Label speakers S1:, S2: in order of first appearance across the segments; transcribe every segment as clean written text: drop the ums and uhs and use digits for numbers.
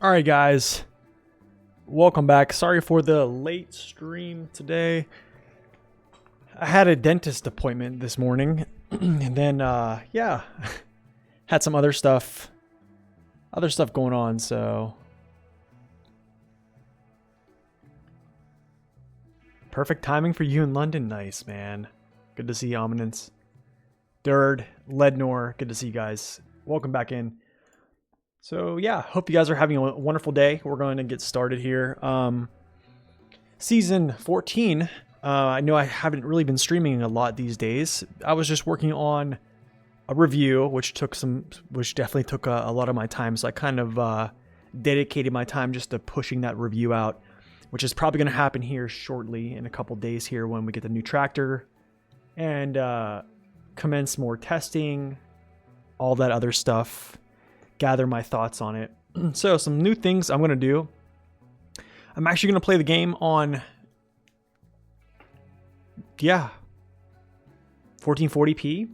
S1: All right, guys, welcome back. Sorry for the late stream today. I had a dentist appointment this morning, and then yeah, had some other stuff going on. So perfect timing for you in London. Nice, man. Good to see you, Ominence. Durd, Lednor, good to see you guys. Welcome back in. So yeah, hope you guys are having a wonderful day. We're going to get started here. Season 14. I know I haven't really been streaming a lot these days. I was just working on a review, which definitely took a lot of my time. So I kind of dedicated my time just to pushing that review out, which is probably going to happen here shortly in a couple days here when we get the new tractor and commence more testing, all that other stuff. Gather my thoughts on it. So some new things I'm going to do. I'm actually going to play the game on 1440p.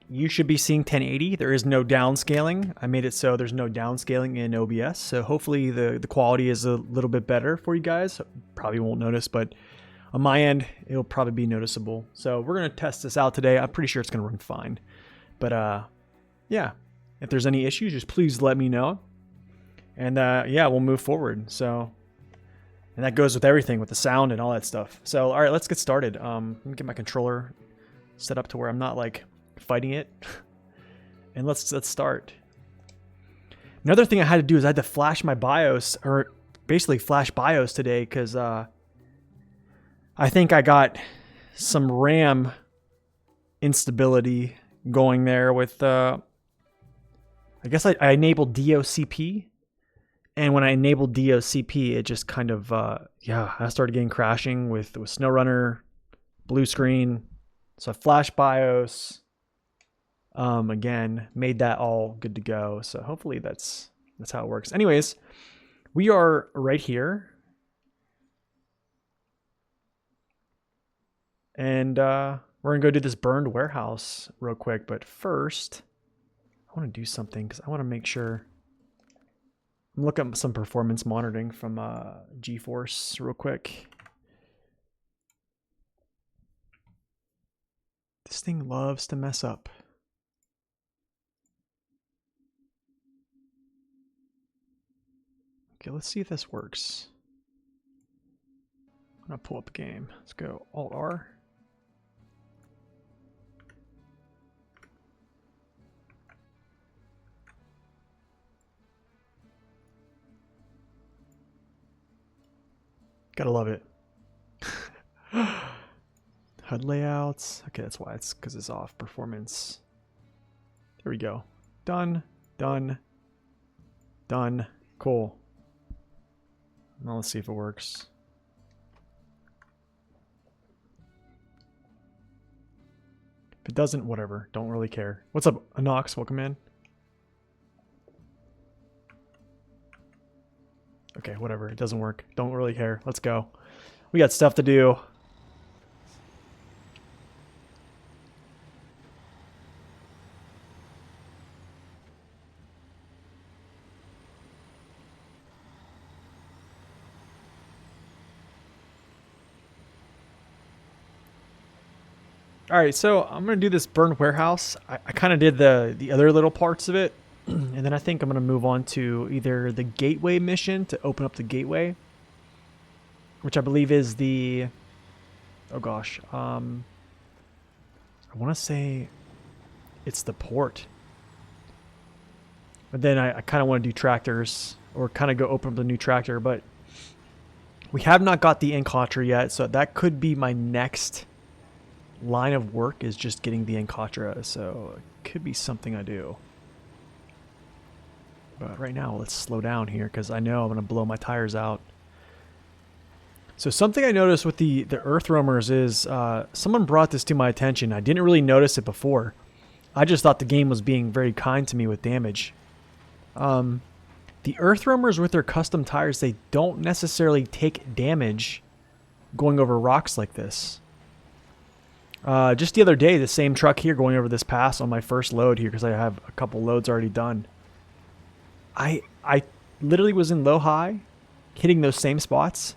S1: You should be seeing 1080. There is no downscaling. I made it so there's no downscaling in OBS. So hopefully the quality is a little bit better for you guys. Probably won't notice, but on my end, it'll probably be noticeable. So we're going to test this out today. I'm pretty sure it's going to run fine. But yeah. If there's any issues, just please let me know. And yeah, we'll move forward. So, and that goes with everything, with the sound and all that stuff. So, all right, let's get started. Let me get my controller set up to where I'm not like fighting it. And let's start. Another thing I had to do is I had to flash my BIOS, or basically flash BIOS today, because I think I got some RAM instability going there with I guess I enabled DOCP, and when I enabled DOCP, it just kind of, I started getting crashing with SnowRunner, blue screen. So I flashed BIOS, again, made that all good to go. So hopefully that's how it works. Anyways, we are right here. And we're going to go do this burned warehouse real quick. But first, I want to do something because I want to make sure. I'm looking at some performance monitoring from GeForce real quick. This thing loves to mess up. Okay, let's see if this works. I'm going to pull up a game. Let's go Alt-R. Gotta love it. HUD layouts. Okay, that's why. It's because it's off. Performance. There we go. Done. Done. Done. Cool. Now let's see if it works. If it doesn't, whatever. Don't really care. What's up, Anox? Welcome in. Okay, whatever. It doesn't work. Don't really care. Let's go. We got stuff to do. All right, so I'm going to do this burned warehouse. I kind of did the other little parts of it. And then I think I'm going to move on to either the gateway mission to open up the gateway, which I believe is the, oh gosh, I want to say it's the port. But then I kind of want to do tractors, or kind of go open up the new tractor, but we have not got the Ankatra yet, so that could be my next line of work, is just getting the Ankatra, so it could be something I do. But right now, let's slow down here because I know I'm going to blow my tires out. So something I noticed with the earth roamers is someone brought this to my attention. I didn't really notice it before. I just thought the game was being very kind to me with damage. The earth roamers with their custom tires, they don't necessarily take damage going over rocks like this. Just the other day, the same truck here going over this pass on my first load here, because I have a couple loads already done. I literally was in low high, hitting those same spots,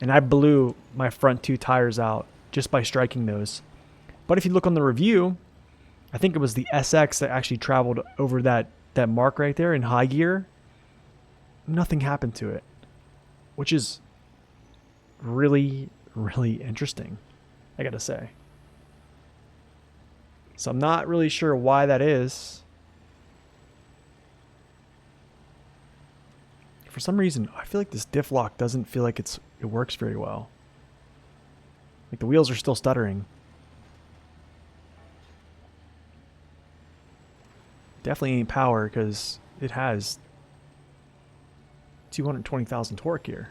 S1: and I blew my front 2 tires out just by striking those. But if you look on the review, I think it was the SX that actually traveled over that mark right there in high gear. Nothing happened to it, which is really, really interesting, I gotta say. So I'm not really sure why that is. For some reason, I feel like this diff lock doesn't feel like it works very well. Like the wheels are still stuttering. Definitely ain't power because it has 220,000 torque here.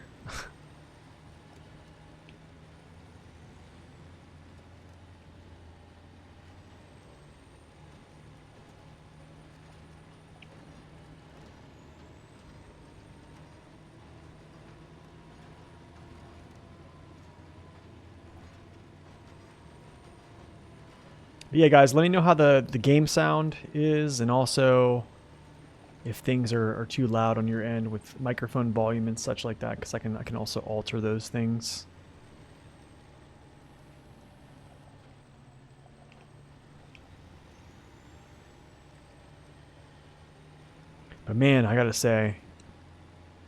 S1: But yeah, guys, let me know how the game sound is, and also if things are too loud on your end with microphone volume and such like that, because I can also alter those things. But man, I gotta say,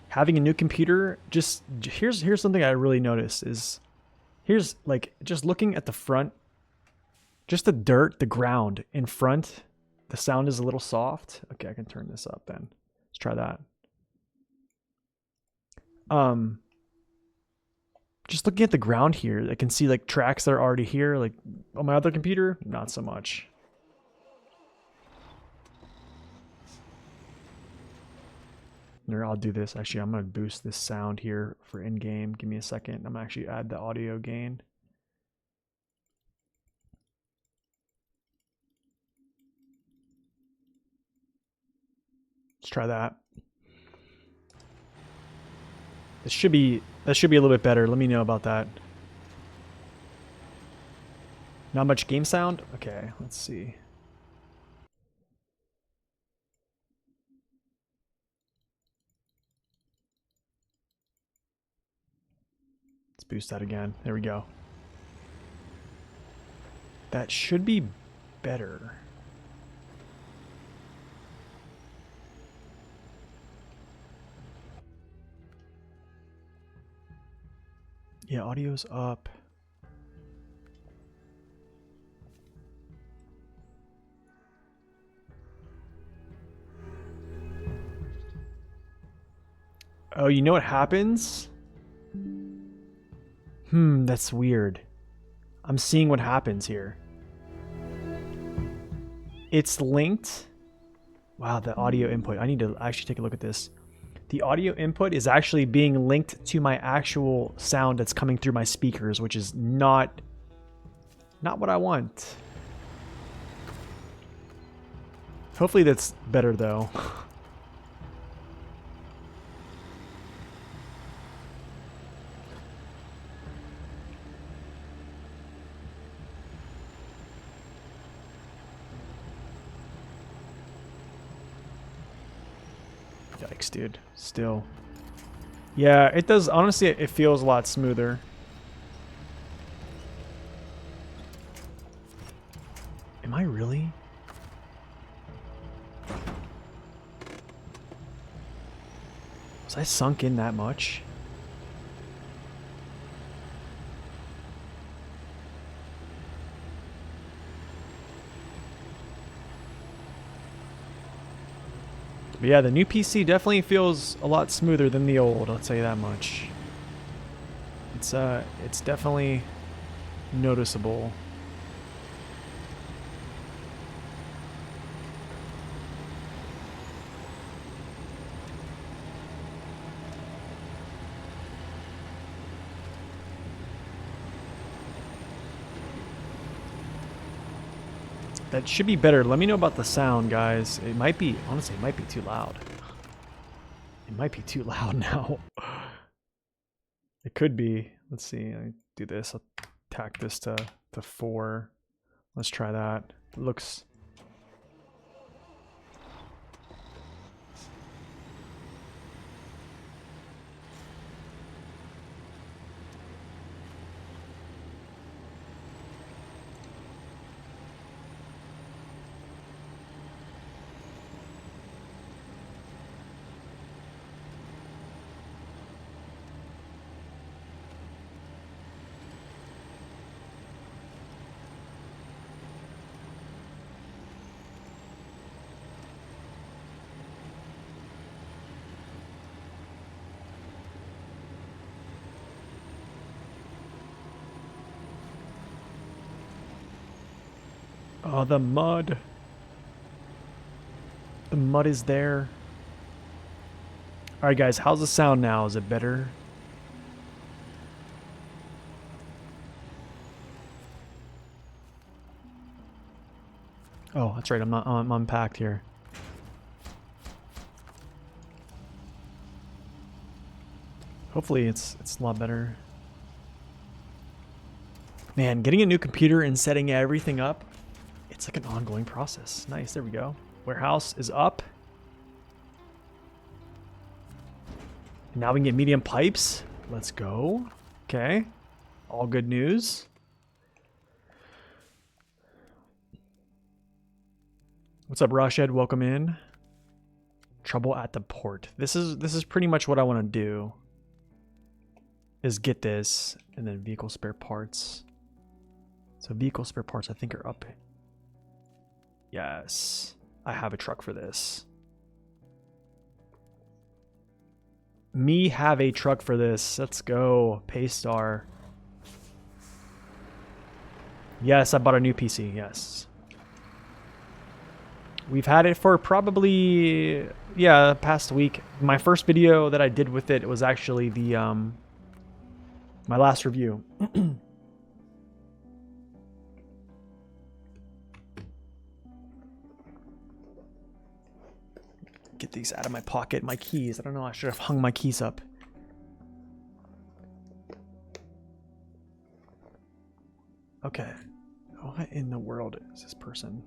S1: having a new computer, just here's something I really noticed is, here's like just looking at the front, just the dirt, the ground in front, the sound is a little soft. Okay, I can turn this up then. Let's try that. Just looking at the ground here, I can see like tracks that are already here. Like on my other computer, not so much. Here, I'll do this. Actually, I'm going to boost this sound here for in-game. Give me a second. I'm going to actually add the audio gain. Let's try that. That should be a little bit better. Let me know about that. Not much game sound? Okay, let's see. Let's boost that again. There we go. That should be better. Yeah, audio's up. Oh, you know what happens? That's weird. I'm seeing what happens here. It's linked. Wow, the audio input. I need to actually take a look at this. The audio input is actually being linked to my actual sound that's coming through my speakers, which is not what I want. Hopefully that's better though. Yikes, dude. Still. Yeah, it does. Honestly, it feels a lot smoother. Am I really? Was I sunk in that much? But yeah, the new PC definitely feels a lot smoother than the old, I'll tell you that much. It's definitely noticeable. That should be better. Let me know about the sound, guys. It might be, honestly, it might be too loud. It might be too loud now. It could be. Let's see. I do this. I'll tack this to 4. Let's try that. It looks... Oh, the mud. The mud is there. All right, guys, how's the sound now? Is it better? Oh, that's right. I'm unpacked here. Hopefully it's a lot better. Man, getting a new computer and setting everything up, it's like an ongoing process. Nice, there we go. Warehouse is up. Now we can get medium pipes. Let's go. Okay. All good news. What's up, Rashid? Welcome in. Trouble at the port. This is pretty much what I want to do. Is get this and then vehicle spare parts. So vehicle spare parts I think are up. Yes. I have a truck for this. Me have a truck for this. Let's go. Paystar. Yes, I bought a new PC. Yes. We've had it for probably, yeah, past week. My first video that I did with it was actually the, my last review. Get these out of my pocket. My keys. I don't know. I should have hung my keys up. Okay. What in the world is this person?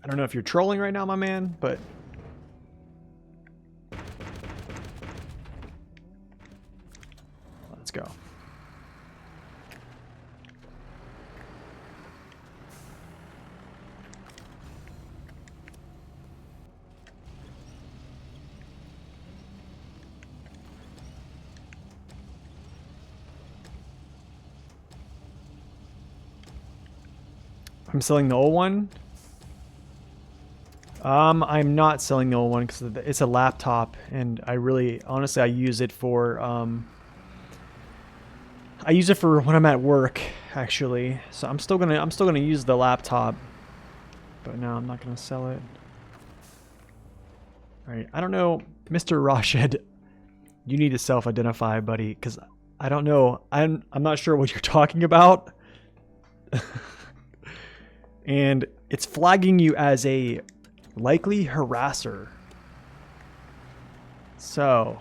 S1: I don't know if you're trolling right now, my man, but let's go. I'm selling the old one. I'm not selling the old one because it's a laptop, and I really, honestly, I use it for, I use it for when I'm at work, actually. So I'm still gonna use the laptop, but no, I'm not gonna sell it. All right, I don't know, Mr. Rashid. You need to self-identify, buddy, because I don't know. I'm not sure what you're talking about, and it's flagging you as a likely harasser. So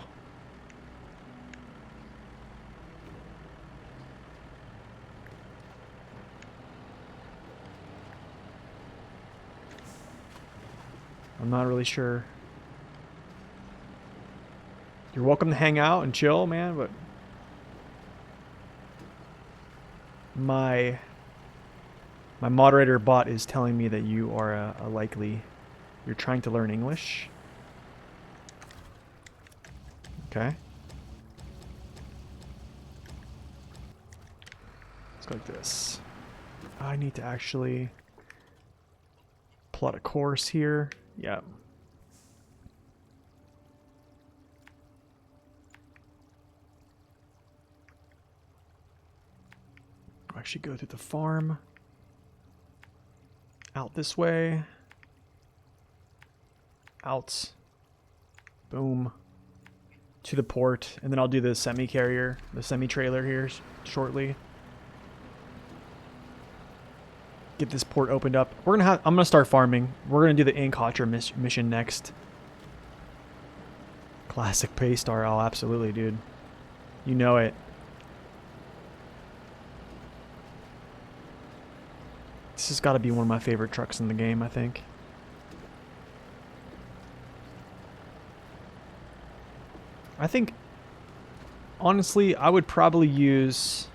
S1: I'm not really sure. You're welcome to hang out and chill, man, but my moderator bot is telling me that you are a likely, you're trying to learn English. Okay. Let's go like this. I need to actually plot a course here. Yeah. I'll actually go through the farm. Out this way. Out. Boom. To the port. And then I'll do the semi-carrier, the semi-trailer here shortly. Get this port opened up. I'm gonna start farming. We're gonna do the Ankatra mission next. Classic Paystar. Oh, absolutely, dude. You know it. This has got to be one of my favorite trucks in the game, I think. I think, honestly, I'd probably use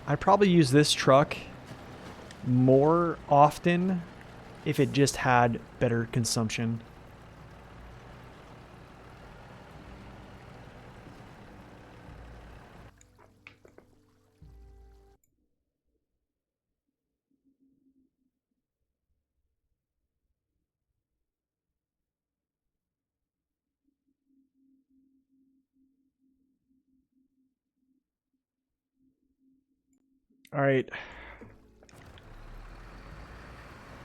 S1: this truck more often if it just had better consumption. All right.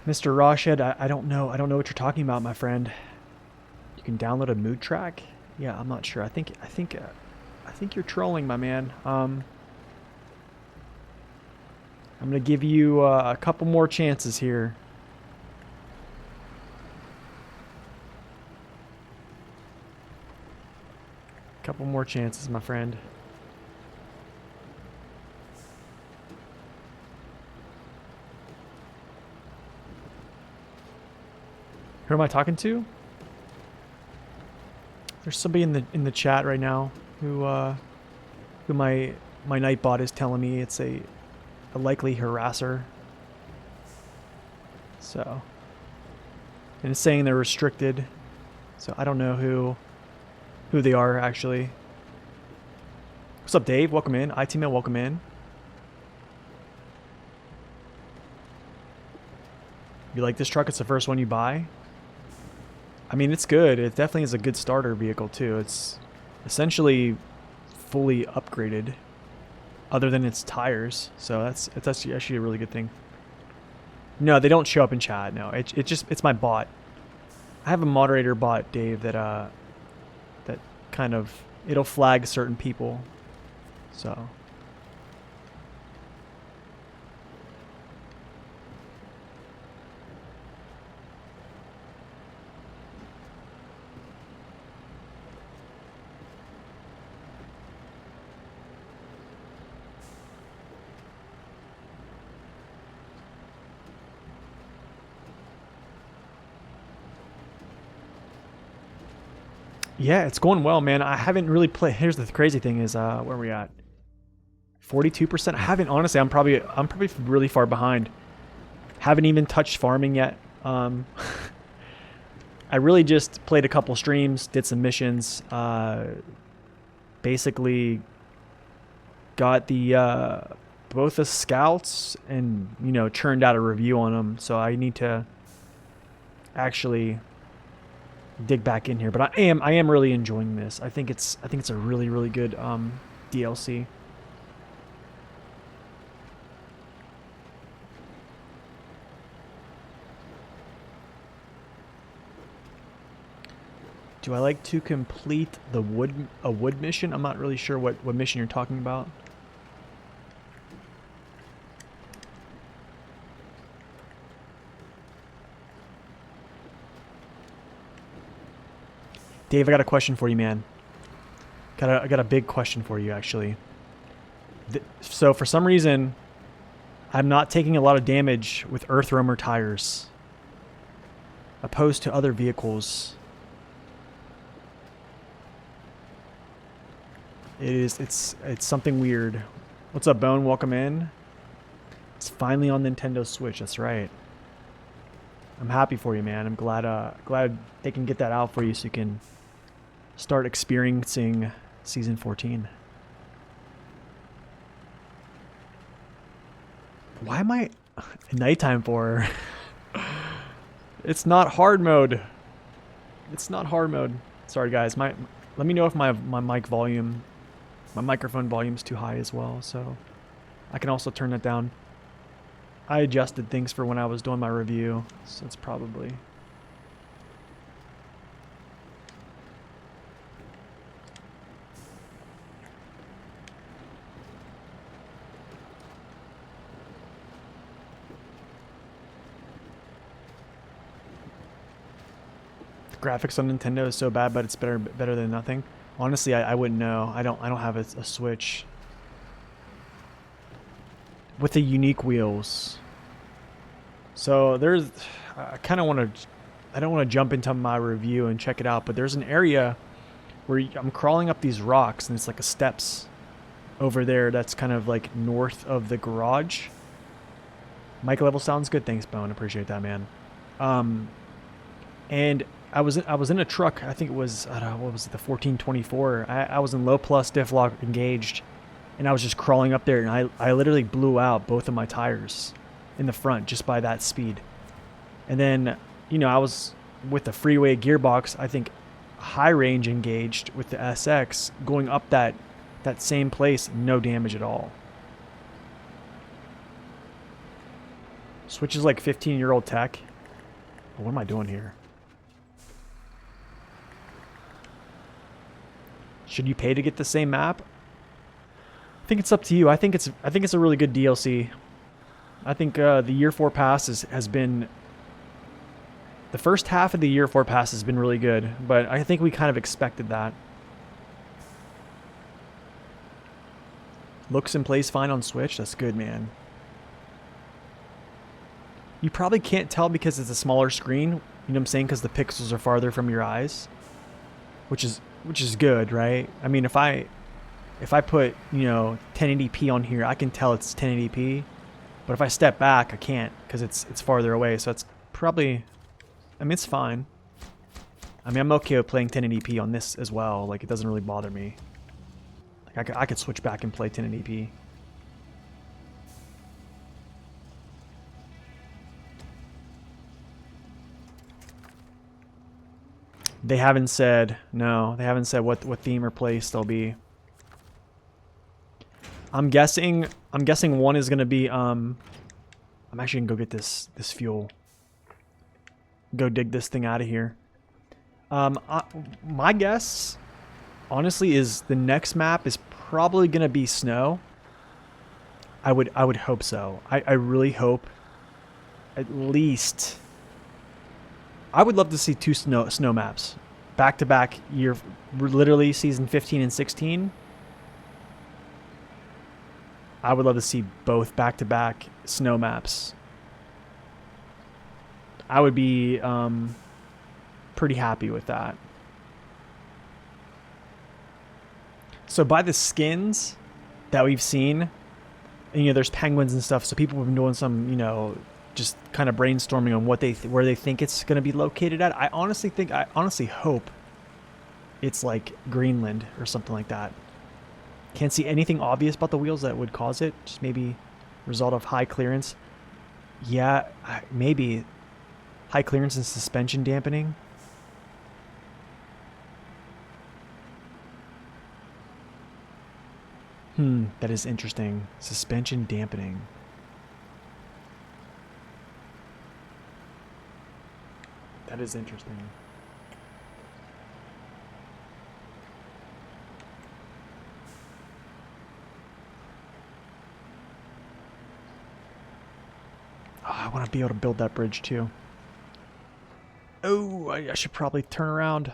S1: Mr. Rawshed, I don't know. I don't know what you're talking about, my friend. You can download a mood track? Yeah, I'm not sure. I think you're trolling, my man. I'm gonna give you a couple more chances here. Couple more chances, my friend. Who am I talking to? There's somebody in the chat right now who my Nightbot is telling me it's a likely harasser. So, and it's saying they're restricted. So I don't know who they are actually. What's up, Dave? Welcome in. ITmail, welcome in. You like this truck? It's the first one you buy? I mean, it's good. It definitely is a good starter vehicle too. It's essentially fully upgraded, other than its tires. So that's actually a really good thing. No, they don't show up in chat. No, it's my bot. I have a moderator bot, Dave, that kind of, it'll flag certain people. So. Yeah, it's going well, man. I haven't really played. Here's the crazy thing is, where are we at? 42%. I haven't, honestly. I'm probably really far behind. Haven't even touched farming yet. I really just played a couple streams, did some missions. Basically, got the both the scouts and churned out a review on them. So I need to actually dig back in here, but I am really enjoying this. I think it's a really good DLC. Do I like to complete a wood mission? I'm not really sure what mission you're talking about. Dave, I got a question for you, man. I got a big question for you, actually. So for some reason, I'm not taking a lot of damage with Earth Roamer tires, opposed to other vehicles. It's something weird. What's up, Bone? Welcome in. It's finally on Nintendo Switch. That's right. I'm happy for you, man. I'm glad they can get that out for you so you can start experiencing Season 14. Why am I nighttime for? It's not hard mode. It's not hard mode. Sorry, guys. Let me know if my mic volume, my microphone volume is too high as well. So I can also turn that down. I adjusted things for when I was doing my review, so it's probably. Graphics on Nintendo is so bad, but it's better than nothing. Honestly, I wouldn't know. I don't have a Switch with the unique wheels. So there's, I don't want to jump into my review and check it out, but there's an area where I'm crawling up these rocks, and it's like a steps over there. That's kind of like north of the garage. Mic level sounds good. Thanks, Bone. Appreciate that, man. And I was in a truck. I think it was, I don't know, what was it, the 1424. I was in low plus diff lock engaged, and I was just crawling up there, and I literally blew out both of my tires in the front just by that speed. And then, I was with the freeway gearbox, I think high range engaged with the SX, going up that same place, no damage at all. Switch is like 15-year-old tech. What am I doing here? Should you pay to get the same map? I think it's up to you. I think it's a really good DLC. I think the Year 4 pass has been... The first half of the Year 4 pass has been really good, but I think we kind of expected that. Looks and plays fine on Switch. That's good, man. You probably can't tell because it's a smaller screen. You know what I'm saying? Because the pixels are farther from your eyes, which is good, right? I mean, if I put, you know, 1080p on here, I can tell it's 1080p. But if I step back, I can't because it's farther away. So it's probably, I mean, it's fine. I mean, I'm okay with playing 1080p on this as well. Like, it doesn't really bother me. Like, I could switch back and play 1080p. They haven't said, no, they haven't said what theme or place they'll be. I'm guessing one is gonna be I'm actually gonna go get this fuel. Go dig this thing out of here. My guess, honestly, is the next map is probably gonna be snow. I would hope so. I really hope. At least, I would love to see two snow maps, back to back year, literally season 15 and 16. I would love to see both back-to-back snow maps. I would be pretty happy with that. So by the skins that we've seen, and, you know, there's penguins and stuff, so people have been doing some, you know, just kind of brainstorming on what where they think it's going to be located at. I honestly hope it's like Greenland or something like that. Can't see anything obvious about the wheels that would cause it. Just maybe result of high clearance. Yeah, maybe high clearance and suspension dampening. That is interesting. Suspension dampening. That is interesting. I want to be able to build that bridge too. Oh, I should probably turn around.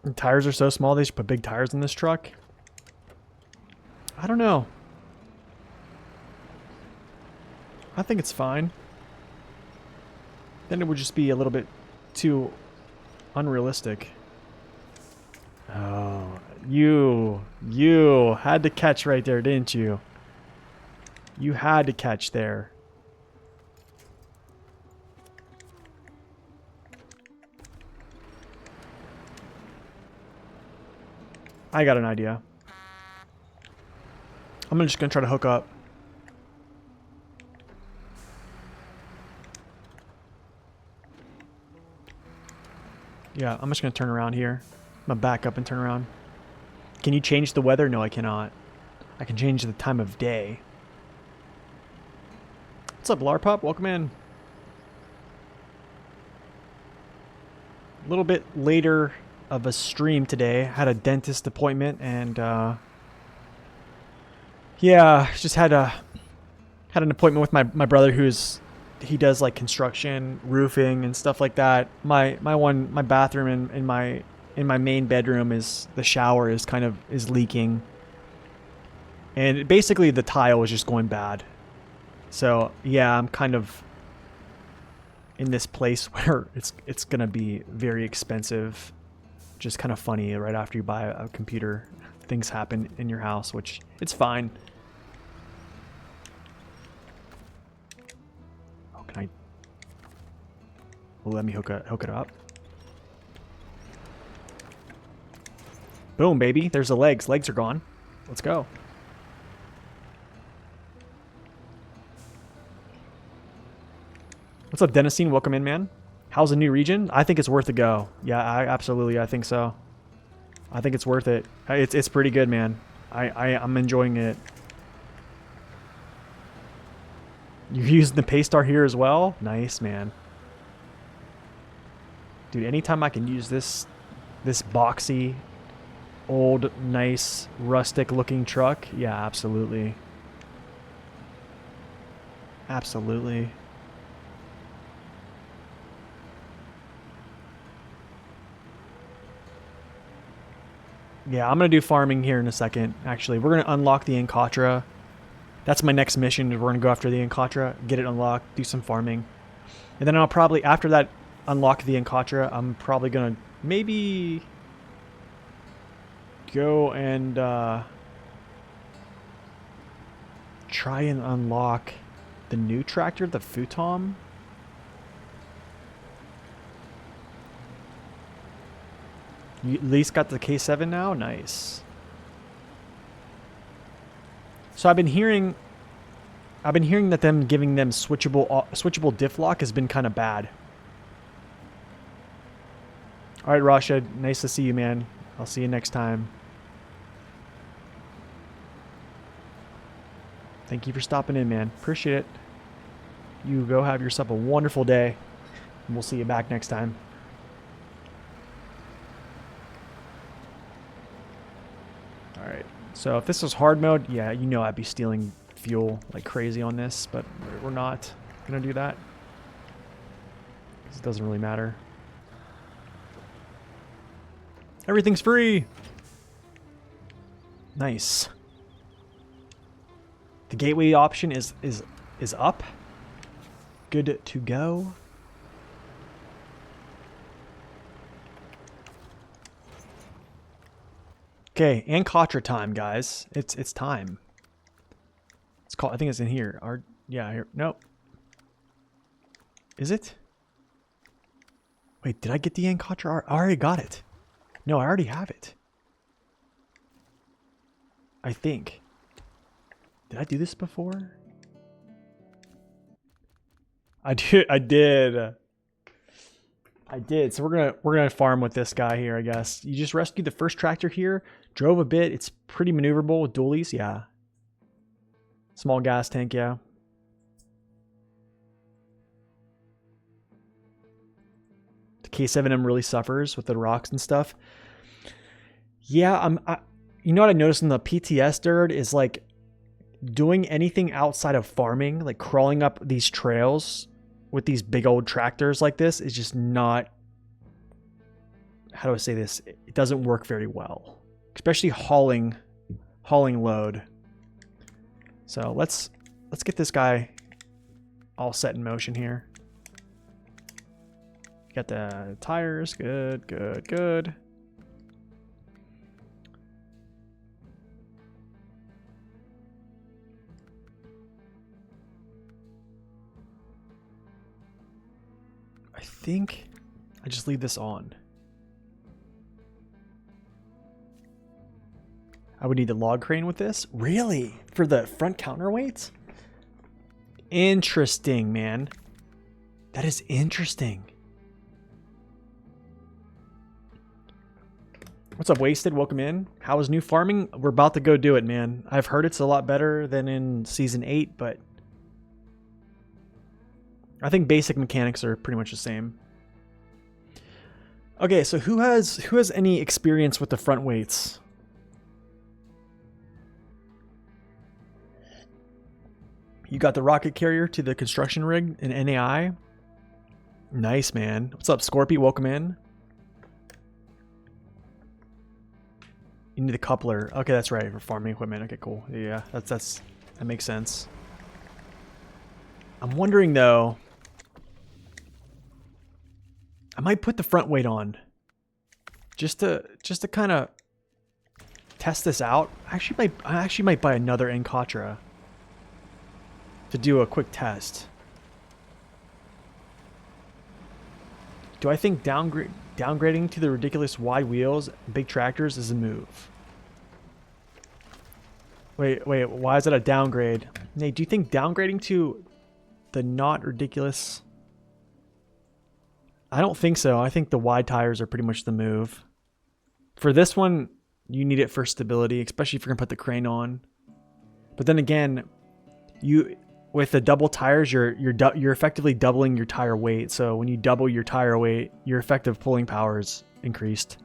S1: The tires are so small, they should put big tires in this truck. I don't know. I think it's fine. Then it would just be a little bit too unrealistic. Oh, you had to catch right there, didn't you? You had to catch there. I got an idea. I'm just gonna try to hook up. Yeah, I'm just gonna turn around here. I'm gonna back up and turn around. Can you change the weather? No, I cannot. I can change the time of day. What's up, Larpup? Welcome in. A little bit later of a stream today. Had a dentist appointment and yeah, just had an appointment with my brother he does like construction, roofing and stuff like that. My bathroom in my main bedroom the shower is leaking. And basically the tile is just going bad. So yeah, I'm kind of in this place where it's gonna be very expensive. Just kind of funny, right after you buy a computer, things happen in your house, which it's fine. Oh, can I? Well, let me hook it up. Boom, baby. There's the legs. Legs are gone. Let's go. What's up, Dennisine? Welcome in, man. How's the new region? I think it's worth a go. Yeah, I think so. I think it's worth it. It's pretty good, man. I'm enjoying it. You're using the Paystar here as well? Nice, man. Dude, anytime I can use this boxy, old, nice, rustic-looking truck, yeah, absolutely. Absolutely. Yeah, I'm going to do farming here in a second, actually. We're going to unlock the Ankatra. That's my next mission. We're going to go after the Ankatra, get it unlocked, do some farming. And then I'll probably, after that, unlock the Ankatra. I'm probably going to maybe go and try and unlock the new tractor, the Futon. You at least got the K7 now? Nice. So I've been hearing that them giving them switchable diff lock has been kind of bad. All right, Rasha, nice to see you, man. I'll see you next time. Thank you for stopping in, man. Appreciate it. You go have yourself a wonderful day, and we'll see you back next time. All right. So if this was hard mode, yeah, you know I'd be stealing fuel like crazy on this, but we're not gonna do that. It doesn't really matter. Everything's free. Nice. The gateway option is up. Good to go. Okay, Ankatra time, guys. It's time. It's called. I think it's in here. Yeah, here. Nope. Is it? Wait, did I get the Ankatra? I already got it. No, I already have it. I think. Did I do this before? I did. So we're gonna farm with this guy here, I guess. You just rescued the first tractor here. Drove a bit. It's pretty maneuverable with dualies. Yeah. Small gas tank. Yeah. The K7M really suffers with the rocks and stuff. Yeah. You know what I noticed in the PTS dirt is like doing anything outside of farming, like crawling up these trails with these big old tractors like this is just not, how do I say this? It doesn't work very well, especially hauling load. So let's get this guy all set in motion here. Got the tires, good. I think I just leave this on. I would need the log crane with this. Really? For the front counterweights? Interesting, man. That is interesting. What's up, Wasted? Welcome in. How is new farming? We're about to go do it, man. I've heard it's a lot better than in Season 8, but I think basic mechanics are pretty much the same. Okay, so who has any experience with the front weights? You got the rocket carrier to the construction rig in NAI. Nice, man. What's up, Scorpy? Welcome in. You need the coupler. Okay, that's right, for farming equipment. Okay, cool. Yeah, that makes sense. I'm wondering though, I might put the front weight on just to kind of test this out. I actually might buy another Ankatra to do a quick test. Do I think downgrading to the ridiculous wide wheels, big tractors is a move? Wait, why is that a downgrade? Nate, do you think downgrading to the not ridiculous? I don't think so. I think the wide tires are pretty much the move. For this one, you need it for stability, especially if you're gonna put the crane on. But then again, with the double tires, you're effectively doubling your tire weight. So when you double your tire weight, your effective pulling power is increased.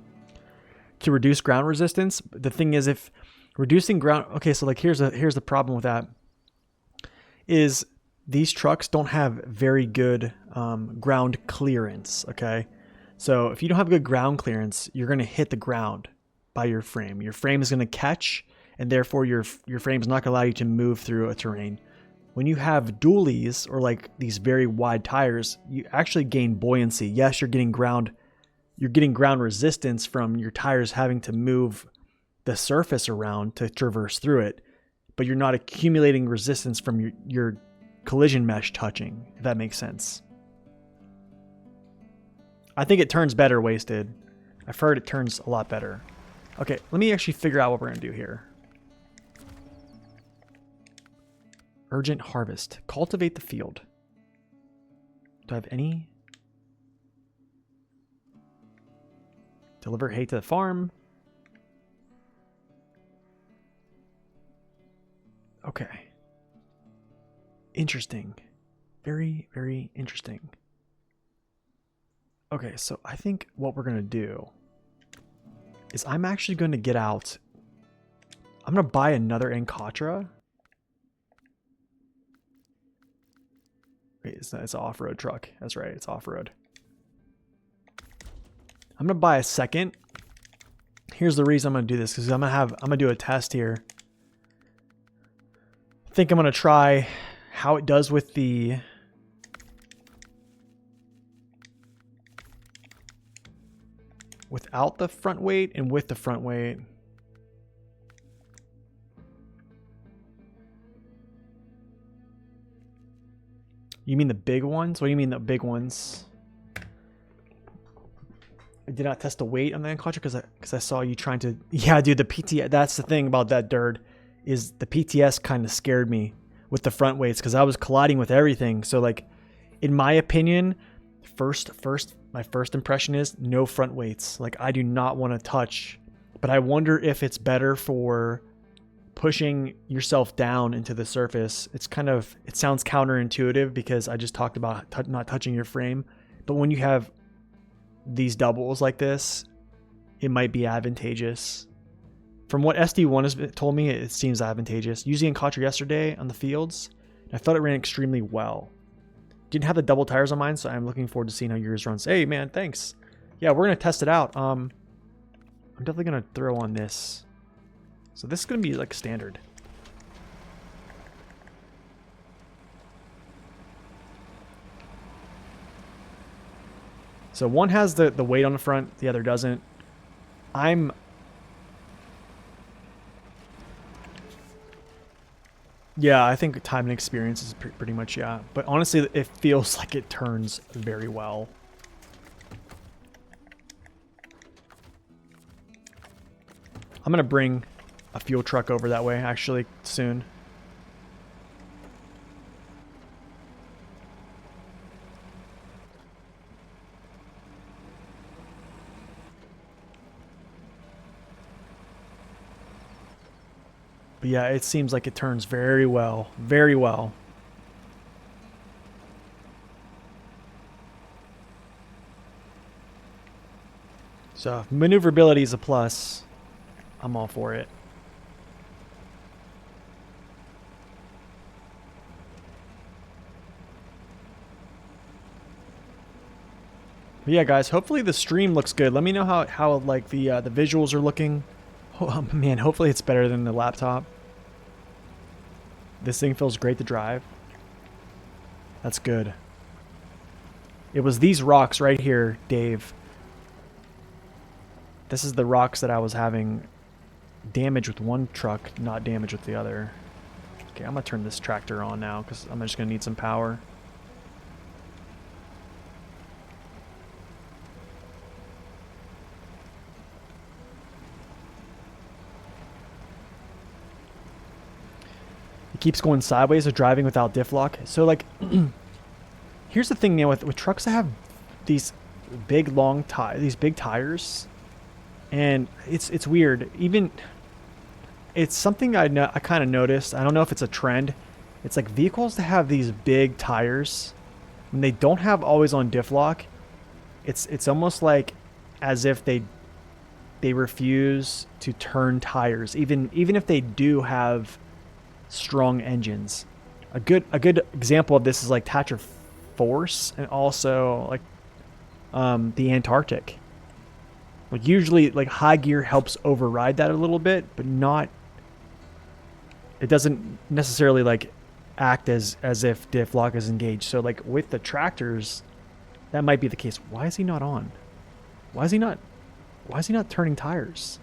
S1: To reduce ground resistance, the thing is, if reducing ground, okay, so like here's the problem with that, is these trucks don't have very good ground clearance. Okay, so if you don't have good ground clearance, you're gonna hit the ground by your frame. Your frame is gonna catch, and therefore your frame is not gonna allow you to move through a terrain. When you have dualies or like these very wide tires, you actually gain buoyancy. Yes, you're getting ground resistance from your tires having to move the surface around to traverse through it, but you're not accumulating resistance from your collision mesh touching, if that makes sense. I think it turns better wasted. I've heard it turns a lot better. Okay, let me actually figure out what we're gonna do here. Urgent harvest. Cultivate the field. Do I have any? Deliver hay to the farm. Okay. Interesting. Very, very interesting. Okay, so I think what we're going to do is I'm actually going to get out. I'm going to buy another Ankatra. Wait, it's an off-road truck. That's right, it's off-road. I'm going to buy a second. Here's the reason I'm going to do this, because I'm going to do a test here. I think I'm going to try how it does with the without the front weight and with the front weight. You mean the big ones? What do you mean the big ones? I did not test the weight on the Ankatra because I saw you trying to. Yeah, dude, the PTS. That's the thing about that dirt, is the PTS kind of scared me with the front weights because I was colliding with everything. So like, in my opinion, my first impression is no front weights. Like, I do not want to touch, but I wonder if it's better for pushing yourself down into the surface. It sounds counterintuitive because I just talked about not touching your frame, but when you have these doubles like this, it might be advantageous. From what SD1 has told me, it seems advantageous. Using Ankatra yesterday on the fields, I felt it ran extremely well. Didn't have the double tires on mine, so I'm looking forward to seeing how yours runs. Hey man, thanks. Yeah, we're gonna test it out. I'm definitely gonna throw on this. So this is gonna be like standard. So one has the weight on the front, the other doesn't. Yeah, I think time and experience is pretty much, yeah. But honestly, it feels like it turns very well. I'm gonna bring a fuel truck over that way, actually, soon. But yeah, it seems like it turns very well. Very well. So, maneuverability is a plus. I'm all for it. But yeah, guys, hopefully the stream looks good. Let me know how like the visuals are looking. Oh man, hopefully it's better than the laptop. This thing feels great to drive. That's good. It was these rocks right here, Dave. This is the rocks that I was having damage with one truck, not damage with the other. Okay, I'm gonna turn this tractor on now because I'm just gonna need some power. Keeps going sideways or driving without diff lock. So like, here's the thing now with trucks that have these big long tires, these big tires, And it's weird. Even it's something I kind of noticed. I don't know if it's a trend. It's like vehicles that have these big tires, when they don't have always on diff lock, it's almost like as if they refuse to turn tires, even if they do have strong engines. A good example of this is like Thatcher Force, and also like the Antarctic. Like usually like high gear helps override that a little bit, but not, it doesn't necessarily like act as if diff lock is engaged. So like with the tractors, that might be the case. Why is he not on? Why is he not turning tires?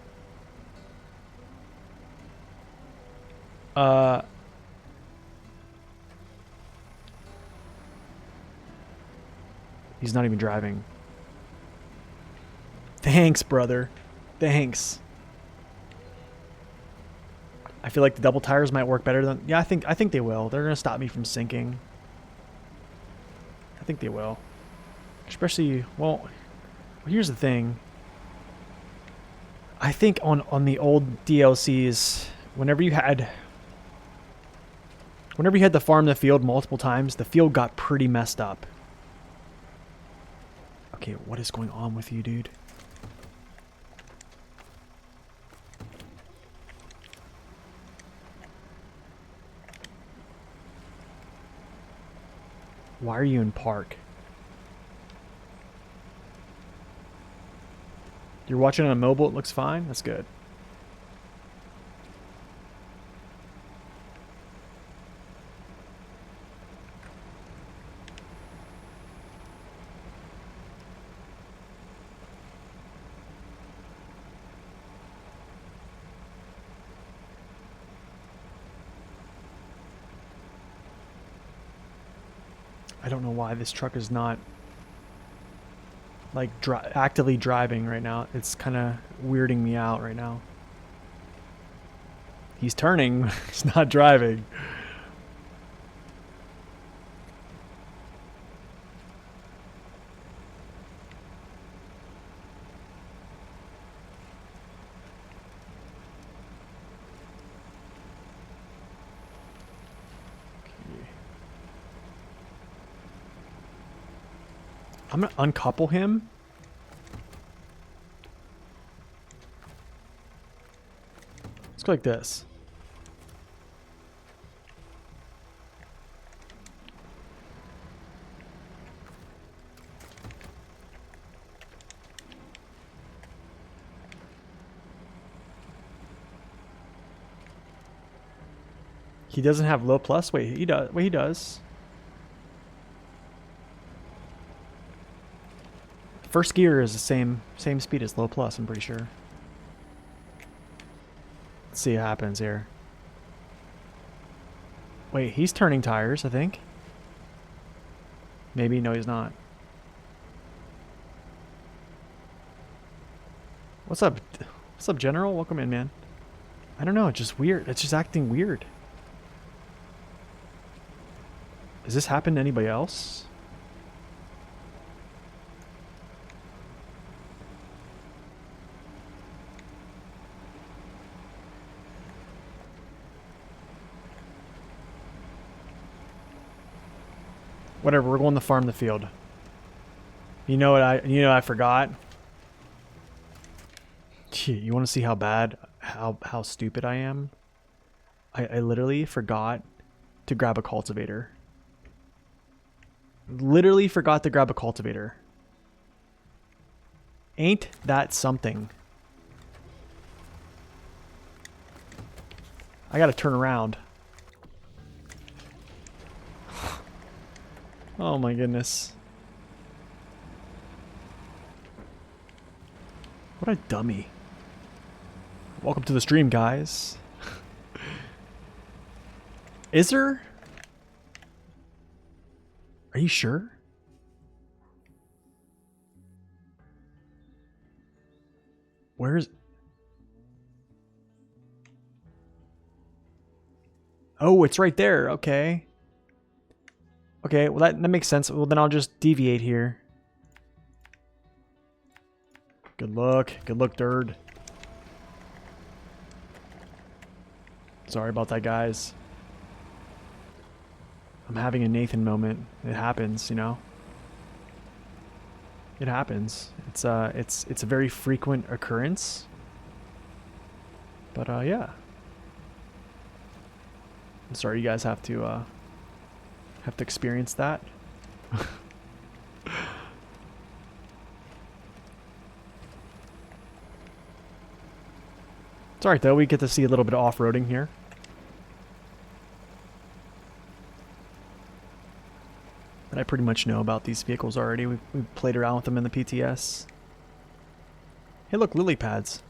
S1: He's not even driving. Thanks, brother. Thanks. I feel like the double tires might work better than... Yeah, I think they will. They're going to stop me from sinking. I think they will. Especially, well, here's the thing. I think on the old DLCs, whenever you had to farm the field multiple times, the field got pretty messed up. Okay, what is going on with you, dude? Why are you in park? You're watching on a mobile, it looks fine? That's good. I don't know why this truck is not like actively driving right now. It's kind of weirding me out right now. He's turning, he's not driving. I'm gonna uncouple him. Let's go like this. He doesn't have low plus? Wait, he does. Wait, he does. First gear is the same speed as low plus, I'm pretty sure. Let's see what happens here. Wait, he's turning tires, I think. Maybe, no he's not. What's up? What's up, General? Welcome in, man. I don't know, it's just weird. It's just acting weird. Does this happen to anybody else? Whatever, we're going to farm the field. You know what I forgot? Gee, you want to see how bad, how stupid I am? I literally forgot to grab a cultivator. Literally forgot to grab a cultivator. Ain't that something? I gotta turn around. Oh my goodness. What a dummy. Welcome to the stream, guys. Is there? Are you sure? Where's... Oh, it's right there. Okay. Okay, well that makes sense. Well, then I'll just deviate here. Good luck. Good luck, Dird. Sorry about that, guys. I'm having a Nathan moment. It happens, you know. It happens. It's a very frequent occurrence. But yeah. I'm sorry you guys have to experience that. It's alright though, we get to see a little bit of off-roading here. But I pretty much know about these vehicles already. We've played around with them in the PTS. Hey look, lily pads.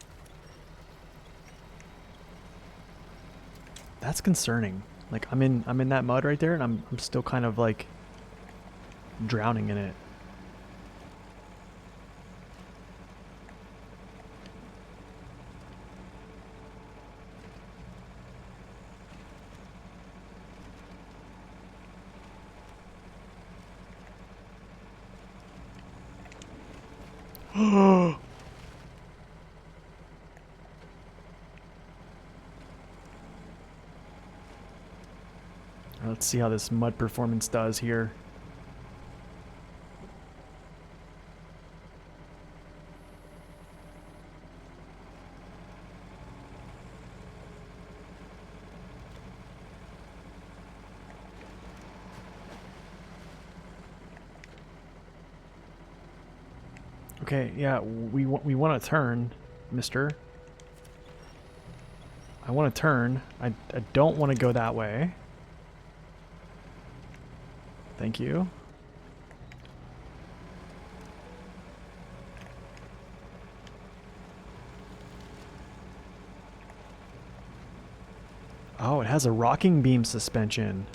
S1: That's concerning. Like I'm in that mud right there and I'm still kind of like drowning in it. Let's see how this mud performance does here. Okay, yeah, we want to turn, mister. I want to turn. I don't want to go that way. Thank you. Oh, it has a rocking beam suspension.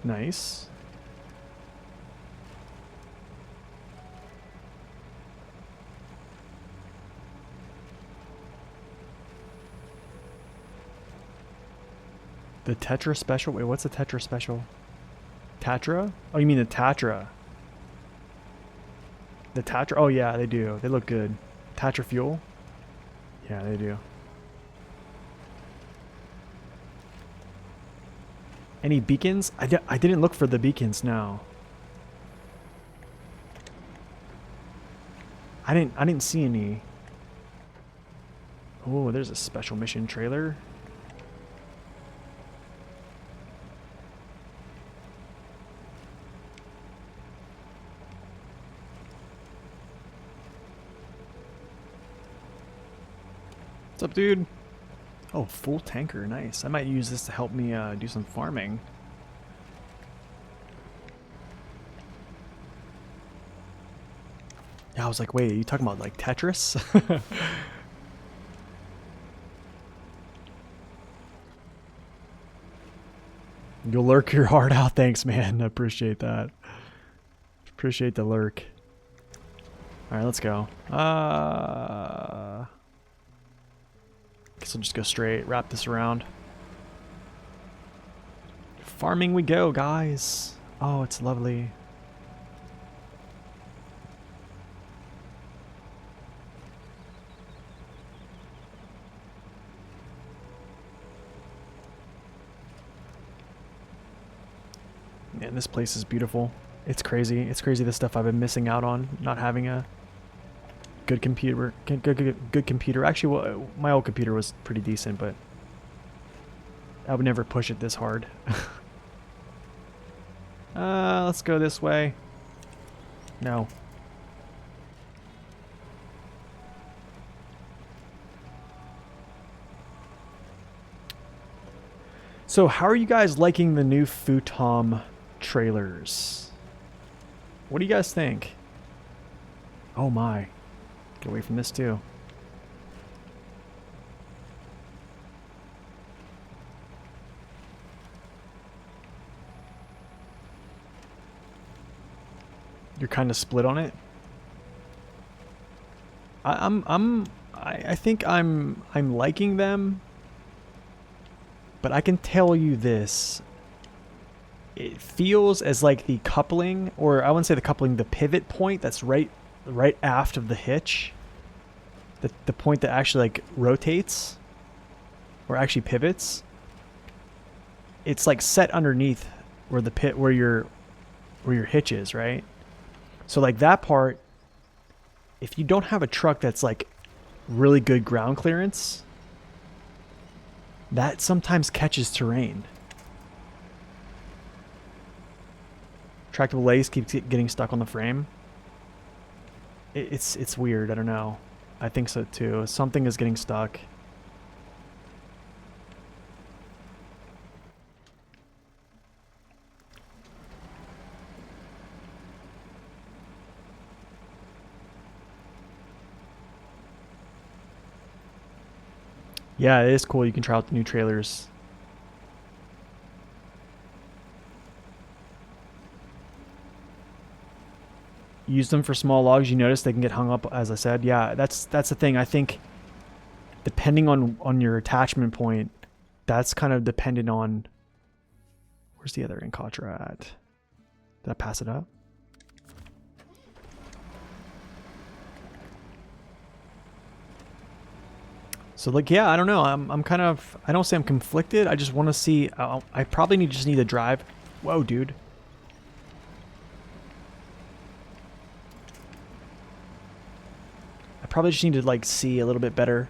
S1: Nice. The Tetra Special? Wait, what's the Tetra Special? Tatra? Oh, you mean the Tatra. The Tatra? Oh, yeah, they do. They look good. Tatra Fuel? Yeah, they do. Any beacons? I didn't look for the beacons, no. I didn't see any. Oh, there's a special mission trailer. What's up, dude? Oh, full tanker, nice. I might use this to help me do some farming. Yeah, I was like, wait, are you talking about like Tetris? You'll lurk your heart out. Thanks, man. I appreciate that. Appreciate the lurk. Alright, let's go. Guess I'll just go straight, wrap this around. Farming we go, guys. Oh, it's lovely. Man, this place is beautiful. It's crazy. It's crazy the stuff I've been missing out on, not having a good computer. Good computer. Actually, well, my old computer was pretty decent, but I would never push it this hard. Let's go this way. No. So how are you guys liking the new Futom trailers? What do you guys think? Oh my. Get away from this too. You're kind of split on it. I think I'm liking them. But I can tell you this. It feels as like the coupling, or I wouldn't say the coupling, the pivot point that's right aft of the hitch. The point that actually like rotates or actually pivots. It's like set underneath where the pit where your hitch is, right? So like that part, if you don't have a truck that's like really good ground clearance, that sometimes catches terrain. Tractable legs keeps getting stuck on the frame. It's weird. I don't know. I think so too. Something is getting stuck. Yeah, it is cool. You can try out the new trailers. Use them for small logs. You notice they can get hung up, as I said. Yeah, that's the thing. I think depending on your attachment point, that's kind of dependent on. Where's the other Ankatra at? Did I pass it up? So like, yeah, I don't know. I'm kind of, I don't say I'm conflicted. I just want to see. I probably just need to drive. Whoa, dude. I probably just need to like see a little bit better.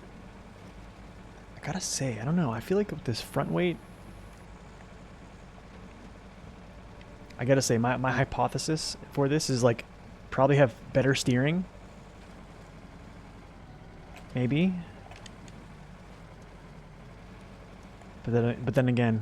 S1: I gotta say, I don't know. I feel like with this front weight, I gotta say my hypothesis for this is like probably have better steering. Maybe. But then again,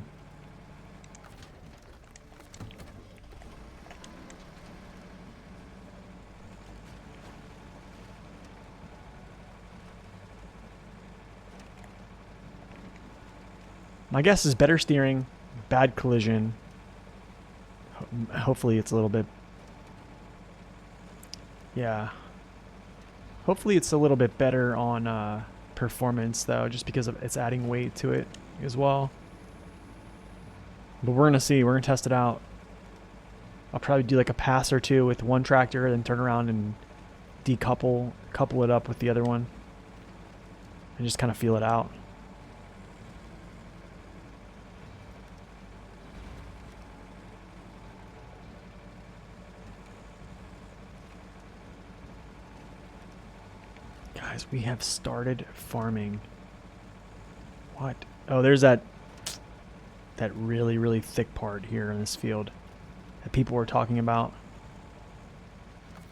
S1: my guess is better steering, bad collision. Hopefully it's a little bit, yeah. Hopefully it's a little bit better on performance though, just because it's adding weight to it as well. But we're gonna see. We're gonna test it out. I'll probably do like a pass or two with one tractor, then turn around and couple it up with the other one, and just kind of feel it out. Guys, we have started farming. What? Oh, there's that really, really thick part here in this field that people were talking about.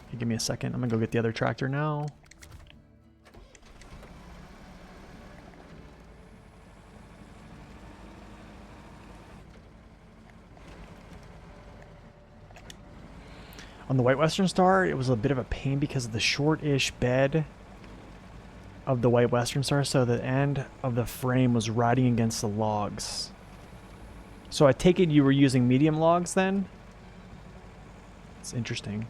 S1: Hey, give me a second. I'm gonna go get the other tractor now. On the White Western Star, it was a bit of a pain because of the short-ish bed of the White Western Star, so the end of the frame was riding against the logs. So I take it you were using medium logs then? It's interesting.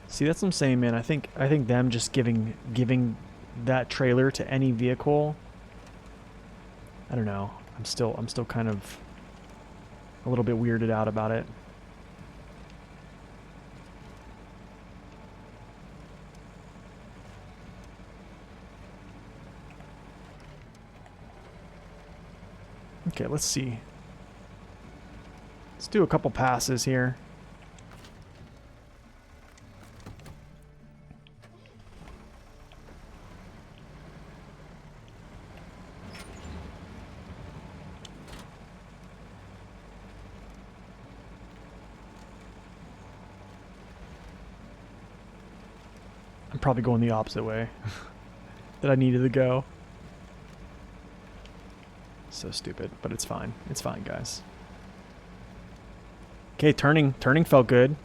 S1: See, that's what I'm saying, man. I think them just giving that trailer to any vehicle. I don't know. I'm still kind of a little bit weirded out about it. Okay, let's see. Let's do a couple passes here. I'm probably going the opposite way that I needed to go. So stupid, but it's fine. It's fine, guys. Okay, turning felt good.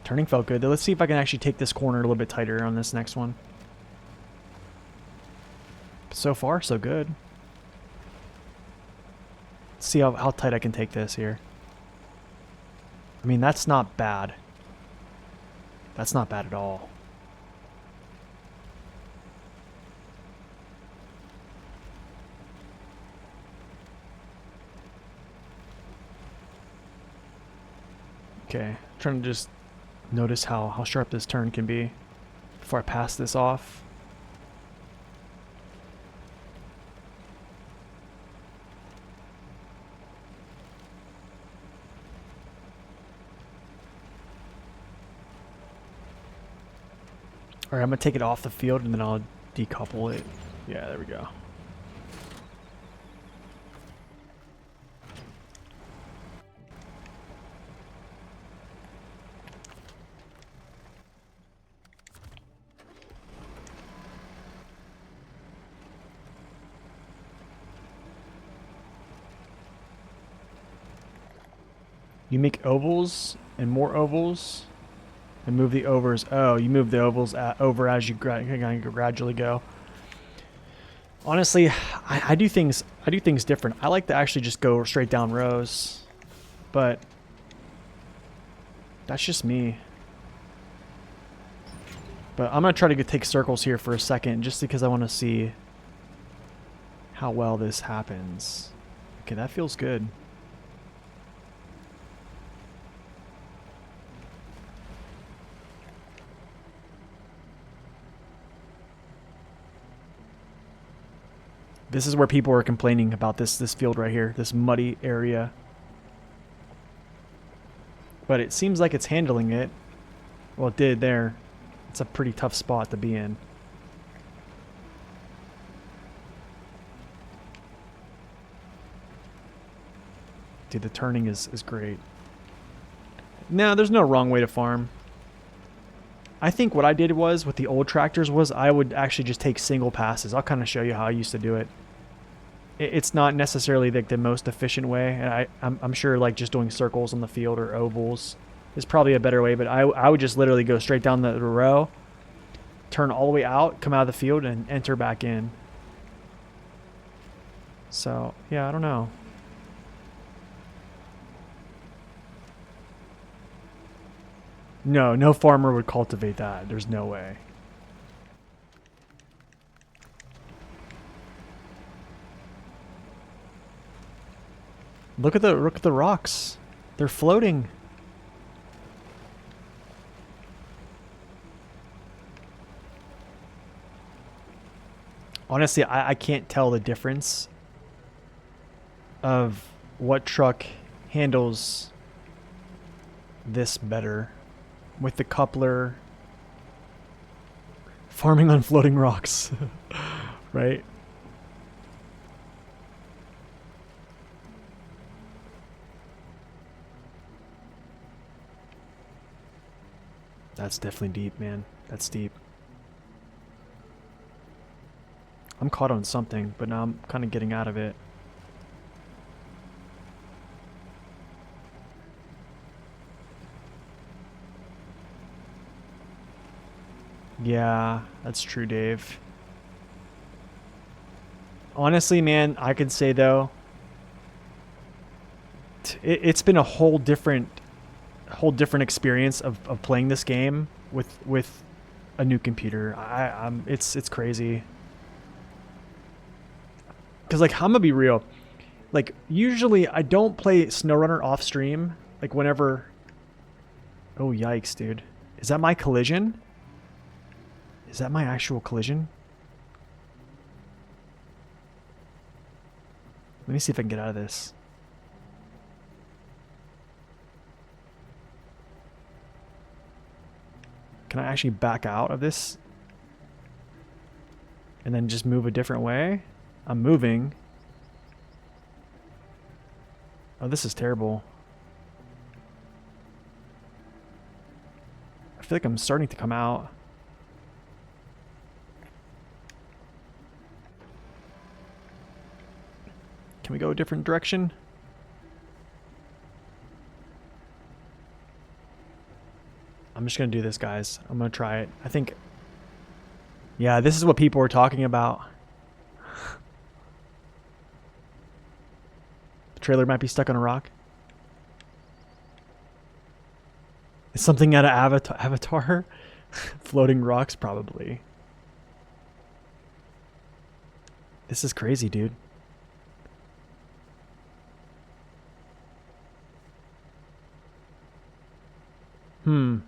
S1: Turning felt good. Let's see if I can actually take this corner a little bit tighter on this next one. So far, so good. Let's see how tight I can take this here. I mean, that's not bad. That's not bad at all. Okay, I'm trying to just notice how sharp this turn can be before I pass this off. Alright, I'm going to take it off the field and then I'll decouple it. Yeah, there we go. You make ovals and more ovals and move the overs. Oh, you move the ovals over as you gradually go. Honestly, I do things different. I like to actually just go straight down rows, but that's just me. But I'm gonna try to take circles here for a second, just because I want to see how well this happens. Okay, that feels good. This is where people are complaining about this field right here, this muddy area. But it seems like it's handling it. Well, it did there. It's a pretty tough spot to be in. Dude, the turning is great. No, there's no wrong way to farm. I think what I did was, with the old tractors, was I would actually just take single passes. I'll kind of show you how I used to do it. It's not necessarily like the most efficient way, and I'm sure like just doing circles on the field or ovals is probably a better way, but I would just literally go straight down the row, turn all the way out, come out of the field, and enter back in. So, yeah, I don't know. No farmer would cultivate that. There's no way. Look at the rocks. They're floating. Honestly, I can't tell the difference of what truck handles this better. With the coupler, farming on floating rocks, right? That's definitely deep, man. That's deep. I'm caught on something, but now I'm kind of getting out of it. Yeah, that's true, Dave. Honestly, man, I could say though, it's been a whole different experience of playing this game with a new computer. It's crazy. Cause like I'm gonna be real, like usually I don't play SnowRunner off stream. Like whenever. Oh yikes, dude! Is that my collision? Is that my actual collision? Let me see if I can get out of this. Can I actually back out of this? And then just move a different way? I'm moving. Oh, this is terrible. I feel like I'm starting to come out. Can we go a different direction? I'm just going to do this, guys. I'm going to try it. I think... Yeah, this is what people were talking about. The trailer might be stuck on a rock. Is something out of Avatar? Floating rocks, probably. This is crazy, dude. Your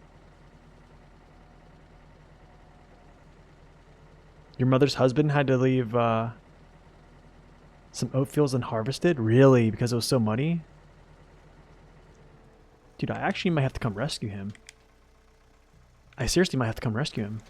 S1: mother's husband had to leave some oat fields unharvested? Really? Because it was so muddy? Dude, I actually might have to come rescue him. I seriously might have to come rescue him.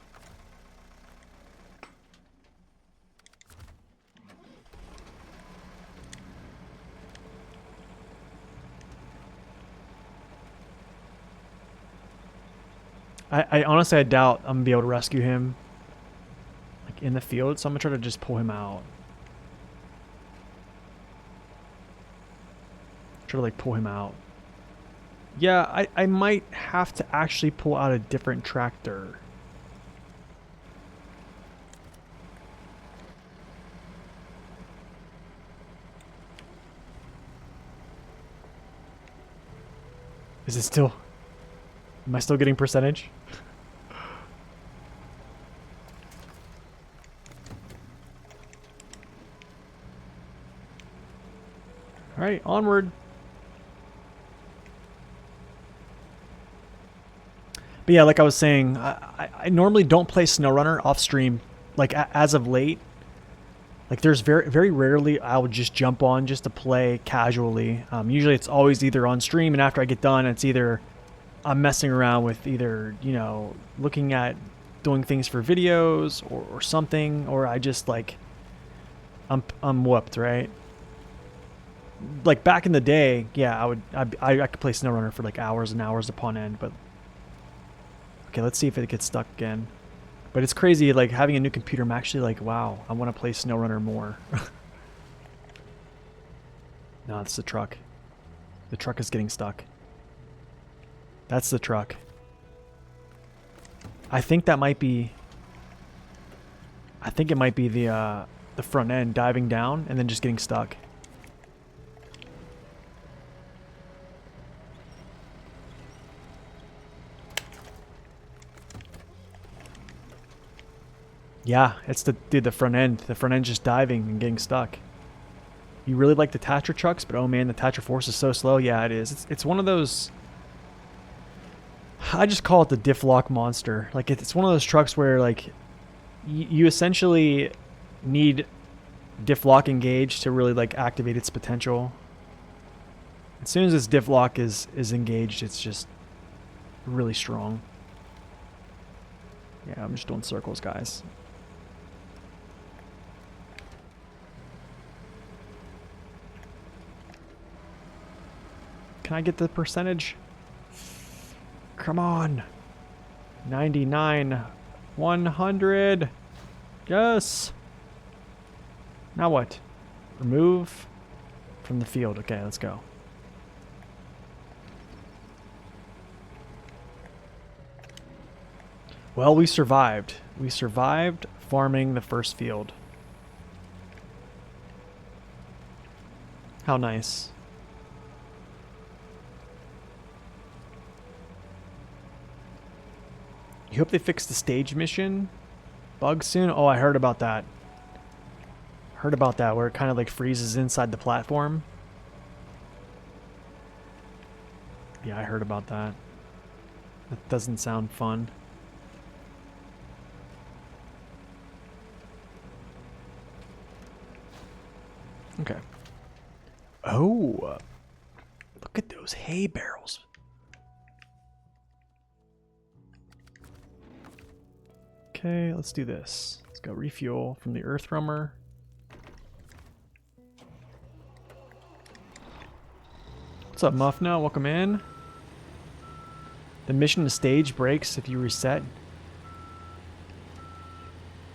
S1: I honestly, I doubt I'm gonna be able to rescue him like in the field, so I'm gonna try to just pull him out. Try to like pull him out. Yeah, I might have to actually pull out a different tractor. Is it still... Am I still getting percentage? Alright, onward. But yeah, like I was saying, I normally don't play SnowRunner off stream. Like as of late, like there's very rarely I would just jump on just to play casually. Usually it's always either on stream, and after I get done, it's either I'm messing around with either, you know, looking at doing things for videos or something, or I just like I'm whooped, right? Like back in the day, yeah, I could play SnowRunner for like hours and hours upon end, but okay, let's see if it gets stuck again. But it's crazy, like having a new computer, I'm actually like, wow, I want to play SnowRunner more. No, it's the truck. The truck is getting stuck. That's the truck. I think that might be... I think it might be the front end diving down and then just getting stuck. Yeah, it's the front end. The front end just diving and getting stuck. You really like the Tatra trucks, but oh man, the Tatra Force is so slow. Yeah, it is. It's one of those... I just call it the diff lock monster. Like it's one of those trucks where like you essentially need diff lock engaged to really like activate its potential. As soon as its diff lock is engaged, it's just really strong. Yeah, I'm just doing circles, guys. Can I get the percentage? Come on. 99. 100. Yes. Now what? Remove from the field. Okay, let's go. Well, we survived. We survived farming the first field. How nice. You hope they fix the stage mission bug soon? Oh, I heard about that. Heard about that, where it kind of like freezes inside the platform. Yeah, I heard about that. That doesn't sound fun. Okay. Oh, look at those hay barrels. Okay, let's do this. Let's go refuel from the earth rummer. What's up, Muffno? Welcome in. The mission to stage breaks if you reset.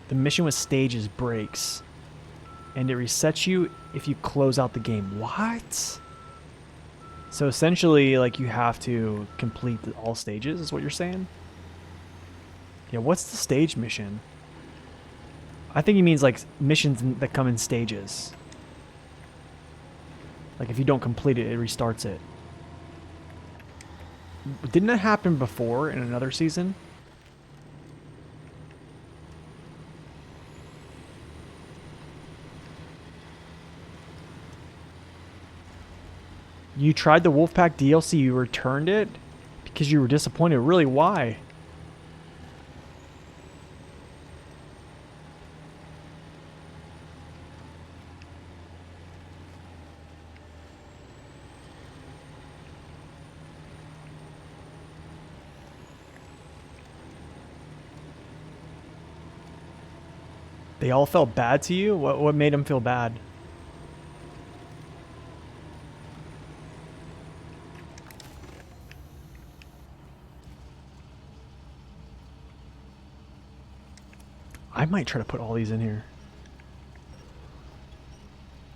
S1: The mission with stages breaks. And it resets you if you close out the game. What? So essentially, like, you have to complete all stages, is what you're saying? Yeah, what's the stage mission? I think he means, like, missions that come in stages. Like, if you don't complete it, it restarts it. Didn't that happen before in another season? You tried the Wolfpack DLC, you returned it Because you were disappointed. Really, why? They all felt bad to you? What made them feel bad? I might try to put all these in here.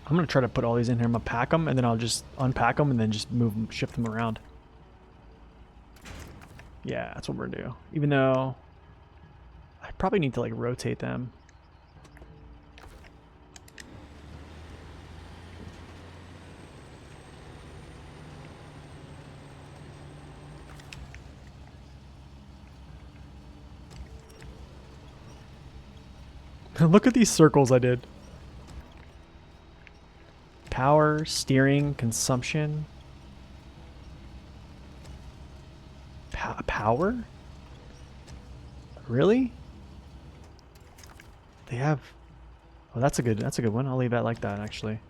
S1: I'm going to try to put all these in here. I'm going to pack them, and then I'll just unpack them and then just move them, shift them around. Yeah, that's what we're going to do. Even though I probably need to like rotate them. Look at these circles I did. Power, steering, consumption. Power? Really? They have... Oh, that's a good one. I'll leave that like that, actually.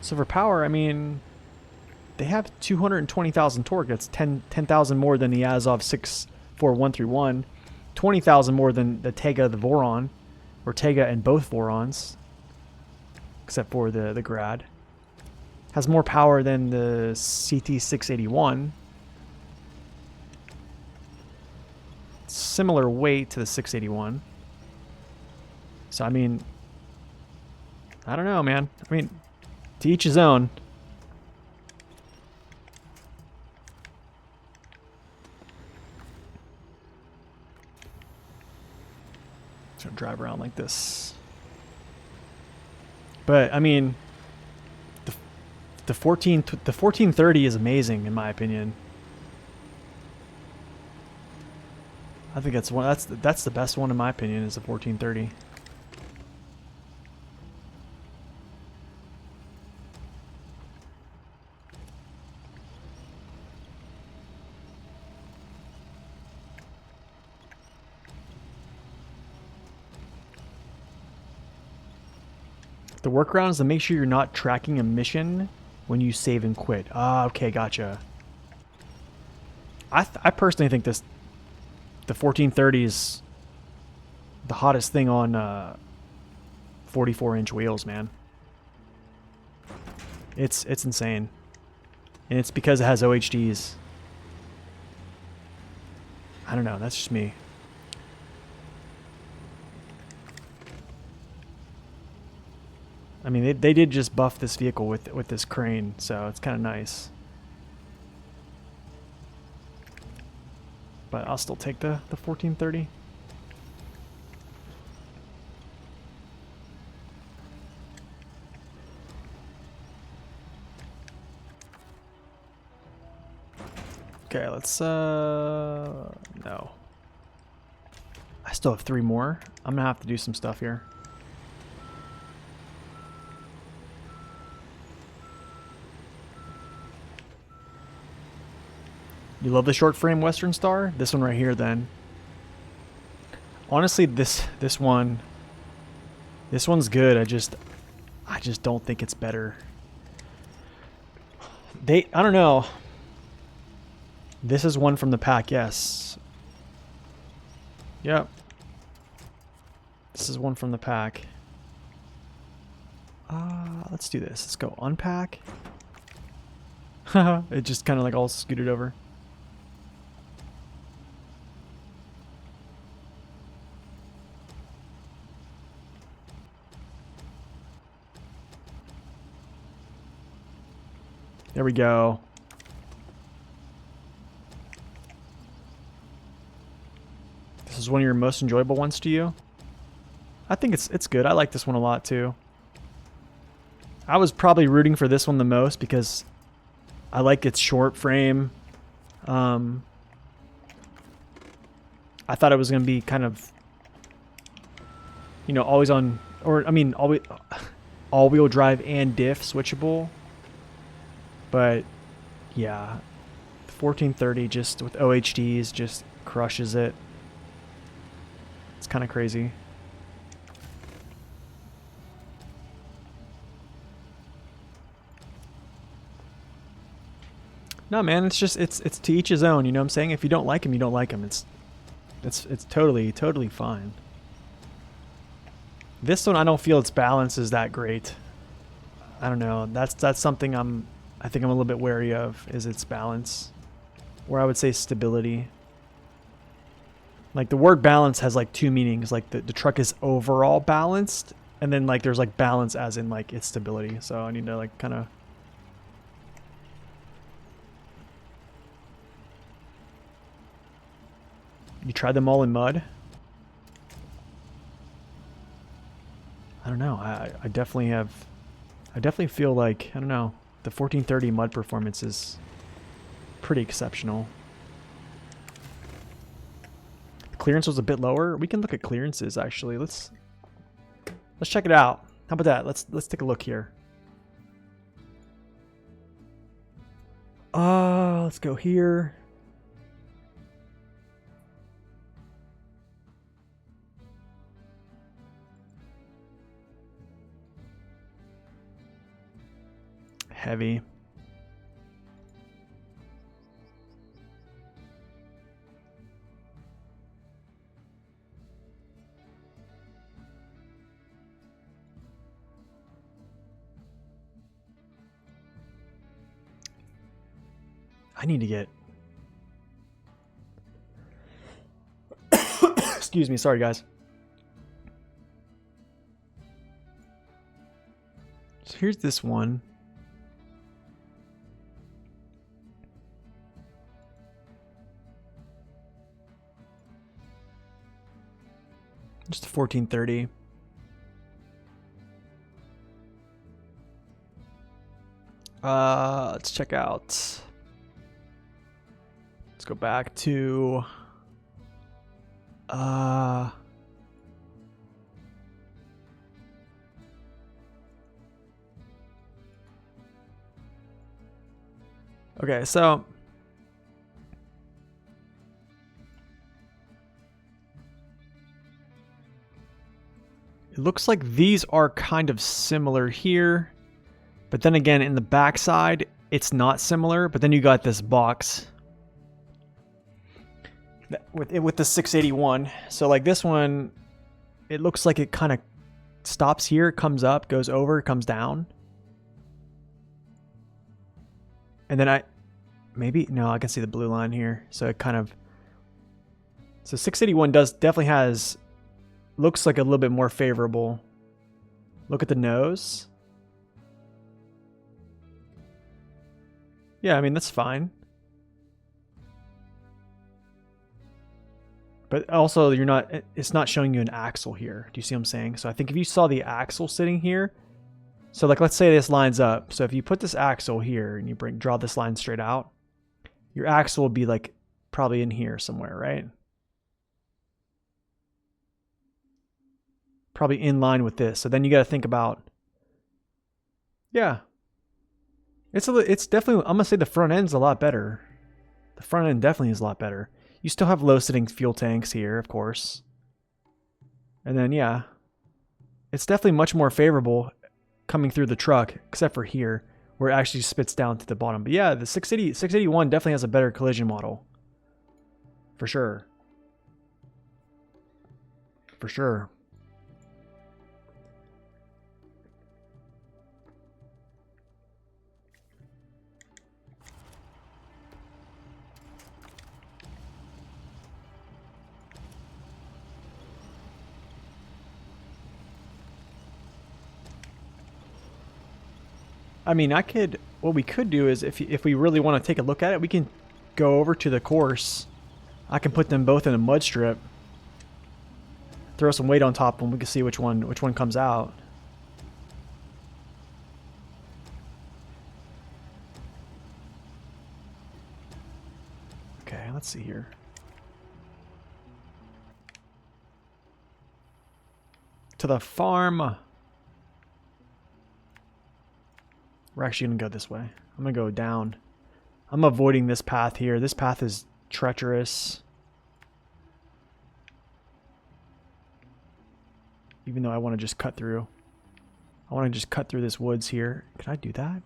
S1: So for power, I mean... They have 220,000 torque. That's 10,000 more than the Azov 64131. 20,000 more than the Tega the Voron, or Tega and both Vorons, except for the Grad. Has more power than the CT681. Similar weight to the 681. So I mean, I don't know, man. I mean, to each his own. So drive around like this. But I mean, the 1430 is amazing in my opinion. I think that's the best one in my opinion is the 1430. The workaround is to make sure you're not tracking a mission when you save and quit. Ah, okay, gotcha. I personally think the 1430 is the hottest thing on 44-inch wheels, man. It's insane, and it's because it has OHDs. I don't know. That's just me. I mean, they did just buff this vehicle with this crane, so it's kind of nice. But I'll still take the 1430. Okay, let's no. I still have 3 more. I'm gonna have to do some stuff here. You love the short frame Western Star? This one right here then. Honestly, this one's good. I just don't think it's better. I don't know. This is one from the pack, yes. Yep. This is one from the pack. Let's do this. Let's go unpack. It just kind of like all scooted over. There we go. This is one of your most enjoyable ones to you? I think it's good. I like this one a lot too. I was probably rooting for this one the most because I like its short frame. I thought it was going to be kind of, you know, always on, or I mean, all-wheel drive and diff switchable. But yeah, 1430 just with OHDs just crushes it. It's kind of crazy. No, man, it's just it's to each his own. You know what I'm saying? If you don't like him, you don't like him. It's totally fine. This one, I don't feel its balance is that great. I don't know. That's something I think I'm a little bit wary of, is its balance. Or I would say stability. Like the word balance has like two meanings. Like the truck is overall balanced, and then like there's like balance as in like its stability. So I need to like kind of. You tried them all in mud? I don't know. I definitely have. I definitely feel like, I don't know, the 1430 mud performance is pretty exceptional. The clearance was a bit lower. We can look at clearances actually. Let's check it out. How about that? Let's take a look here. Let's go here. Heavy. I need to get... Excuse me, sorry guys. So here's this one. Just 1430. Let's check out. Let's go back to okay, so it looks like these are kind of similar here, but then again in the backside it's not similar, but then you got this box with the 681. So like this one, it looks like it kind of stops here, comes up, goes over, comes down. And then I can see the blue line here. So it kind of, so 681 definitely has, looks like a little bit more favorable. Look at the nose. Yeah, I mean, that's fine. But also it's not showing you an axle here. Do you see what I'm saying? So I think if you saw the axle sitting here, so like let's say this lines up. So if you put this axle here and you draw this line straight out, your axle will be like probably in here somewhere, right? Probably in line with this. So then you got to think about, yeah, it's definitely, I'm gonna say the front end's a lot better. The front end definitely is a lot better. You still have low sitting fuel tanks here, of course. And then, yeah, it's definitely much more favorable coming through the truck, except for here, where it actually spits down to the bottom. But yeah, the 681 definitely has a better collision model. For sure. For sure. I mean, what we could do is if we really want to take a look at it, we can go over to the course. I can put them both in a mud strip. Throw some weight on top and we can see which one comes out. Okay, let's see here. To the farm. We're actually going to go this way. I'm going to go down. I'm avoiding this path here. This path is treacherous. Even though I want to just cut through. I want to just cut through this woods here. Can I do that?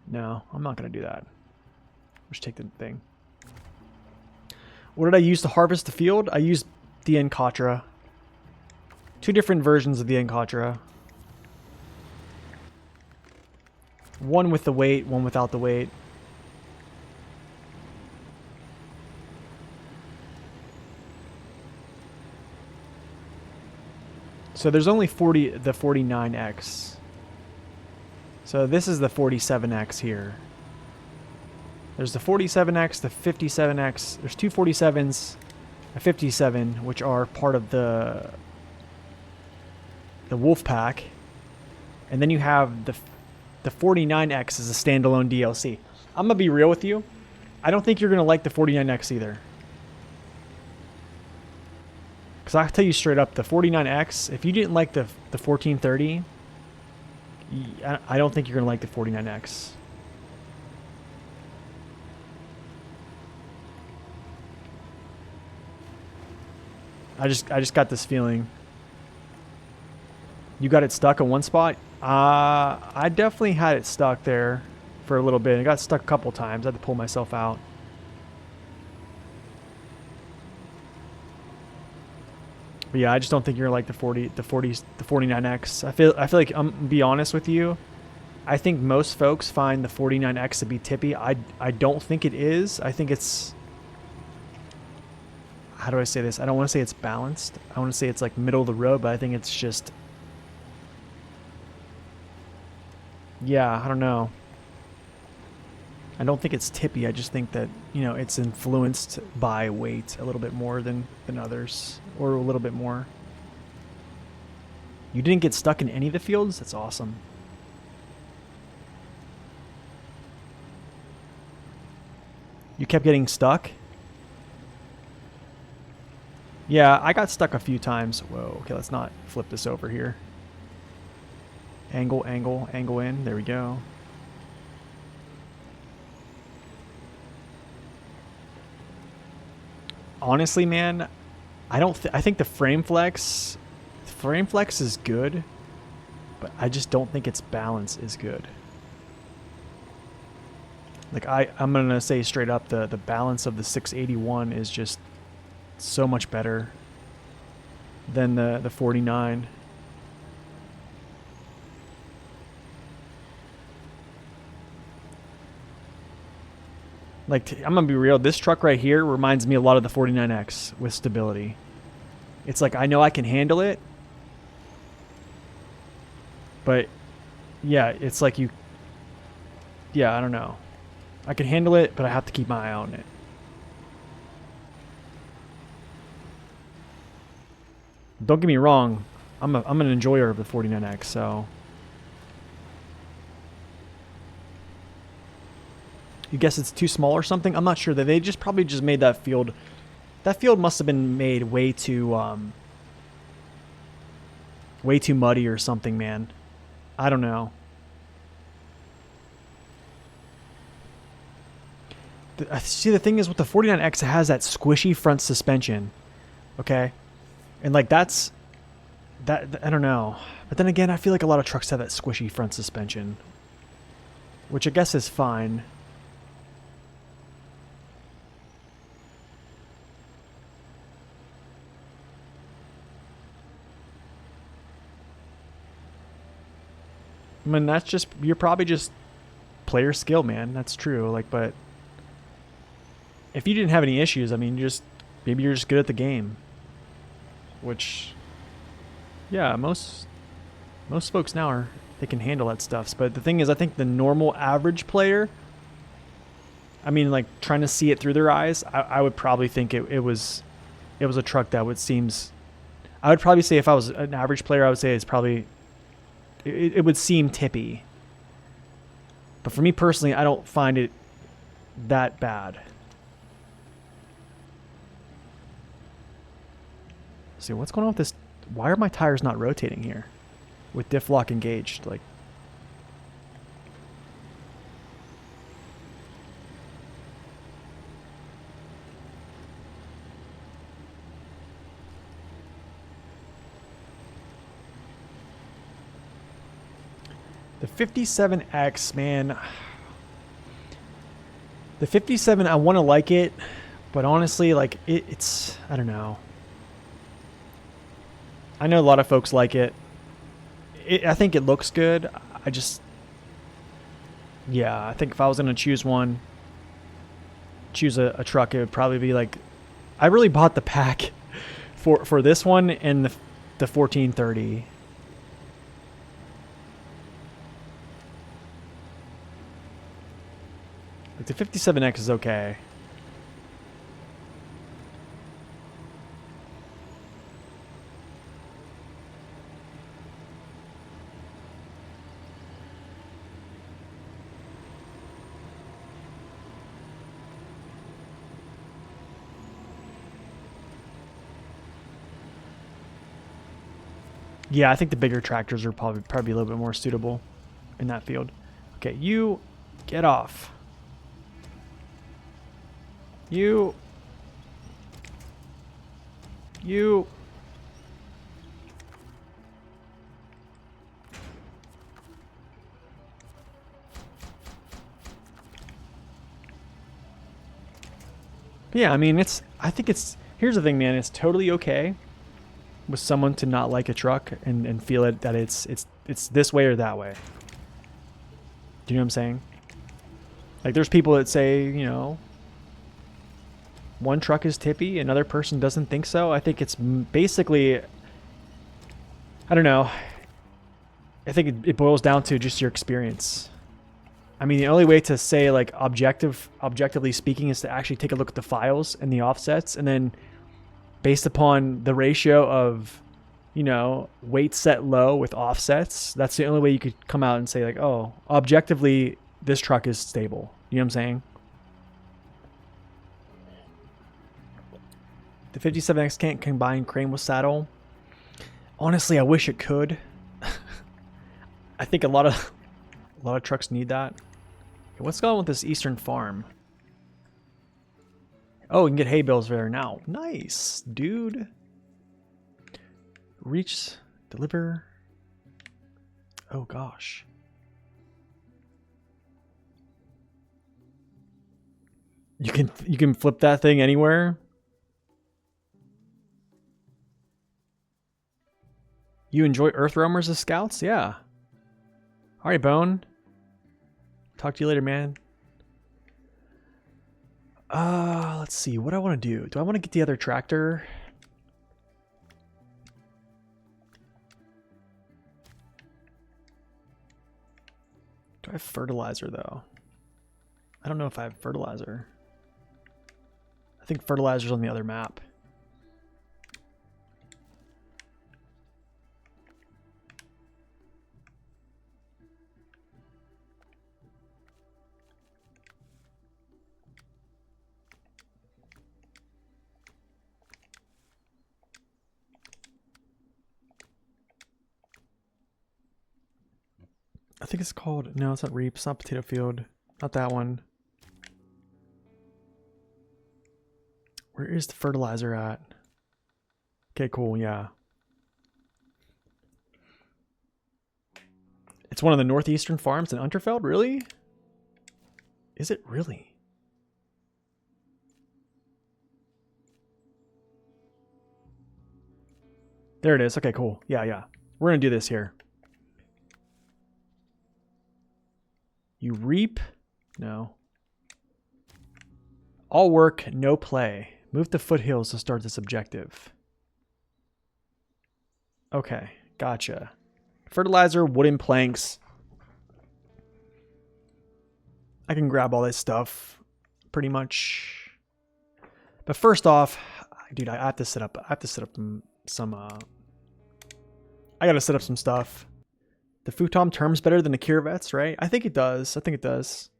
S1: No, I'm not going to do that. Just take the thing. What did I use to harvest the field? I used the Ankatra. 2 different versions of the Ankatra. One with the weight, one without the weight. So there's only the 49X. So this is the 47X here. There's the 47X, the 57X. There's 2 47s, a 57, which are part of the wolf pack. And then you have the 49X as a standalone DLC. I'm gonna be real with you. I don't think you're gonna like the 49X either. Because I'll tell you straight up, the 49X, if you didn't like the 1430, I don't think you're gonna like the 49X. I just got this feeling. You got it stuck in one spot? I definitely had it stuck there for a little bit. It got stuck a couple times. I had to pull myself out. But yeah, I just don't think you're like the 49X. I feel like I'm gonna be honest with you. I think most folks find the 49X to be tippy. I don't think it is. I think it's, how do I say this? I don't want to say it's balanced. I want to say it's like middle of the road, but I think it's just, yeah, I don't know. I don't think it's tippy. I just think that, you know, it's influenced by weight a little bit more than others, or a little bit more. You didn't get stuck in any of the fields? That's awesome. You kept getting stuck? Yeah, I got stuck a few times. Whoa, okay, let's not flip this over here. Angle, angle, angle in. There we go. Honestly, man, I think the frame flex is good, but I just don't think its balance is good. Like I'm gonna say straight up, the balance of the 681 is just so much better than the 49. Like, I'm gonna be real, this truck right here reminds me a lot of the 49X with stability. It's like, I know I can handle it, but yeah, it's like yeah, I don't know. I can handle it, but I have to keep my eye on it. Don't get me wrong, I'm an enjoyer of the 49X, so. You guess it's too small or something? I'm not sure. That they probably just made that field. That field must have been made way too muddy or something, man. I don't know. See, the thing is with the 49X, it has that squishy front suspension. Okay? And like that, I don't know. But then again, I feel like a lot of trucks have that squishy front suspension, which I guess is fine. I mean, that's just, you're probably just player skill, man. That's true. Like, but if you didn't have any issues, I mean, maybe you're just good at the game. Which, yeah, most folks now they can handle that stuff. But the thing is, I think the normal average player, I mean, like trying to see it through their eyes, I would probably think it was a truck that I would probably say if I was an average player, I would say it's probably, it would seem tippy. But for me personally, I don't find it that bad. Let's see, what's going on with this? Why are my tires not rotating here with diff lock engaged? Like, The 57X, man. The 57, I want to like it, but honestly, like it's I don't know. I know a lot of folks like it. I think it looks good. I just, yeah, I think if I was gonna choose one, choose a truck, it would probably be like, I really bought the pack for this one and the 1430. Like the 57X is okay. Yeah, I think the bigger tractors are probably a little bit more suitable in that field. Okay, you get off. You. Yeah, I mean, I think here's the thing, man, it's totally okay with someone to not like a truck and feel it that it's this way or that way. Do you know what I'm saying? Like there's people that say, you know, one truck is tippy, another person doesn't think so. I think it's basically, I don't know. I think it boils down to just your experience. I mean, the only way to say like objectively speaking is to actually take a look at the files and the offsets, and then based upon the ratio of, you know, weight set low with offsets, that's the only way you could come out and say like, oh, objectively, this truck is stable. You know what I'm saying? The 57X can't combine crane with saddle. Honestly, I wish it could. I think a lot of trucks need that. Okay, what's going on with this Eastern farm? Oh, you can get hay bales there now. Nice, dude. Reach, deliver. Oh gosh. You can flip that thing anywhere. You enjoy Earth Roamers as scouts? Yeah. All right, Bone. Talk to you later, man. Let's see. What do I want to do? Do I want to get the other tractor? Do I have fertilizer, though? I don't know if I have fertilizer. I think fertilizer's on the other map. I think it's called... No, it's not Reap. It's not Potato Field. Not that one. Where is the fertilizer at? Okay, cool. Yeah. It's one of the northeastern farms in Unterfeld? Really? Is it really? There it is. Okay, cool. Yeah, yeah. We're going to do this here. You reap? No. All work, no play. Move to foothills to start this objective. Okay, gotcha. Fertilizer, wooden planks. I can grab all this stuff pretty much. But first off, dude, I have to set up some I gotta set up some stuff. The futon term's better than the Kirvets, right? I think it does. I think it does.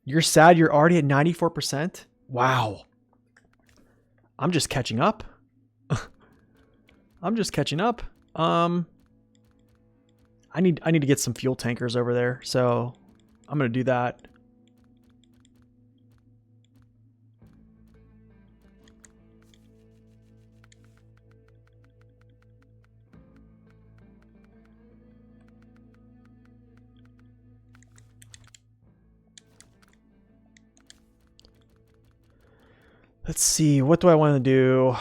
S1: You're sad you're already at 94%? Wow. I'm just catching up. I'm just catching up. I need to get some fuel tankers over there, so I'm gonna do that. Let's see, what do I want to do?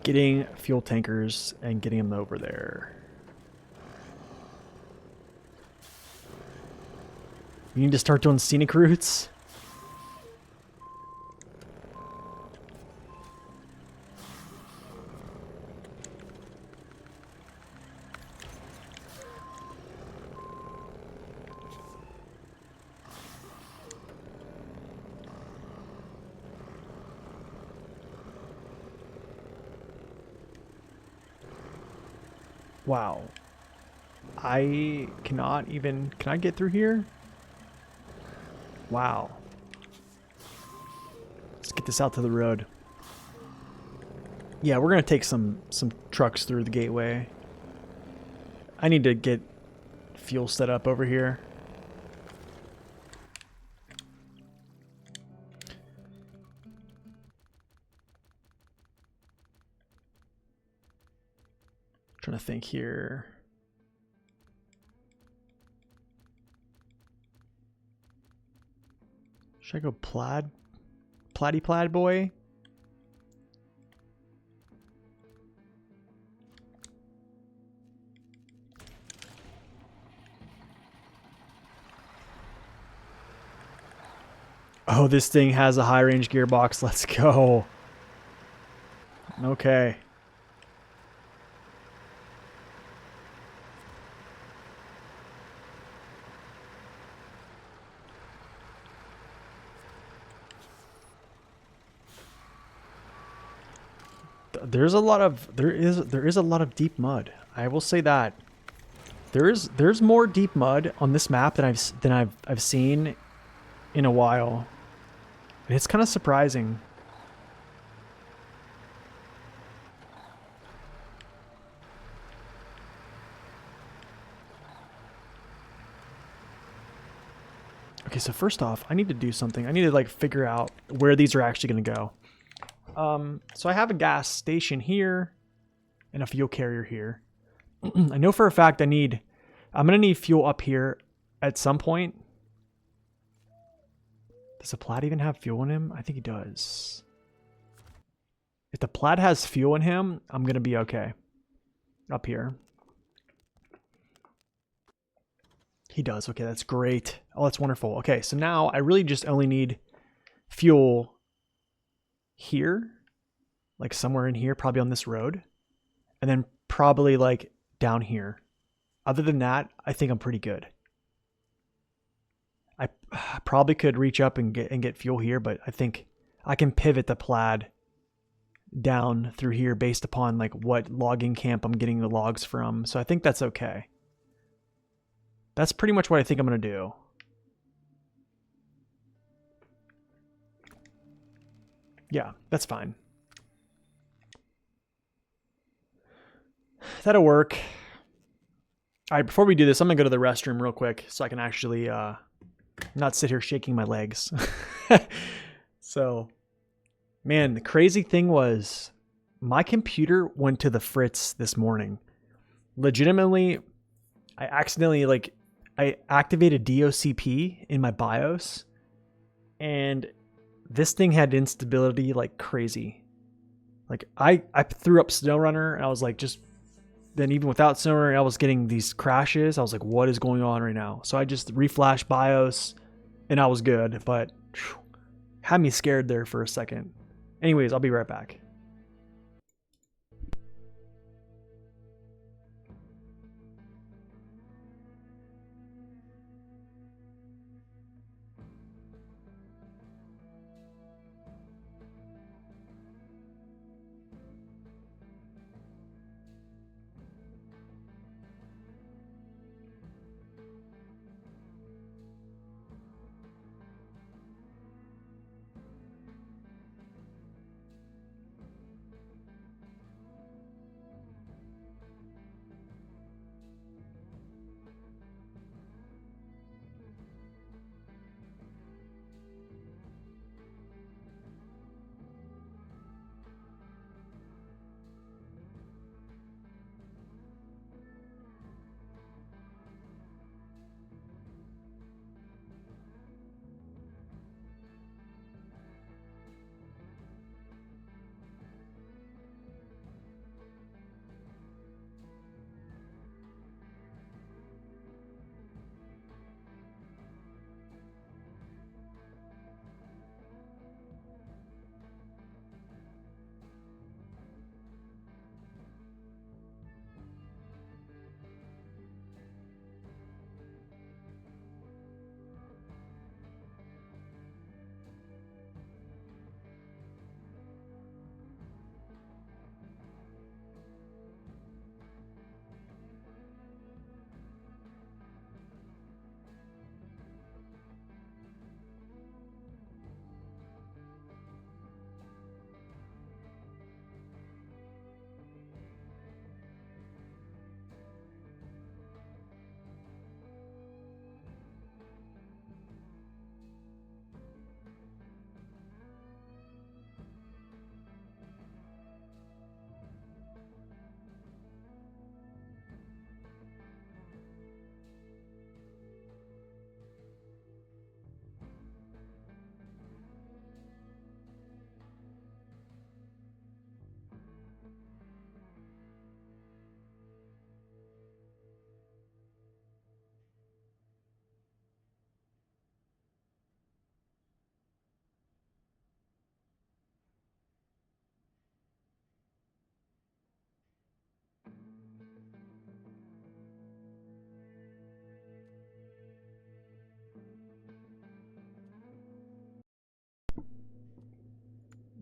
S1: Getting fuel tankers and getting them over there. We need to start doing scenic routes. Wow. I cannot even... Can I get through here? Wow. Let's get this out to the road. Yeah, we're going to take some trucks through the gateway. I need to get fuel set up over here. Trying to think here. Should I go plaid? Plaid boy? Oh, this thing has a high range gearbox. Let's go. Okay. There is a lot of deep mud. I will say that. There's more deep mud on this map than I've seen in a while. And it's kind of surprising. Okay, so first off, I need to do something. I need to like figure out where these are actually going to go. So I have a gas station here and a fuel carrier here. I know for a fact I'm going to need fuel up here at some point. Does the Plaid even have fuel in him? I think he does. If the Plaid has fuel in him, I'm going to be okay. Up here. He does. Okay, that's great. Oh, that's wonderful. Okay, so now I really just only need fuel here. Like somewhere in here, probably on this road. And then probably like down here. Other than that, I think I'm pretty good. I probably could reach up and get fuel here, but I think I can pivot the Plaid down through here based upon like what logging camp I'm getting the logs from. So I think that's okay. That's pretty much what I think I'm going to do. Yeah, that's fine. That'll work. All right, before we do this, I'm going to go to the restroom real quick so I can actually not sit here shaking my legs. So, man, the crazy thing was my computer went to the fritz this morning. Legitimately, I activated DOCP in my BIOS, and this thing had instability like crazy. Like I threw up SnowRunner, and I was like, then even without SnowRunner, I was getting these crashes. I was like, what is going on right now? So I just reflashed BIOS, and I was good, but had me scared there for a second. Anyways, I'll be right back.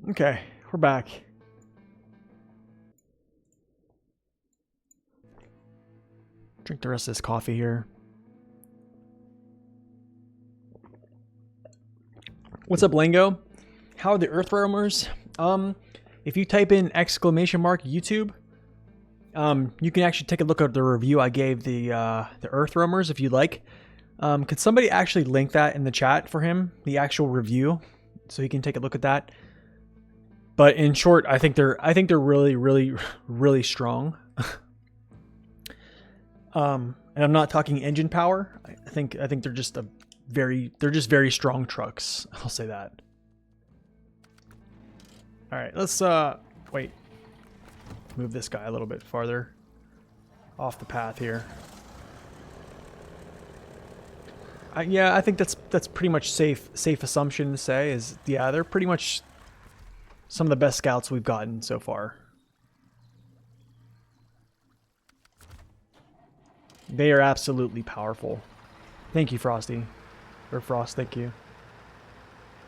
S1: Okay, we're back. Drink the rest of this coffee here. What's up, Lango? How are the earth roamers? If you type in !YouTube, you can actually take a look at the review I gave the earth roamers if you'd like. Could somebody actually link that in the chat for him, the actual review, so he can take a look at that? But in short, I think they're really, really, really strong. And I'm not talking engine power. I think they're just very strong trucks. I'll say that. All right, let's wait. Move this guy a little bit farther off the path here. Yeah, I think that's pretty much safe assumption to say is, yeah, they're pretty much some of the best scouts we've gotten so far. They are absolutely powerful. Thank you, Frosty. Or Frost, thank you.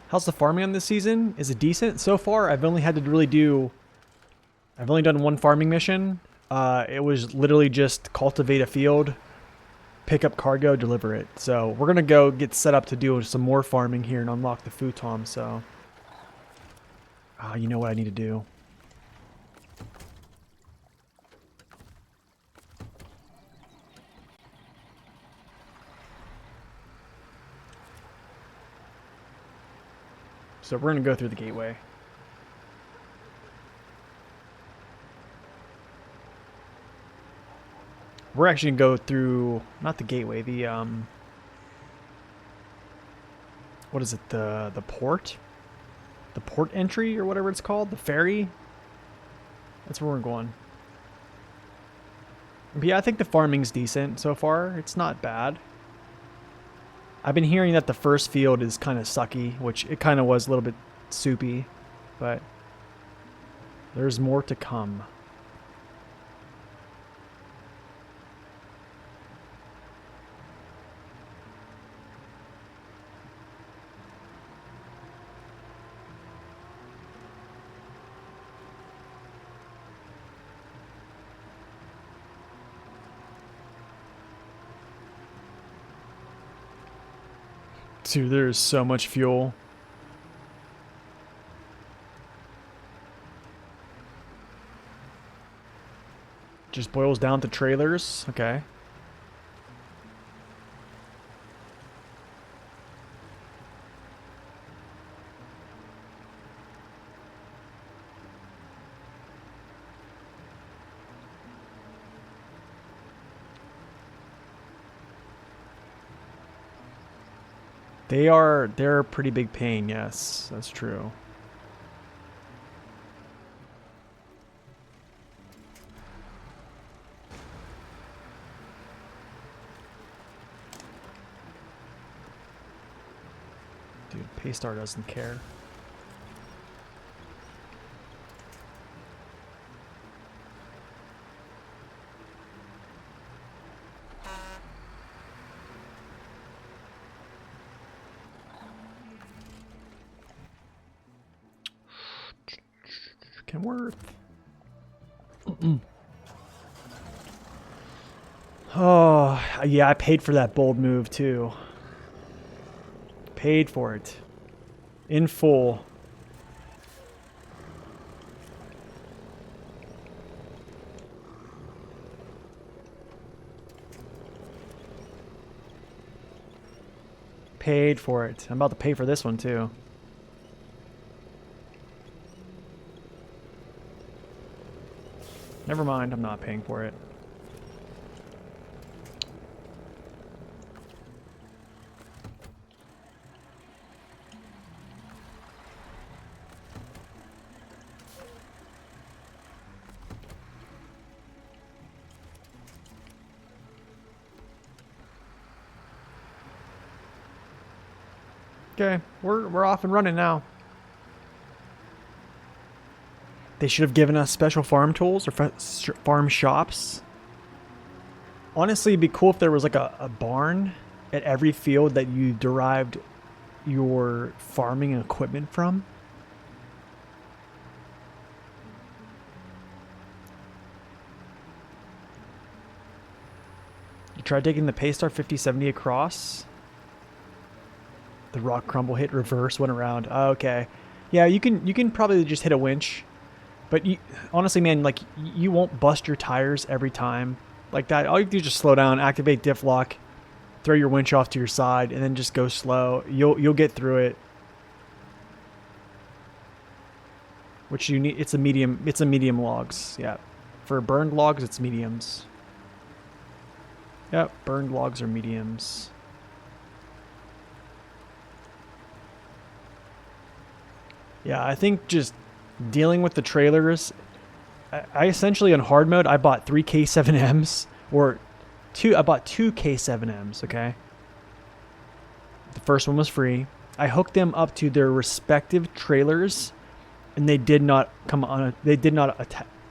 S1: How's the farming on this season? Is it decent? So far, I've only done one farming mission. It was literally just cultivate a field, pick up cargo, deliver it. So we're going to go get set up to do some more farming here and unlock the futon. So, you know what I need to do. So we're going to go through the gateway. We're actually going to go through, not the gateway, the, what is it, the port? The port entry or whatever it's called? The ferry? That's where we're going. But yeah, I think the farming's decent so far. It's not bad. I've been hearing that the first field is kind of sucky, which it kind of was a little bit soupy, but there's more to come. Dude, there's so much fuel. Just boils down to trailers. Okay. They're a pretty big pain, yes, that's true. Dude, Paystar doesn't care. Kenworth. Oh, yeah, I paid for that bold move too. Paid for it. In full. Paid for it. I'm about to pay for this one too. Never mind, I'm not paying for it. Okay, we're off and running now. They should have given us special farm tools or farm shops. Honestly, it'd be cool if there was like a barn at every field that you derived your farming equipment from. try taking the Paystar 5070 across. The rock crumble hit reverse, went around. Oh, okay. Yeah, you can probably just hit a winch. But honestly, man, like, you won't bust your tires every time like that. All you have to do is just slow down, activate diff lock, throw your winch off to your side, and then just go slow. You'll get through it. Which you need, it's a medium logs. Yeah. For burned logs, it's mediums. Yep, burned logs are mediums. Yeah, I think just dealing with the trailers, I essentially, on hard mode, I bought 3 K7Ms, or I bought 2 K7Ms, okay? The first one was free. I hooked them up to their respective trailers, and they did not come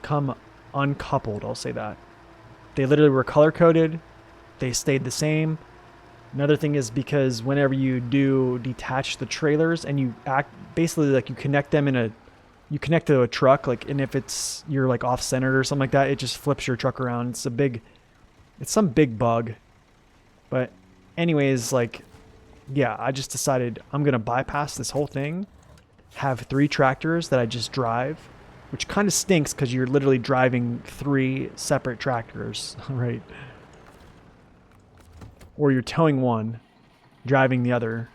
S1: come uncoupled, I'll say that. They literally were color-coded. They stayed the same. Another thing is because whenever you do detach the trailers and you basically like you connect them you connect to a truck, like, and if you're like off-centered or something like that, it just flips your truck around. It's some big bug. But anyways, like, yeah, I just decided I'm going to bypass this whole thing, have 3 tractors that I just drive, which kind of stinks because you're literally driving 3 separate tractors, right? Or you're towing one, driving the other.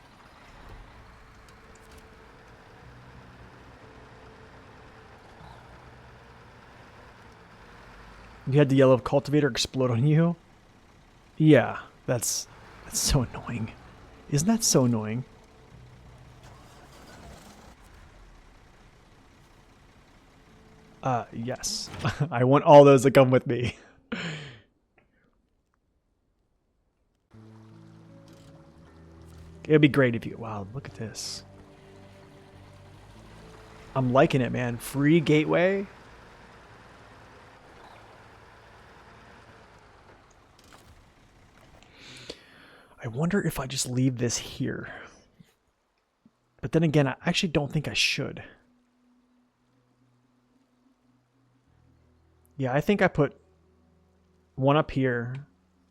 S1: You had the yellow cultivator explode on you? Yeah, that's so annoying. Isn't that so annoying? Yes. I want all those to come with me. It'd be great if you... Wow, look at this. I'm liking it, man. Free gateway. I wonder if I just leave this here. But then again, I actually don't think I should. Yeah, I think I put one up here,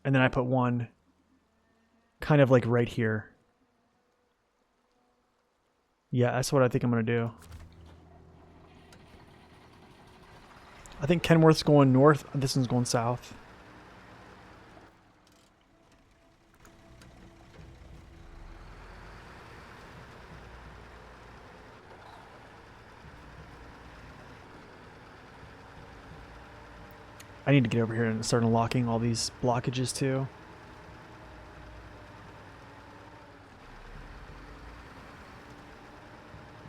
S1: and then I put one kind of like right here. Yeah, that's what I think I'm going to do. I think Kenworth's going north. This one's going south. I need to get over here and start unlocking all these blockages too.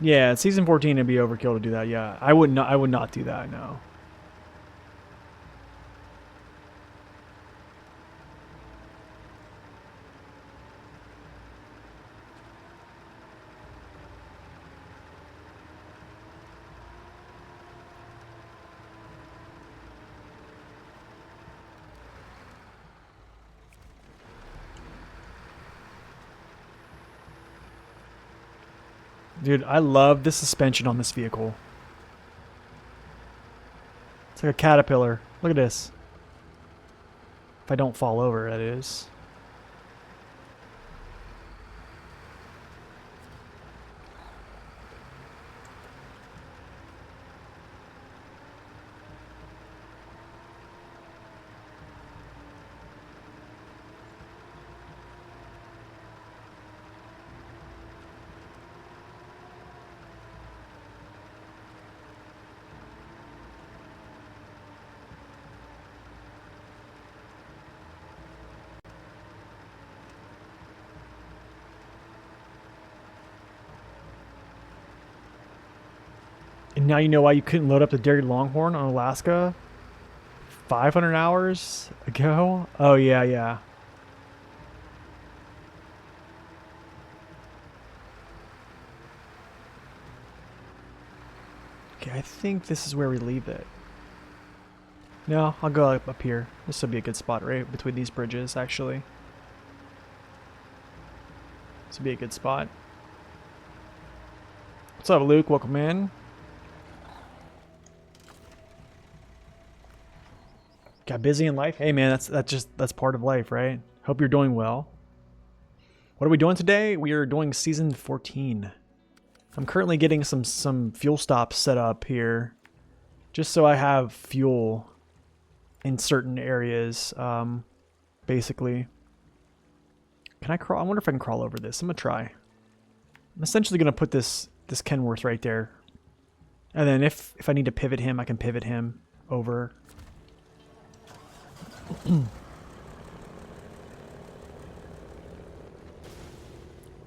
S1: Yeah, season 14 would be overkill to do that. Yeah, I would not do that. No. Dude, I love the suspension on this vehicle. It's like a caterpillar. Look at this. If I don't fall over, that is. And now you know why you couldn't load up the Dairy Longhorn on Alaska 500 hours ago? Oh, yeah, yeah. Okay, I think this is where we leave it. No, I'll go up here. This will be a good spot right between these bridges, actually. This will be a good spot. What's up, Luke? Welcome in. Got busy in life. Hey man, that's part of life, right? Hope you're doing well. What are we doing today? We are doing season 14. I'm currently getting some fuel stops set up here, just so I have fuel in certain areas. Basically, can I crawl? I wonder if I can crawl over this. I'm gonna try. I'm essentially gonna put this Kenworth right there, and then if I need to pivot him, I can pivot him over.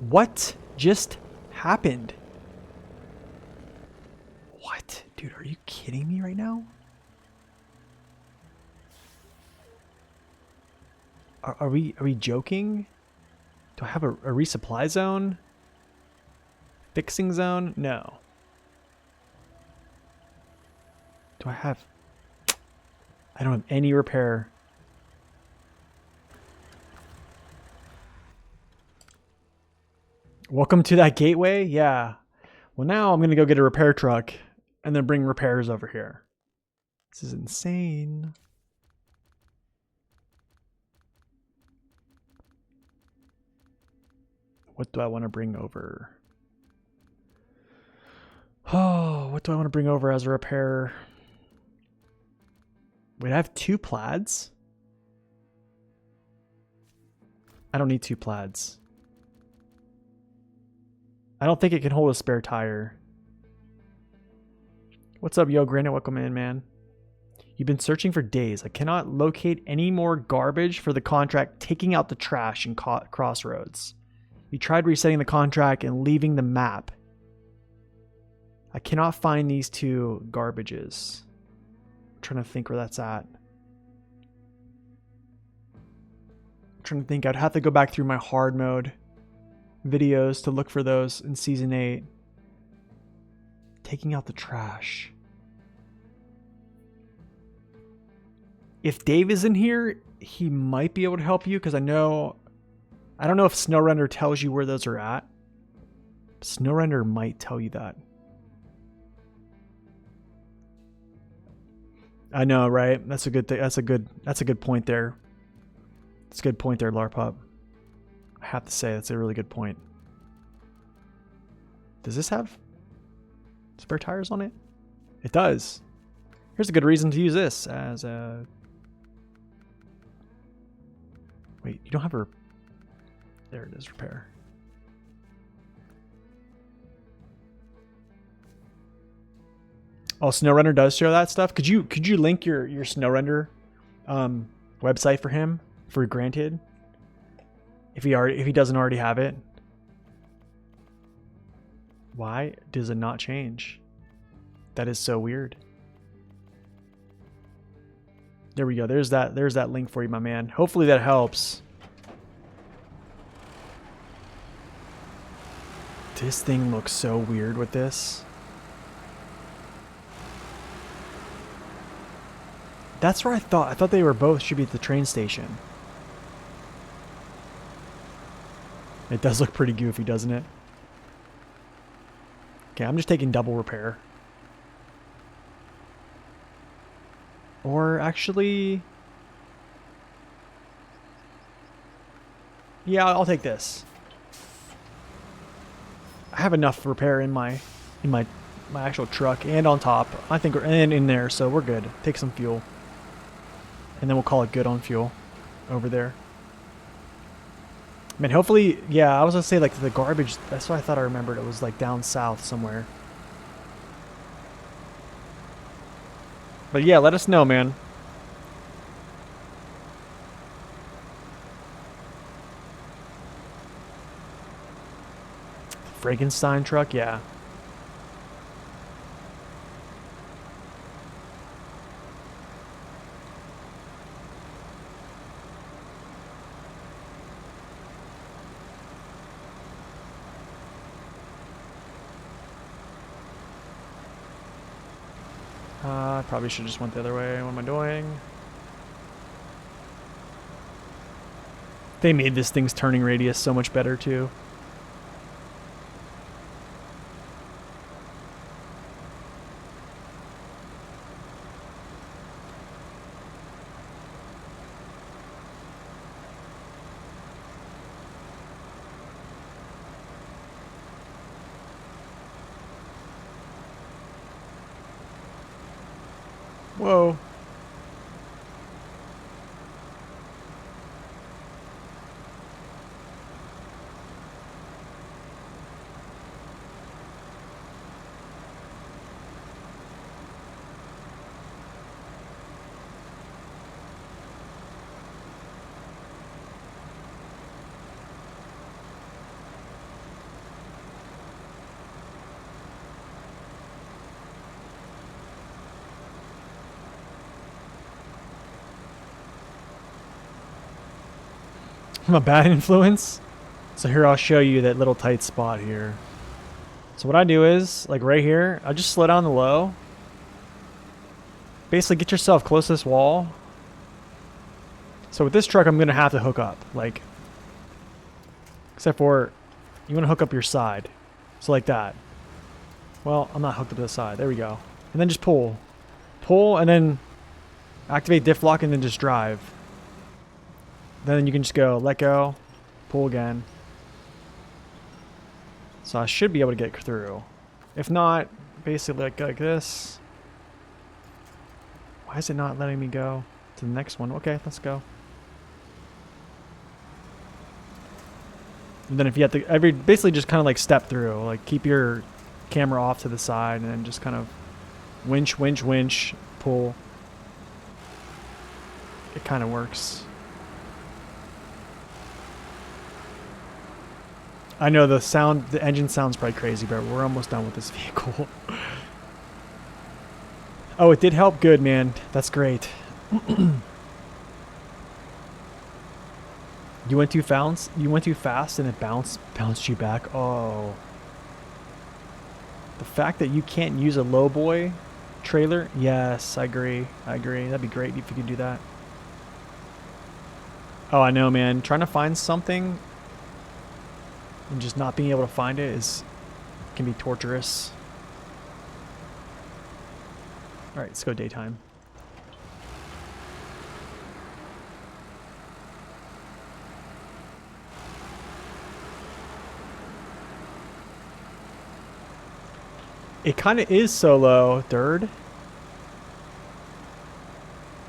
S1: What just happened? What? Dude, are you kidding me right now? Are we joking? Do I have a resupply zone? Fixing zone? No. Do I have... I don't have any repair. Welcome to that gateway? Yeah. Well, now I'm going to go get a repair truck and then bring repairs over here. This is insane. What do I want to bring over? Oh, what do I want to bring over as a repairer? Wait, I have 2 plaids? I don't need 2 plaids. I don't think it can hold a spare tire. What's up, Yo Granite? Welcome in, man. You've been searching for days. I cannot locate any more garbage for the contract taking out the trash in Crossroads. You tried resetting the contract and leaving the map. I cannot find these 2 garbages. I'm trying to think where that's at. I'm trying to think. I'd have to go back through my hard mode videos to look for those in season 8. Taking out the trash. If Dave is in here, he might be able to help you, because I don't know if SnowRender tells you where those are at. SnowRender might tell you that. I know, right? That's a good thing. That's a good point there. That's a good point there, Larpup. I have to say, that's a really good point. Does this have spare tires on it? It does. Here's a good reason to use this as a... Wait, you don't have a... There it is, repair. Oh, SnowRender does show that stuff. Could you link your SnowRender website for him for granted? If he doesn't already have it. Why does it not change? That is so weird. There we go. There's that link for you, my man. Hopefully that helps. This thing looks so weird with this. That's where I thought they were both should be at the train station. It does look pretty goofy, doesn't it? Okay, I'm just taking double repair. Or actually... Yeah, I'll take this. I have enough repair in my actual truck and on top. I think and in there, so we're good. Take some fuel. And then we'll call it good on fuel over there. Man, hopefully, yeah, I was gonna say like the garbage, that's what I thought I remembered. It was like down south somewhere. But yeah, let us know, man. Frankenstein truck, yeah. I probably should just went the other way. What am I doing? They made this thing's turning radius so much better too. Whoa. I'm a bad influence. So here I'll show you that little tight spot here. So what I do is, like right here, I just slow down the low. Basically get yourself close to this wall. So with this truck I'm gonna have to hook up. Like, except for you wanna hook up your side. So like that. Well, I'm not hooked up to the side. There we go. And then just pull. Pull and then activate diff lock and then just drive. Then you can just go, let go, pull again. So I should be able to get through. If not, basically like this. Why is it not letting me go to the next one? Okay, let's go. And then if you have to, basically just kind of like step through. Like keep your camera off to the side and then just kind of winch, winch, winch, pull. It kind of works. I know the engine sounds probably crazy, but we're almost done with this vehicle. Oh, it did help. Good, man. That's great. You went too fast. You went too fast, and it bounced you back. Oh, the fact that you can't use a lowboy trailer. Yes, I agree. I agree. That'd be great if you could do that. Oh, I know, man. Trying to find something and just not being able to find it can be torturous. All right, let's go daytime. It kind of is so low, Dird.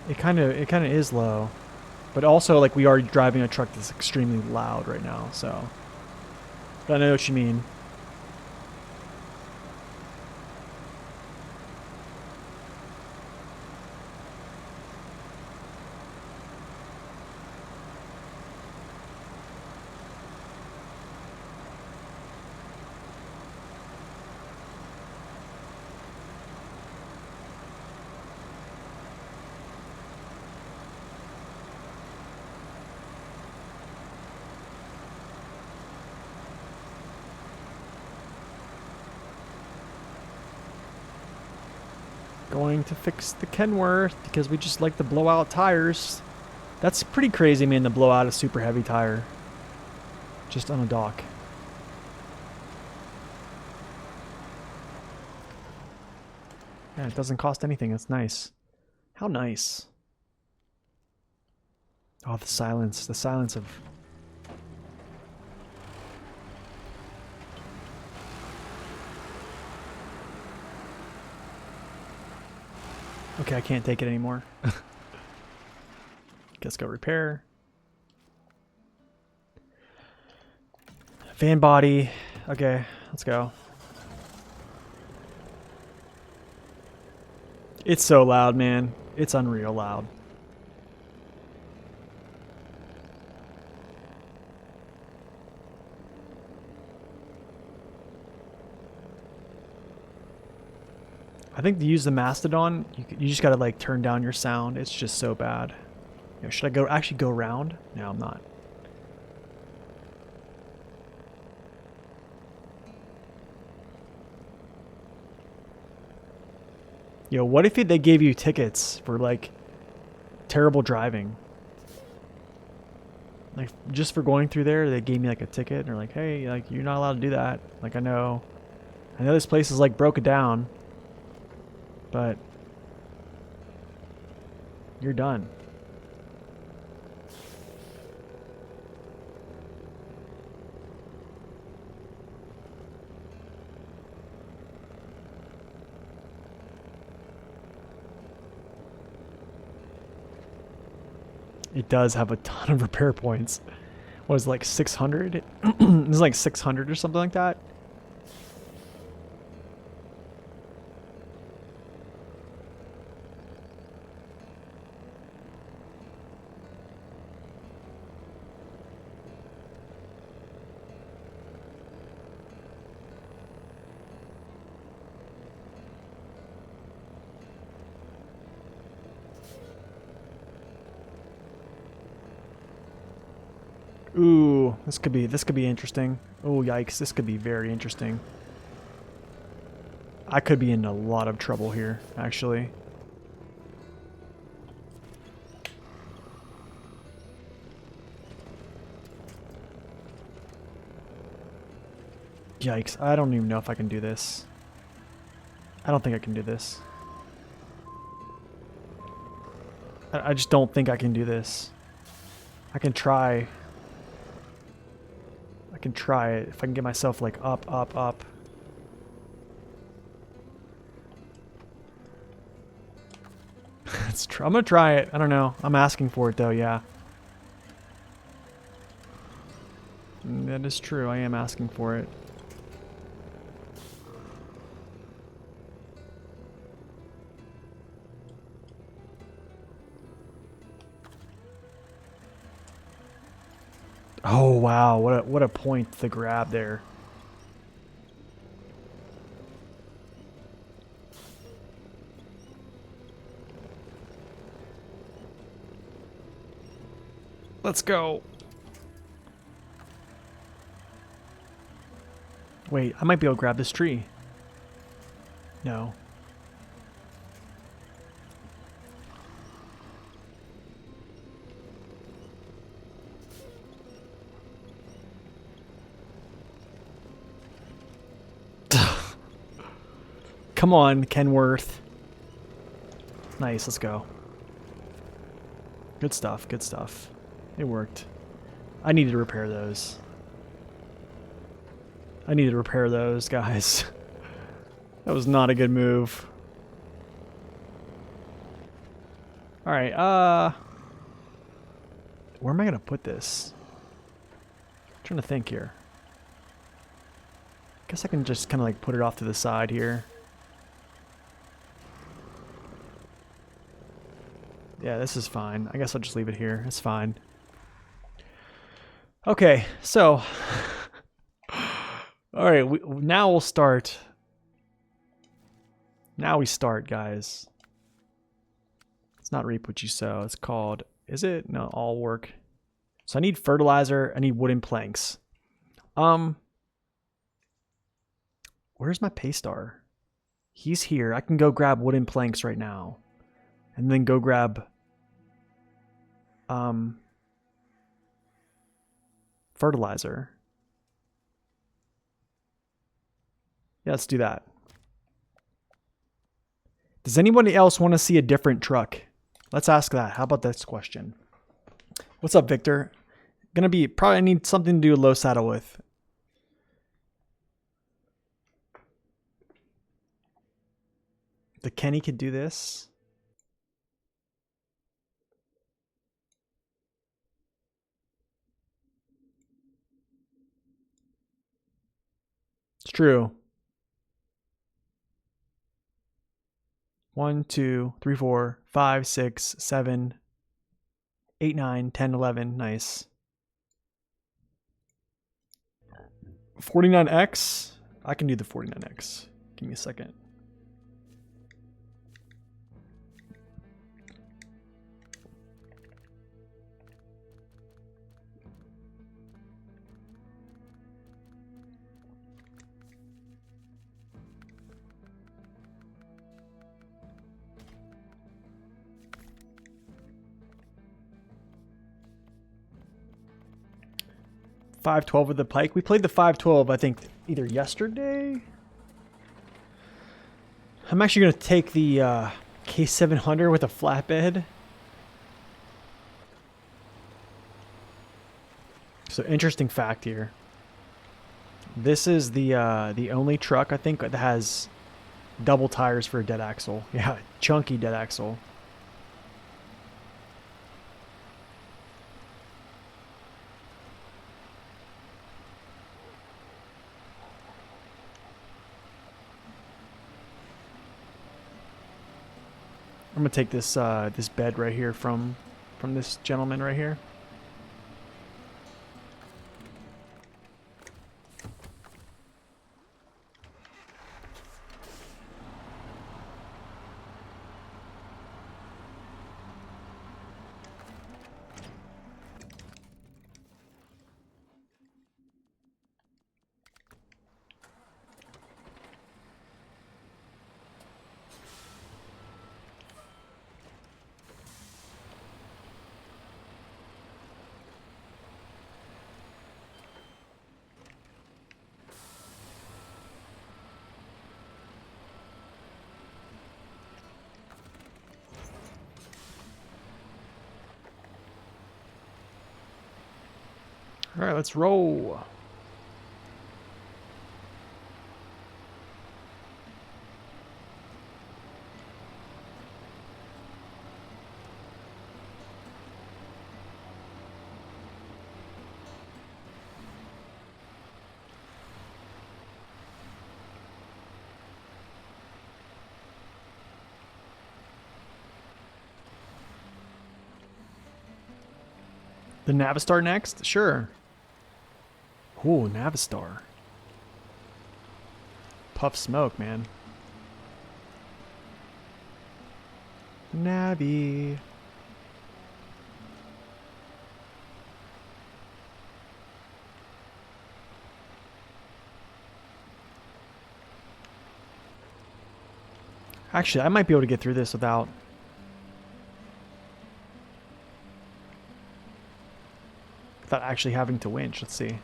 S1: It kind of is low, but also like we are driving a truck that's extremely loud right now. So, but I know what you mean. Going to fix the Kenworth because we just like to blow out tires. That's pretty crazy, man, to blow out a super heavy tire just on a dock. Yeah, it doesn't cost anything. That's nice. How nice. Oh, the silence of... Okay, I can't take it anymore. Guess go repair. Van body. Okay, let's go. It's so loud, man. It's unreal loud. I think to use the Mastodon, you just gotta like turn down your sound. It's just so bad. You know, should I actually go around? No, I'm not. Yo, what if they gave you tickets for like terrible driving? Like just for going through there, they gave me like a ticket and they're like, hey, like you're not allowed to do that. Like I know this place is like broken down, but you're done. It does have a ton of repair points. What is it, like 600? It's like 600 or something like that. Ooh, this could be interesting. Oh, yikes, this could be very interesting. I could be in a lot of trouble here, actually. Yikes, I don't even know if I can do this. I don't think I can do this. I just don't think I can do this. I can try. I can try it if I can get myself like up, up, up. I'm gonna try it. I don't know. I'm asking for it though, yeah. That is true. I am asking for it. Oh wow, what a point to grab there. Let's go. Wait, I might be able to grab this tree. No. Come on, Kenworth. Nice, let's go. Good stuff, good stuff. It worked. I needed to repair those. I needed to repair those, guys. That was not a good move. Alright, where am I gonna put this? I'm trying to think here. Guess I can just kind of like put it off to the side here. Yeah, this is fine. I guess I'll just leave it here. It's fine. Okay, so all right, now we'll start. Now we start, guys. It's not reap what you sow. It's called, is it? No, all work. So I need fertilizer. I need wooden planks. Where's my paystar? He's here. I can go grab wooden planks right now. And then go grab fertilizer. Yeah, let's do that. Does anybody else want to see a different truck? Let's ask that. How about this question? What's up, Victor? Gonna be probably need something to do low saddle with. The Kenny could do this. It's true. 1, 2, 3, 4, 5, 6, 7, 8, 9, 10, 11. Nice. 49X. I can do the 49X. Give me a second. .512 with the pike. We played the 512, I think, either yesterday. I'm actually going to take the K700 with a flatbed. So interesting fact here. This is the only truck I think that has double tires for a dead axle. Yeah, chunky dead axle. I'm gonna take this this bed right here from this gentleman right here. All right, let's roll. The Navistar next? Sure. Ooh, Navistar. Puff smoke, man. Navi. Actually, I might be able to get through this without actually having to winch. Let's see.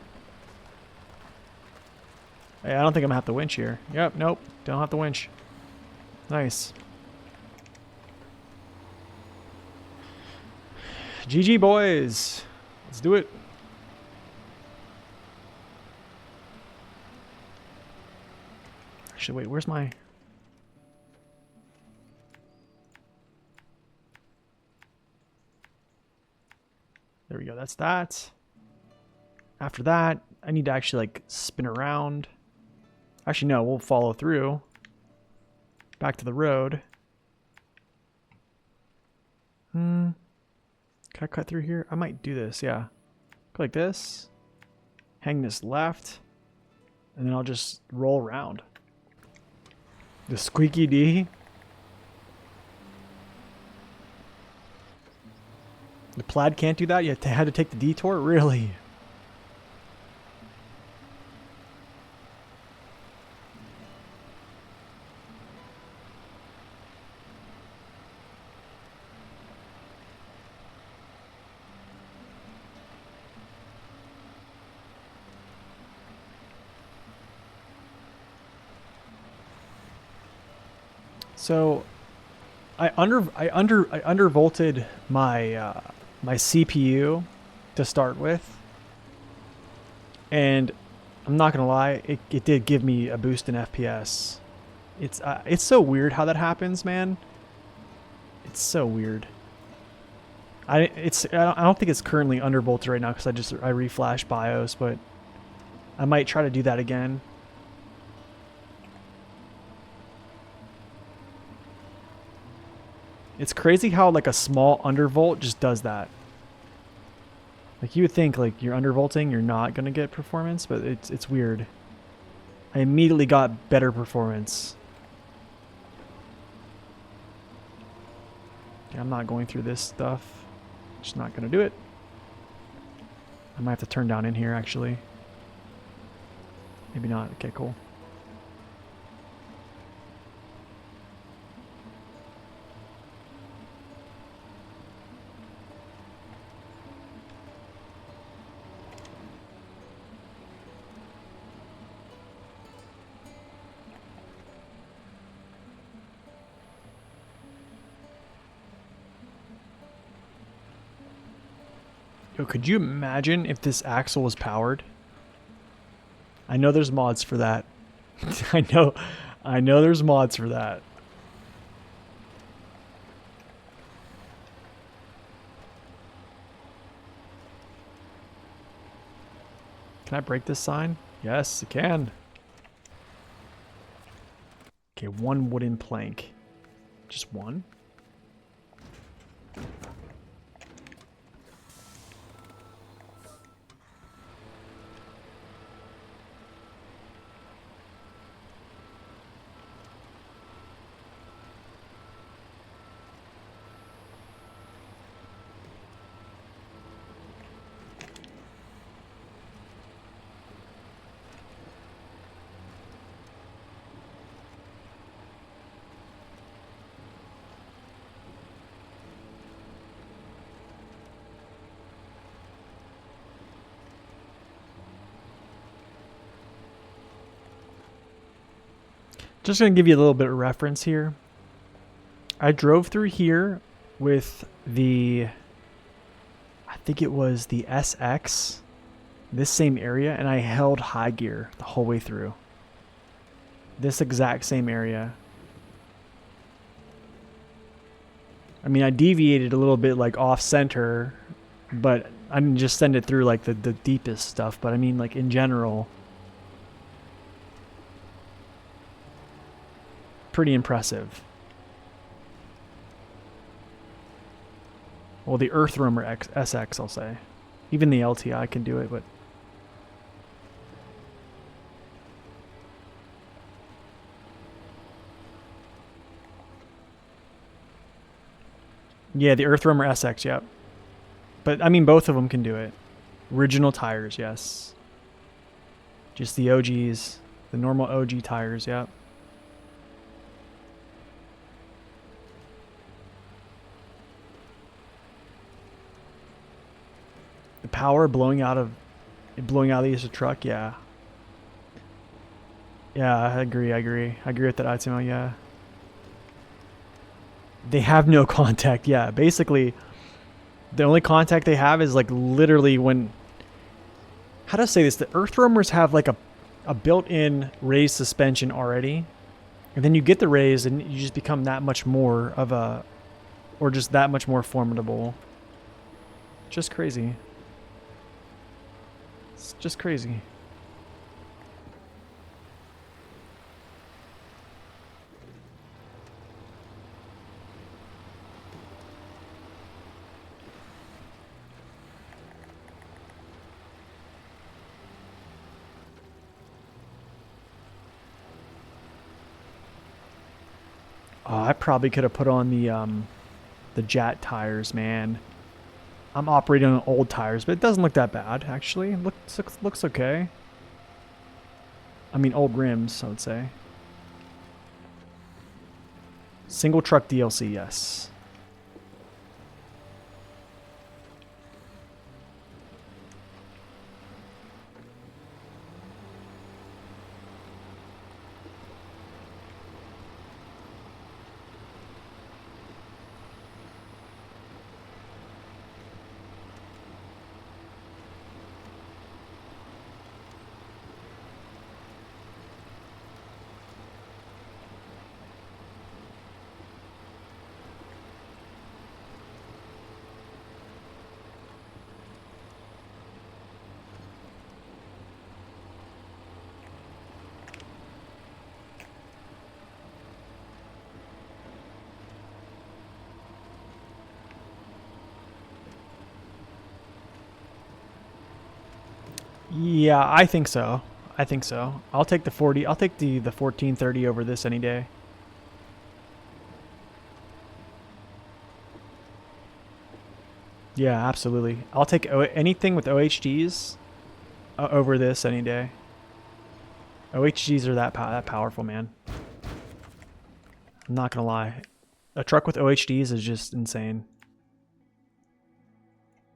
S1: Hey, I don't think I'm gonna have to winch here. Yep, nope. Don't have to winch. Nice. GG, boys. Let's do it. Actually, wait, where's my... There we go, that's that. After that, I need to actually, like, spin around. Actually, no, we'll follow through. Back to the road. Can I cut through here? I might do this, yeah. Go like this. Hang this left. And then I'll just roll around. The squeaky D. The Plaid can't do that? You had to take the detour? Really? So I undervolted my my CPU to start with, and I'm not gonna lie, it did give me a boost in FPS. It's so weird how that happens, man. It's so weird. I don't think it's currently undervolted right now because I reflashed BIOS, but I might try to do that again. It's crazy how like a small undervolt just does that. Like you would think like you're undervolting, you're not gonna get performance, but it's weird. I immediately got better performance. Yeah, I'm not going through this stuff. Just not gonna do it. I might have to turn down in here actually. Maybe not. Okay, cool. Yo, could you imagine if this axle was powered? I know there's mods for that. I know there's mods for that. Can I break this sign? Yes, it can. Okay, one wooden plank. Just one? Just going to give you a little bit of reference here. I drove through here with the, I think it was the SX, this same area, and I held high gear the whole way through. This exact same area. I mean, I deviated a little bit like off center, but I didn't just send it through like the deepest stuff, but I mean like in general. Pretty impressive. Well, the Earthroamer SX, I'll say. Even the LTI can do it, but... Yeah, the Earthroamer SX, yep. But, I mean, both of them can do it. Original tires, yes. Just the OGs. The normal OG tires, yep. The power blowing out of the truck, yeah. Yeah, I agree with that Itsumo, yeah. They have no contact, yeah. Basically, the only contact they have is like literally when... How to say this? The Earthroamers have like a built-in raised suspension already. And then you get the raise and you just become that much more of a... Or just that much more formidable. Just crazy. It's just crazy. Oh, I probably could have put on the Jat tires, man. I'm operating on old tires, but it doesn't look that bad, actually. It looks okay. I mean, old rims, I would say. Single truck DLC, yes. Yeah, I think so. I think so. I'll take the 40. I'll take the 1430 over this any day. Yeah, absolutely. I'll take anything with OHDs over this any day. OHDs are that powerful, man. I'm not gonna lie. A truck with OHDs is just insane.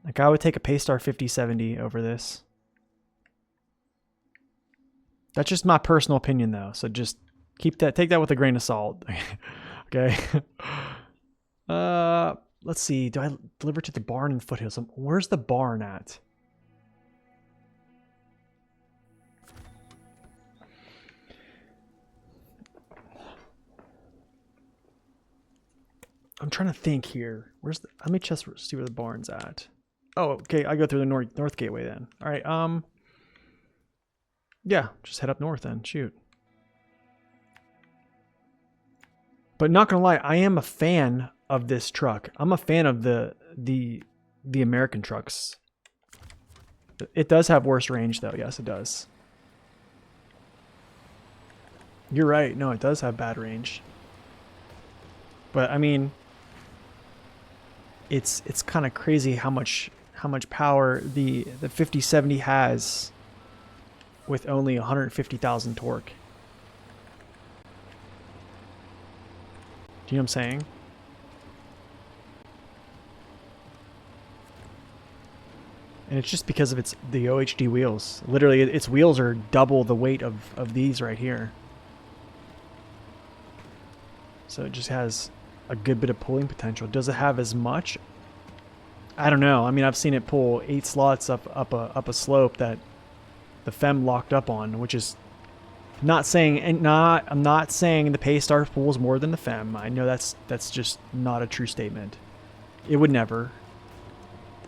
S1: Like, I would take a Paystar 5070 over this. That's just my personal opinion, though. So just take that with a grain of salt. Okay. Let's see. Do I deliver to the barn in Foothills? Where's the barn at? I'm trying to think here. Let me just see where the barn's at. Oh, okay. I go through the north gateway then. All right. Yeah, just head up north then. Shoot. But not gonna lie, I am a fan of this truck. I'm a fan of the American trucks. It does have worse range though. Yes, it does. You're right. No, it does have bad range. But I mean, it's kind of crazy how much power the 5070 has with only 150,000 torque. Do you know what I'm saying? And it's just because of the OHD wheels. Literally, its wheels are double the weight of these right here. So it just has a good bit of pulling potential. Does it have as much? I don't know. I mean, I've seen it pull 8 slots up a slope that the Fem locked up on, which is not saying, I'm not saying the Paystar pulls more than the Fem. I know that's just not a true statement. It would never.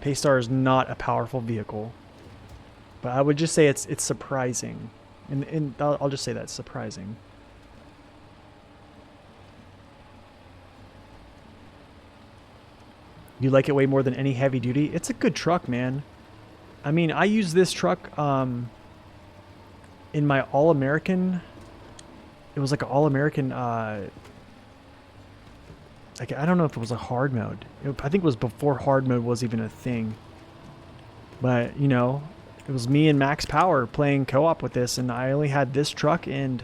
S1: Paystar is not a powerful vehicle. But I would just say it's surprising. And I'll just say that's surprising. You like it way more than any heavy duty? It's a good truck, man. I mean, I use this truck in my All-American. It was like an All-American, like, I don't know if it was a hard mode. I think it was before hard mode was even a thing. But, you know, it was me and Max Power playing co-op with this, and I only had this truck and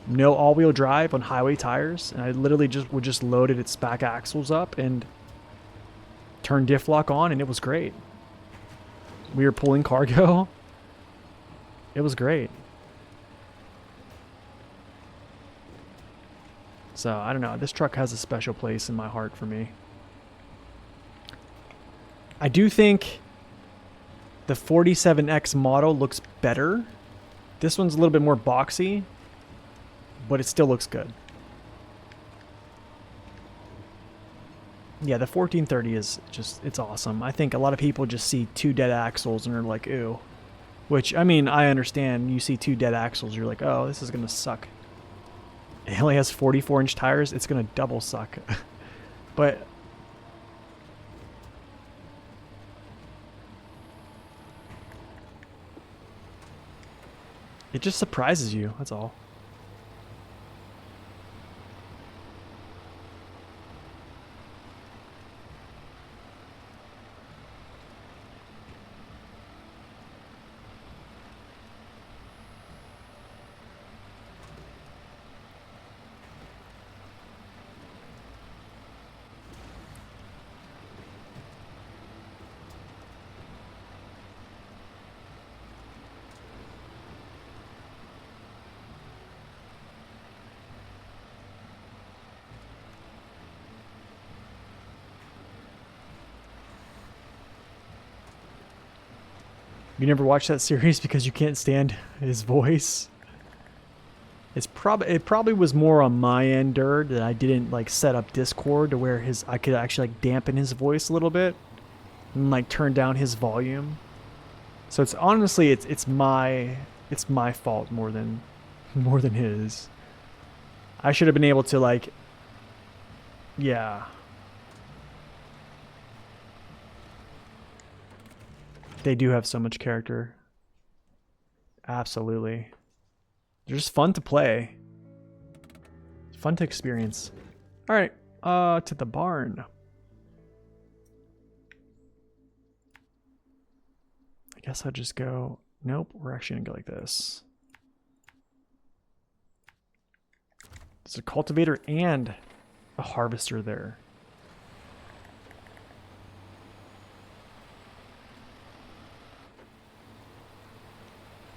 S1: no all-wheel drive on highway tires, and I literally just loaded its back axles up and turned diff lock on, and it was great. We were pulling cargo. It was great. So, I don't know. This truck has a special place in my heart for me. I do think the 47X model looks better. This one's a little bit more boxy, but it still looks good. Yeah, the 1430 is just, it's awesome. I think a lot of people just see 2 dead axles and are like, ew. Which, I mean, I understand. You see 2 dead axles, you're like, oh, this is going to suck. It only has 44-inch tires. It's going to double suck. But it just surprises you. That's all. You never watched that series because you can't stand his voice? It probably was more on my end, Dirt, that I didn't like set up Discord to where I could actually like dampen his voice a little bit and like turn down his volume. So it's honestly it's my fault more than his. I should have been able to like, yeah. They do have so much character. Absolutely. They're just fun to play. It's fun to experience. Alright, to the barn. I guess I'll just go, nope, we're actually gonna go like this. There's a cultivator and a harvester there.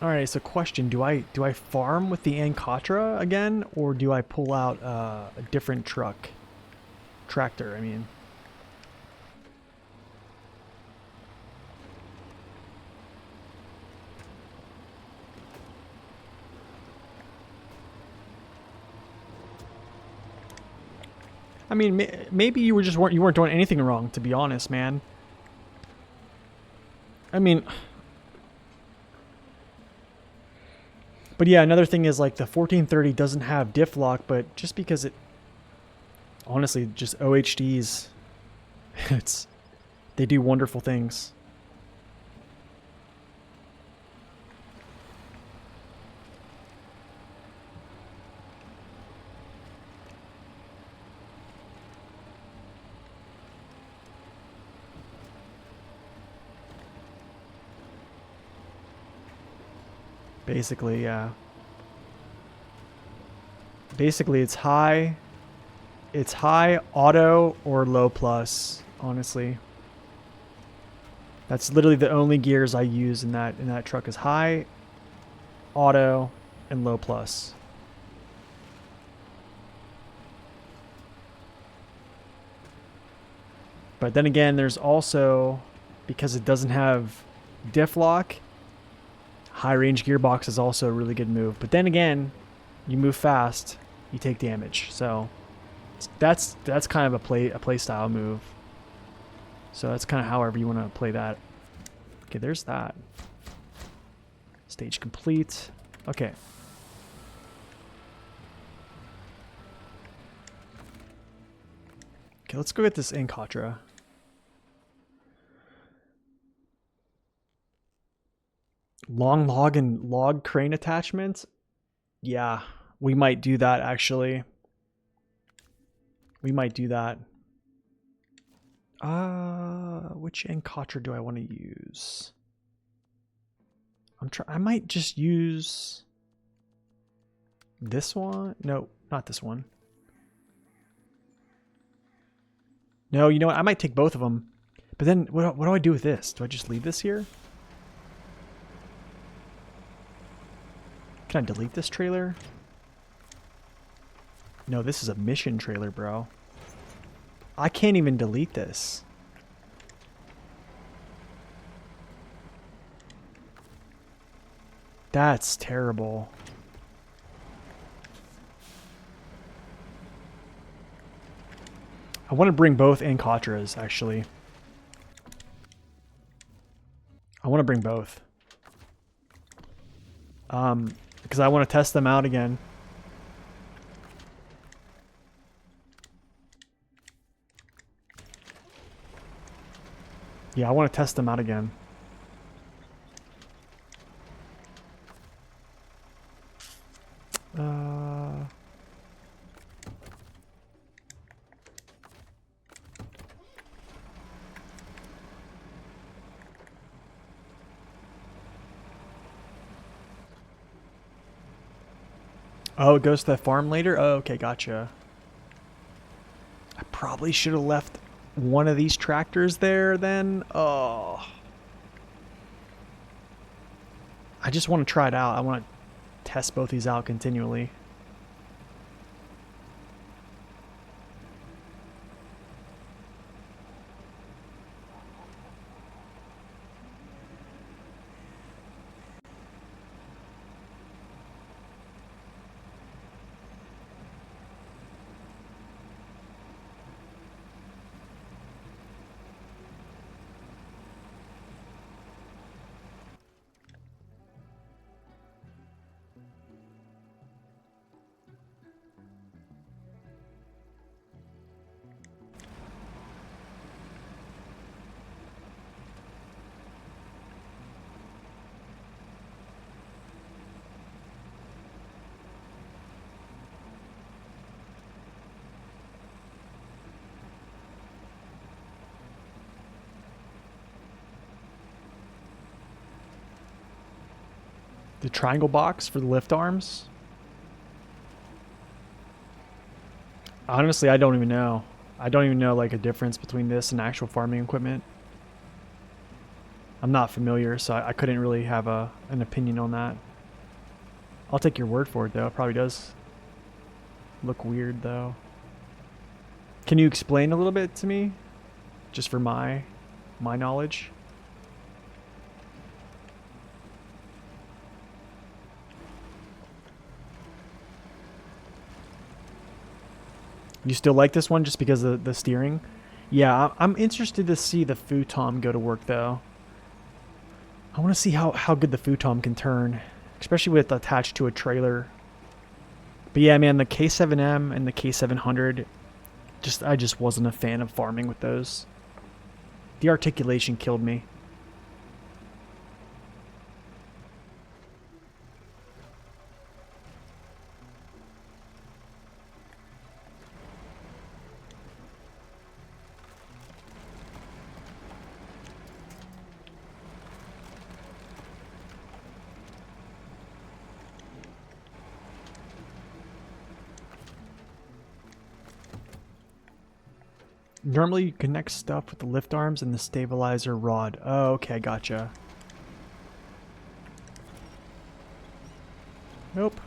S1: All right, so question, do I farm with the Ankatra again, or do I pull out a different tractor, I mean? I mean, maybe you weren't doing anything wrong, to be honest, man. I mean, but yeah, another thing is like the 1430 doesn't have diff lock, but just because it, honestly, just OHDs, they do wonderful things. Basically, yeah. Basically, it's high, auto, or low plus, honestly. That's literally the only gears I use in that truck is high, auto, and low plus. But then again, there's also, because it doesn't have diff lock, high range gearbox is also a really good move. But then again, you move fast, you take damage. So that's kind of a play style move. So that's kind of however you want to play that. Okay, there's that. Stage complete. Okay. Okay, let's go get this Ankatra. Long log and log crane attachment? Yeah, we might do that actually. We might do that. Which Ankatra do I want to use? I might just use this one. No, not this one. No, you know what? I might take both of them. But then what do I do with this? Do I just leave this here? Can I delete this trailer? No, this is a mission trailer, bro. I can't even delete this. That's terrible. I want to bring both Ankatras, actually. I want to bring both. Because I want to test them out again. Yeah, I want to test them out again. Oh, it goes to the farm later? Oh, okay, gotcha. I probably should have left one of these tractors there then. Oh. I just want to try it out. I want to test both these out continually. The triangle box for the lift arms? Honestly, I don't even know. I don't even know like a difference between this and actual farming equipment. I'm not familiar, so I couldn't really have an opinion on that. I'll take your word for it though. It probably does look weird though. Can you explain a little bit to me? Just for my knowledge? You still like this one just because of the steering? Yeah, I'm interested to see the futon go to work though. I want to see how good the futon can turn, especially with attached to a trailer. But yeah, man, the K7M and the K700, I just wasn't a fan of farming with those. The articulation killed me. Normally you connect stuff with the lift arms and the stabilizer rod. Oh, okay, gotcha. Nope.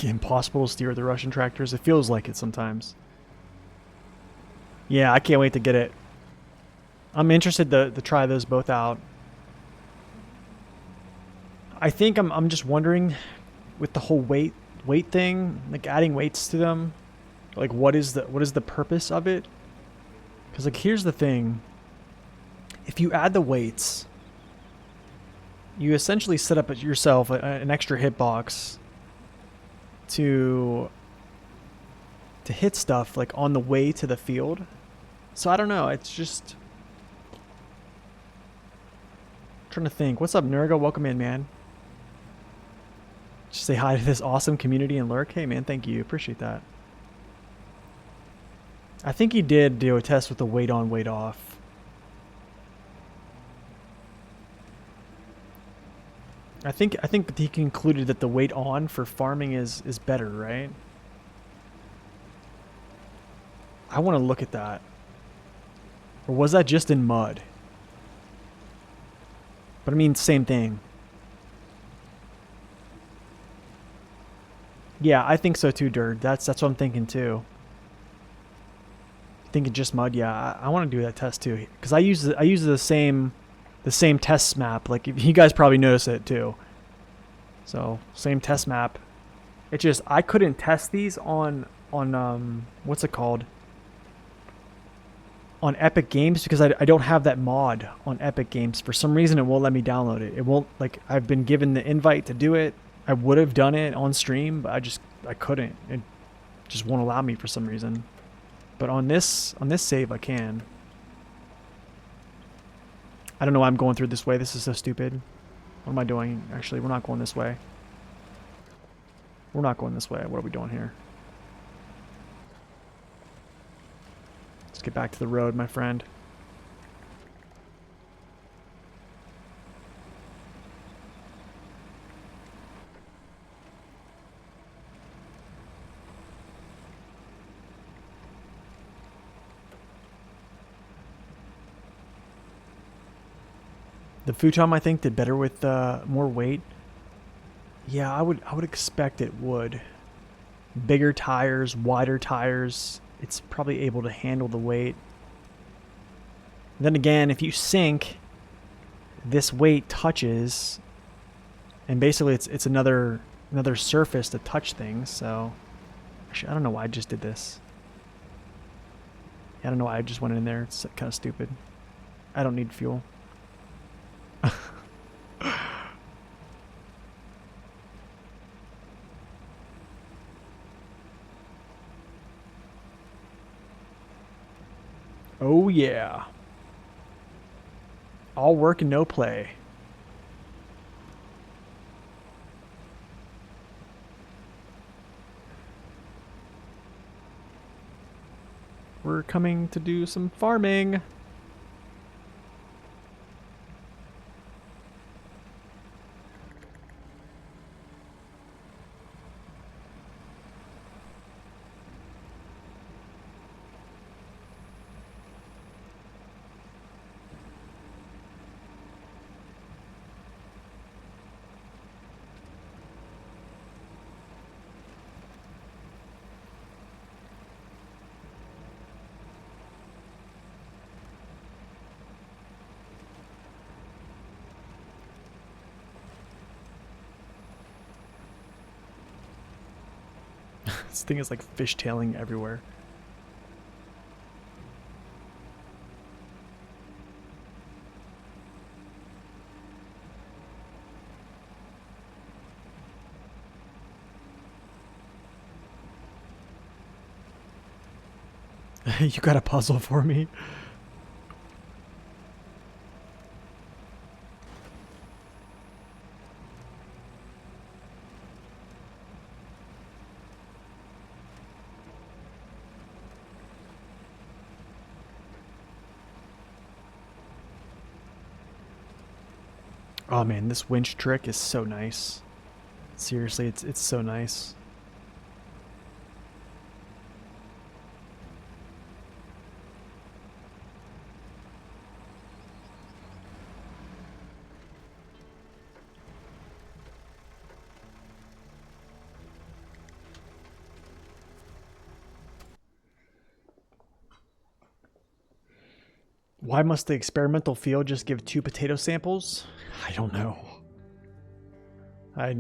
S1: Impossible to steer the Russian tractors. It feels like it sometimes. Yeah, I can't wait to get it. I'm interested to try those both out. I think I'm just wondering with the whole weight thing, like adding weights to them, like what is the purpose of it? Because like here's the thing: if you add the weights, you essentially set up yourself an extra hitbox to hit stuff like on the way to the field. So I don't know. It's just trying to think. What's up, Nurga? Welcome in, man. Just say hi to this awesome community and lurk. Hey, man, thank you. Appreciate that. I think he did do a test with the weight on, weight off. I think he concluded that the weight on for farming is better, right? I want to look at that. Or was that just in mud? But I mean, same thing. Yeah, I think so too, Dirt. That's what I'm thinking too. Thinking just mud. Yeah, I want to do that test too because I use the same test map. Like you guys probably notice it too. So same test map. It just I couldn't test these on what's it called? On Epic Games because I don't have that mod on Epic Games. For some reason, it won't let me download it. It won't, like, I've been given the invite to do it. I would have done it on stream, but I couldn't. It just won't allow me for some reason. But on this save, I can. I don't know why I'm going through this way. This is so stupid. What am I doing? Actually, we're not going this way. We're not going this way. What are we doing here? Let's get back to the road, my friend. The futon, I think, did better with more weight. Yeah, I would expect it would. Bigger tires, wider tires. It's probably able to handle the weight. Then again, if you sink, this weight touches, and basically it's another surface to touch things. So actually, I don't know why I just did this. I don't know why I just went in there. It's kind of stupid. I don't need fuel. Oh yeah. All work and no play. We're coming to do some farming. This thing is like fishtailing everywhere. You got a puzzle for me? Oh man, this winch trick is so nice. Seriously, it's so nice. Why must the experimental field just give 2 potato samples? I don't know.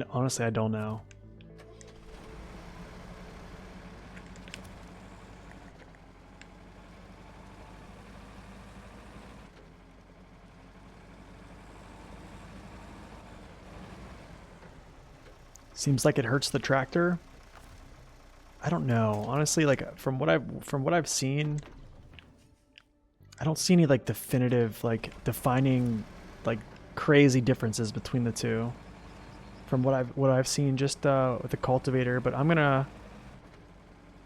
S1: Honestly, I don't know. Seems like it hurts the tractor. I don't know. Honestly, like from what I've seen, I don't see any like definitive, like defining, like crazy differences between the two. From what I've seen just with the cultivator, but I'm gonna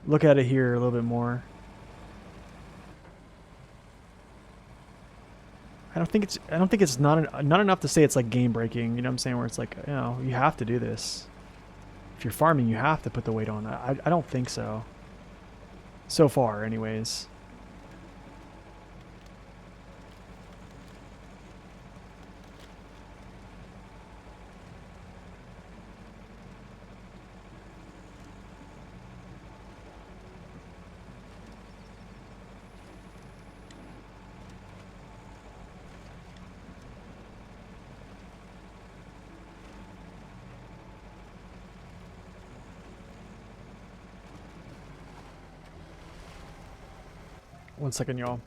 S1: look at it here a little bit more. I don't think it's not enough to say it's like game breaking. You know what I'm saying? Where it's like, you know, you have to do this. If you're farming, you have to put the weight on. I don't think so. So far, anyways. One second, y'all.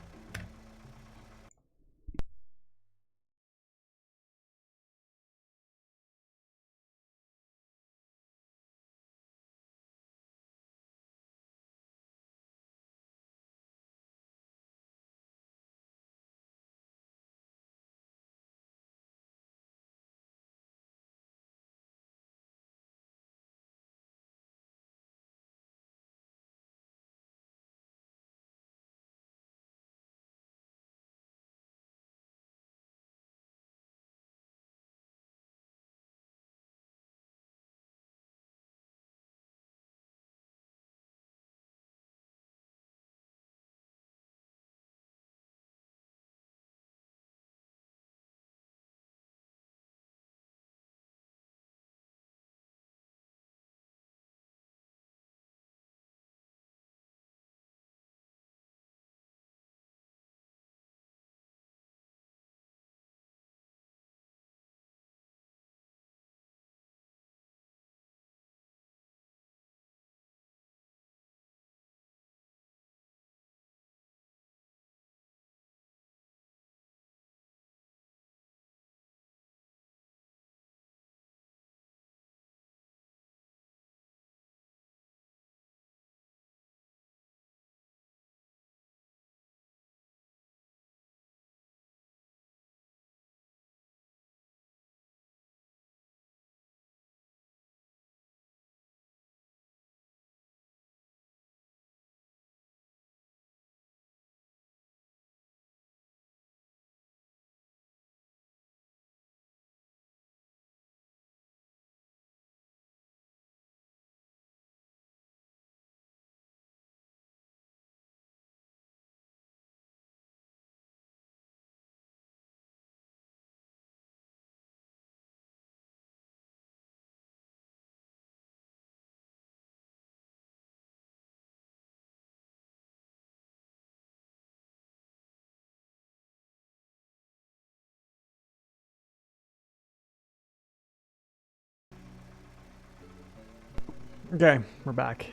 S1: Okay, we're back.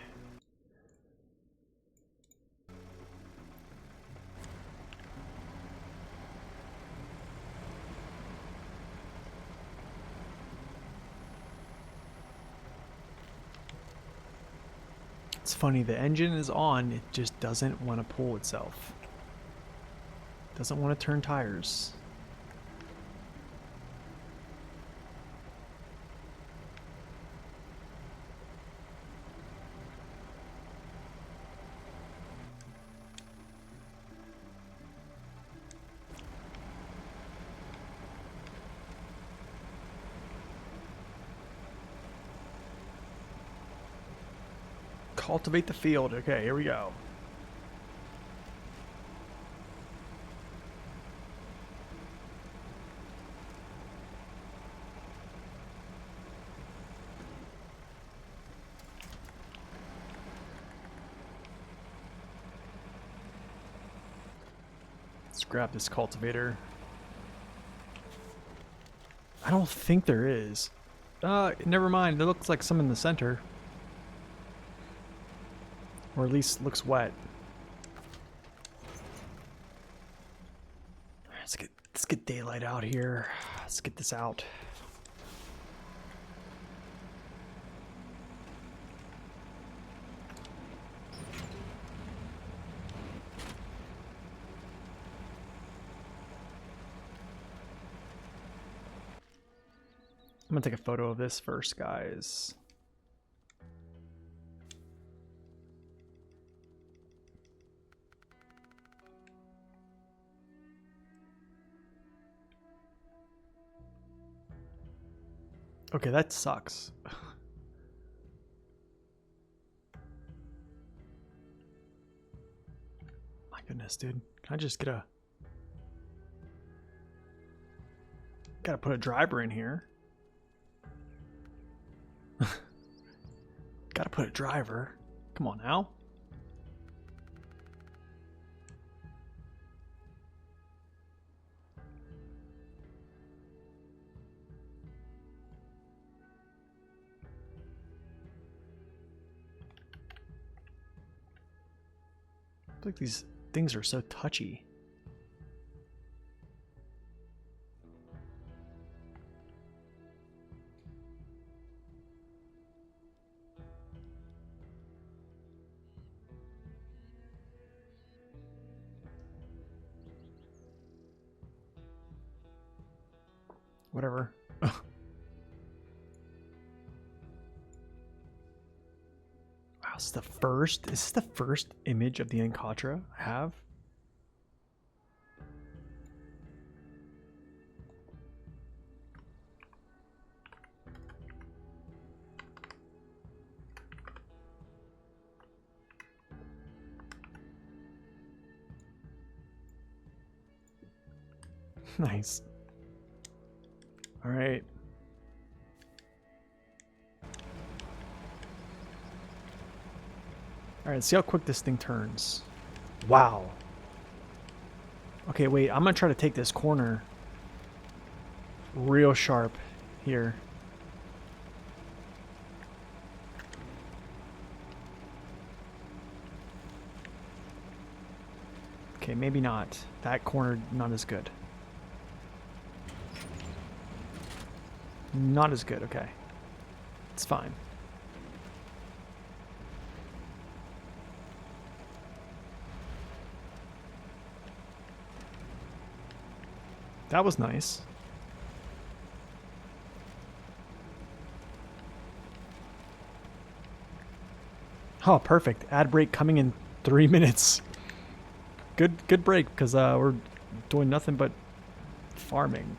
S1: It's funny, the engine is on, it just doesn't want to pull itself. Doesn't want to turn tires. Cultivate the field. Okay, here we go. Let's grab this cultivator. I don't think there is. Never mind. There looks like some in the center. Or at least looks wet. Let's get daylight out here. Let's get this out. I'm gonna take a photo of this first, guys. Okay, that sucks. My goodness, dude. Can I just get a... Gotta put a driver in here. Gotta put a driver. Come on now. I feel like these things are so touchy. Whatever. Wow, this is the first. Is this the first image of the Ankatra I have? Nice. All right. All right, let's see how quick this thing turns. Wow. Okay, wait, I'm gonna try to take this corner real sharp here. Okay, maybe not. That corner, not as good. Not as good, okay. It's fine. That was nice. Oh, perfect. Ad break coming in 3 minutes. Good break, because we're doing nothing but farming.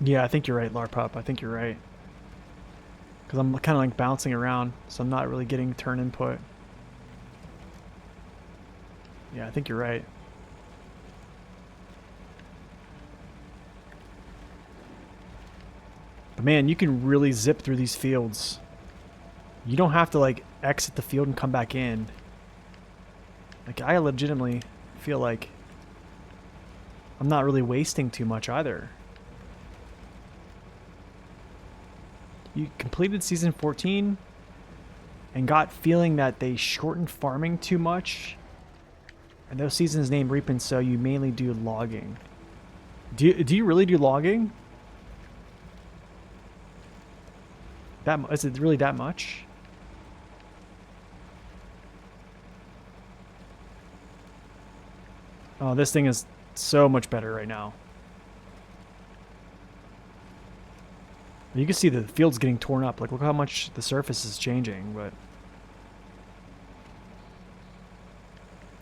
S1: Yeah, I think you're right, Larpup. I think you're right. Because I'm kind of like bouncing around, so I'm not really getting turn input. Yeah, I think you're right. But man, you can really zip through these fields. You don't have to like exit the field and come back in. Like, I legitimately feel like I'm not really wasting too much either. You completed season 14 and got feeling that they shortened farming too much. And those seasons named Reap and Sow, you mainly do logging. Do you really do logging? Is it really that much? Oh, this thing is so much better right now. You can see the field's getting torn up. Like, look how much the surface is changing, but...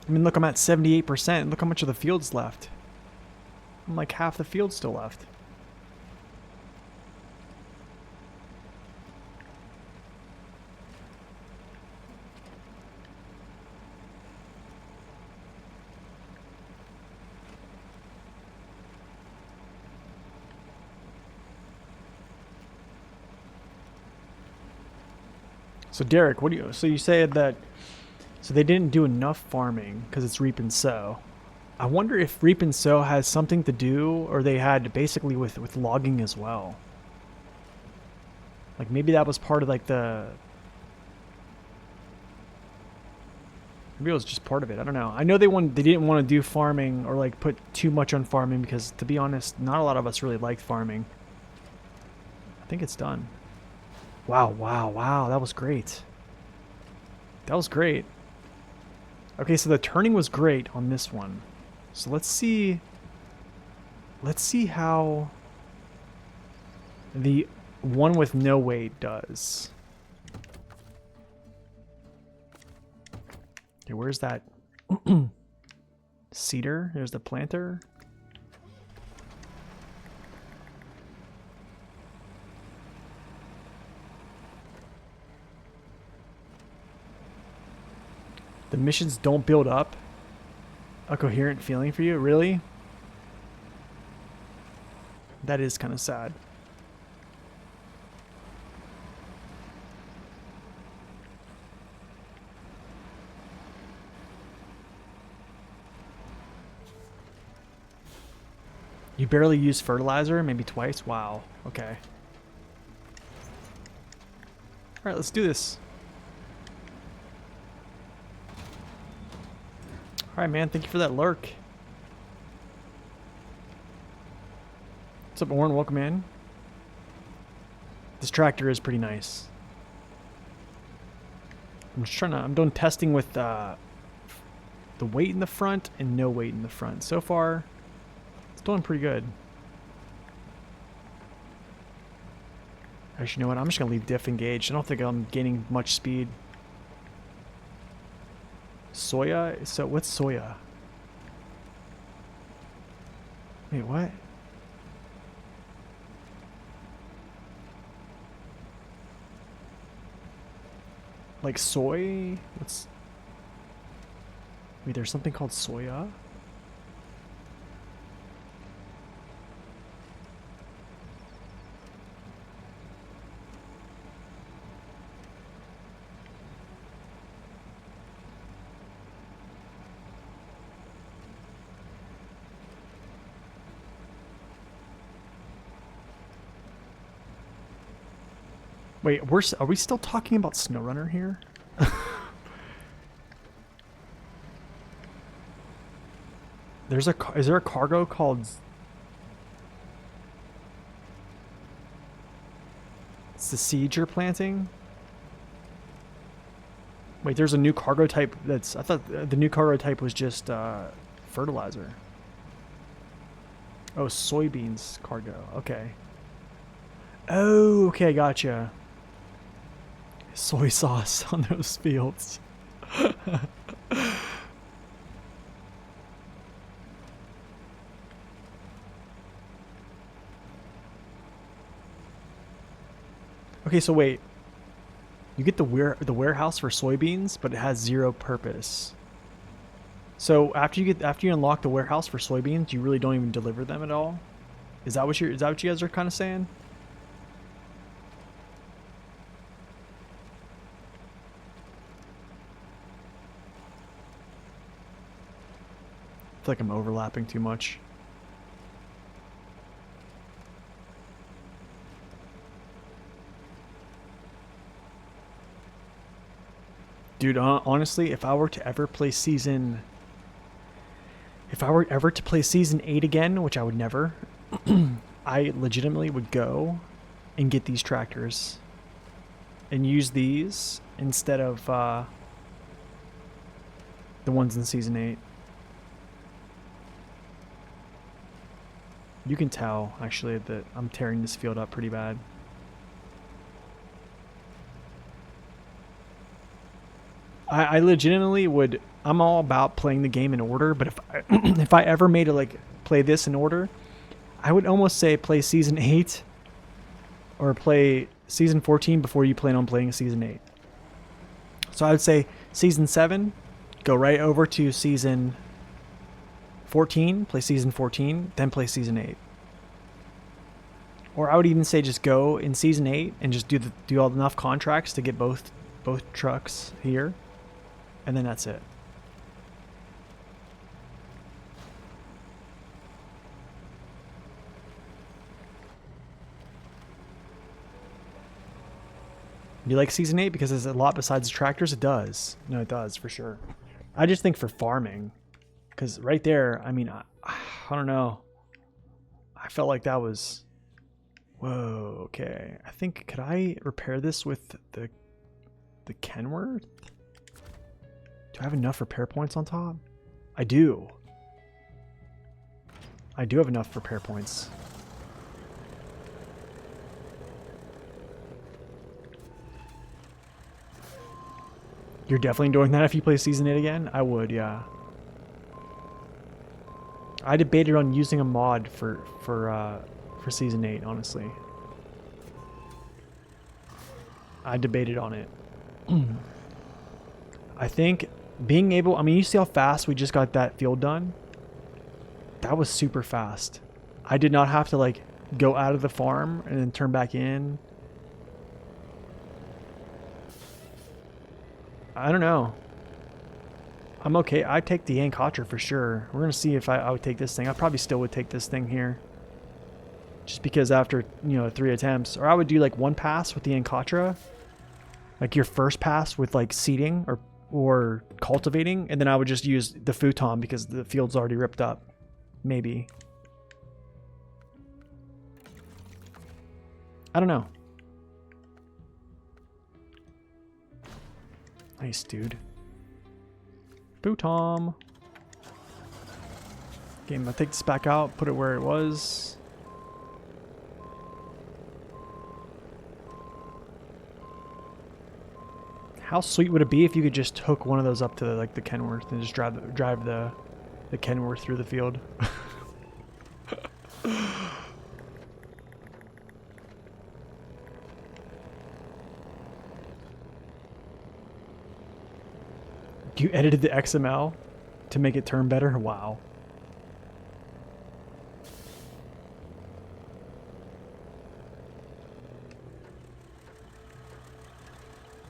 S1: I mean, look, I'm at 78%. Look how much of the field's left. I'm like half the field still left. So Derek, what do you? So you said that. So they didn't do enough farming because it's reap and sow. I wonder if reap and sow has something to do, or they had basically with logging as well. Like maybe that was part of like the. Maybe it was just part of it. I don't know. I know they didn't want to do farming or like put too much on farming because, to be honest, not a lot of us really liked farming. I think it's done. Wow, wow, wow. That was great. That was great. Okay, so the turning was great on this one. So let's see how the one with no weight does. Okay, where's that cedar? There's the planter. The missions don't build up a coherent feeling for you, really? That is kind of sad. You barely use fertilizer, maybe twice? Wow, okay. Alright, let's do this. Alright, man, thank you for that lurk. What's up, Oren? Welcome in. This tractor is pretty nice. I'm doing testing with the weight in the front and no weight in the front. So far, it's doing pretty good. Actually, you know what? I'm just going to leave diff engaged. I don't think I'm gaining much speed. Soya? So what's soya? Wait, what? Like soy? What's... Wait, there's something called soya? Wait, are we still talking about SnowRunner here? Is there a cargo called... It's the seed you're planting? Wait, there's a new cargo type that's... I thought the new cargo type was just fertilizer. Oh, soybeans cargo. Okay. Oh, okay, gotcha. Soy sauce on those fields. Okay, so wait. You get the warehouse for soybeans, but it has zero purpose. So after you unlock the warehouse for soybeans, you really don't even deliver them at all? Is that what you guys are kind of saying? I feel like I'm overlapping too much. Dude, honestly, if I were ever to play season 8 again, which I would never, I legitimately would go and get these tractors and use these instead of the ones in season 8. You can tell, actually, that I'm tearing this field up pretty bad. I legitimately would... I'm all about playing the game in order, but if I ever made it play this in order, I would almost say play Season 8 or play Season 14 before you plan on playing Season 8. So I would say Season 7, go right over to Season 14, play Season 14, then play Season 8. Or I would even say just go in Season 8 and just do enough contracts to get both both trucks here, and then that's it. Do you like Season 8 because there's a lot besides tractors? It does. No, it does, for sure. I just think for farming, because right there, I mean, I don't know. I felt like that was... Whoa, okay. I think, could I repair this with the Kenworth? Do I have enough repair points on top? I do. I do have enough repair points. You're definitely doing that if you play Season 8 again? I would, yeah. I debated on using a mod for Season 8, honestly. I debated on it. I think being able... I mean, you see how fast we just got that field done? That was super fast. I did not have to, like, go out of the farm and then turn back in. I don't know. I'm okay. I take the Ankatra for sure. We're going to see if I would take this thing. I probably still would take this thing here. Just because after, 3 attempts. Or I would do like one pass with the Ankatra. Like your first pass with like seeding or cultivating. And then I would just use the futon because the field's already ripped up. Maybe. I don't know. Nice, dude. Futon. Okay, I'm gonna take this back out, put it where it was. How sweet would it be if you could just hook one of those up to like the Kenworth and just drive the Kenworth through the field? You edited the XML to make it turn better? Wow.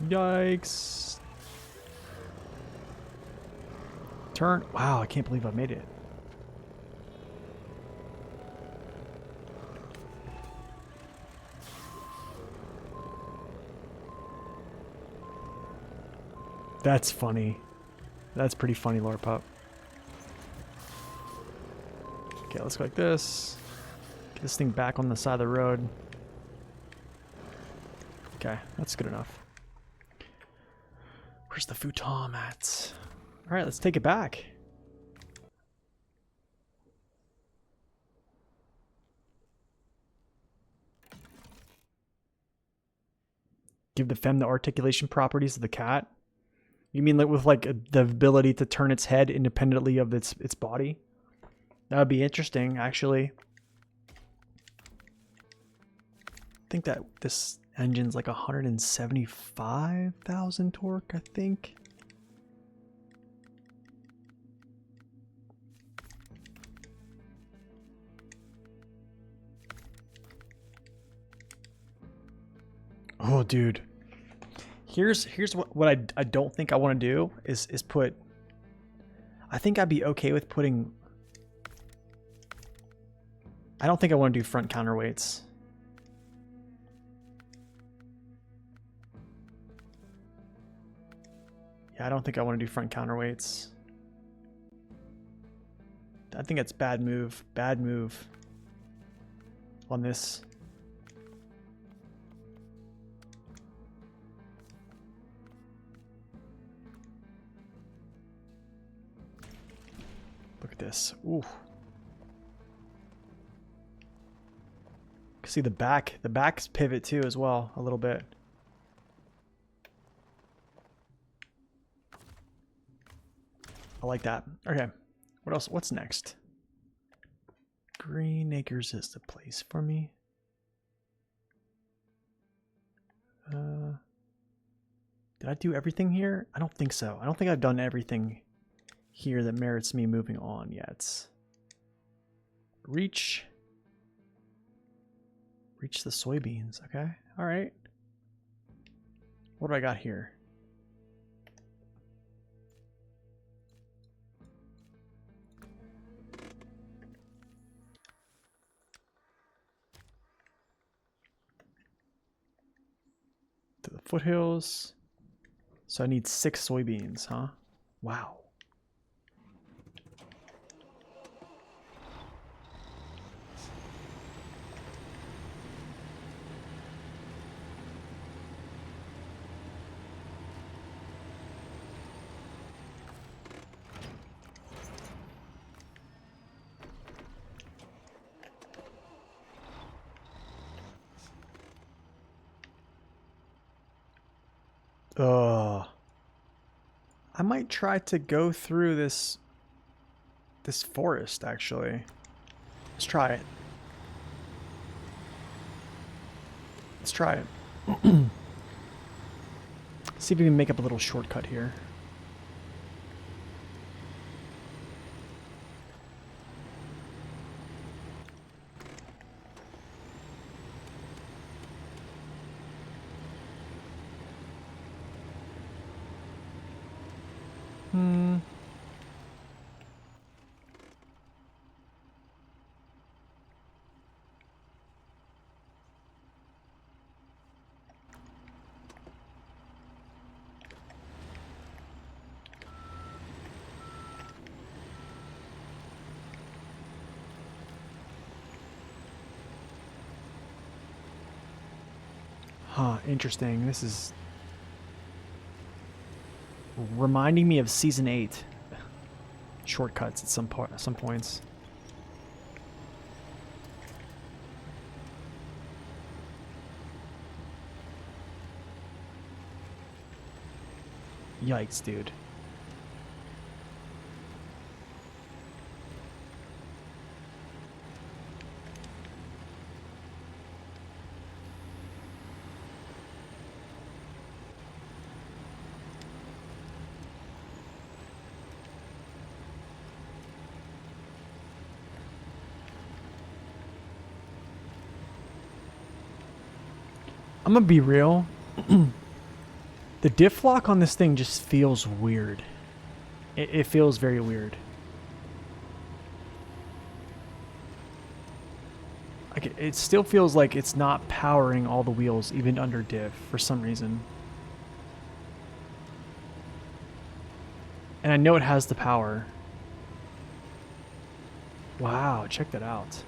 S1: Yikes. Turn. Wow, I can't believe I made it. That's funny. That's pretty funny, Lord Pup. Okay, let's go like this. Get this thing back on the side of the road. Okay, that's good enough. Where's the futon at? Alright, let's take it back. Give the fem the articulation properties of the cat. You mean like with like the ability to turn its head independently of its body? That would be interesting, actually. I think that this engine's like 175,000 torque, I think. Oh, dude. Here's what I don't think I want to do is put... I think I'd be okay with putting... I don't think I want to do front counterweights. Yeah, I don't think I want to do front counterweights. I think it's bad move. Bad move on this. Look at this. Ooh. See the back's pivot too as well, a little bit. I like that. Okay. What else? What's next? Green Acres is the place for me. Did I do everything here? I don't think so. I don't think I've done everything here that merits me moving on yet. Reach the soybeans. Okay. All right. What do I got here? foothills. So I need 6 soybeans, huh? Wow. Ugh. I might try to go through this forest, actually. Let's try it. Let's try it. See if we can make up a little shortcut here. Huh, interesting. This is reminding me of Season 8. Shortcuts at some points. Yikes, dude. I'm gonna be real. The diff lock on this thing just feels weird. It feels very weird. Like it still feels like it's not powering all the wheels, even under diff, for some reason. And I know it has the power. Wow, check that out.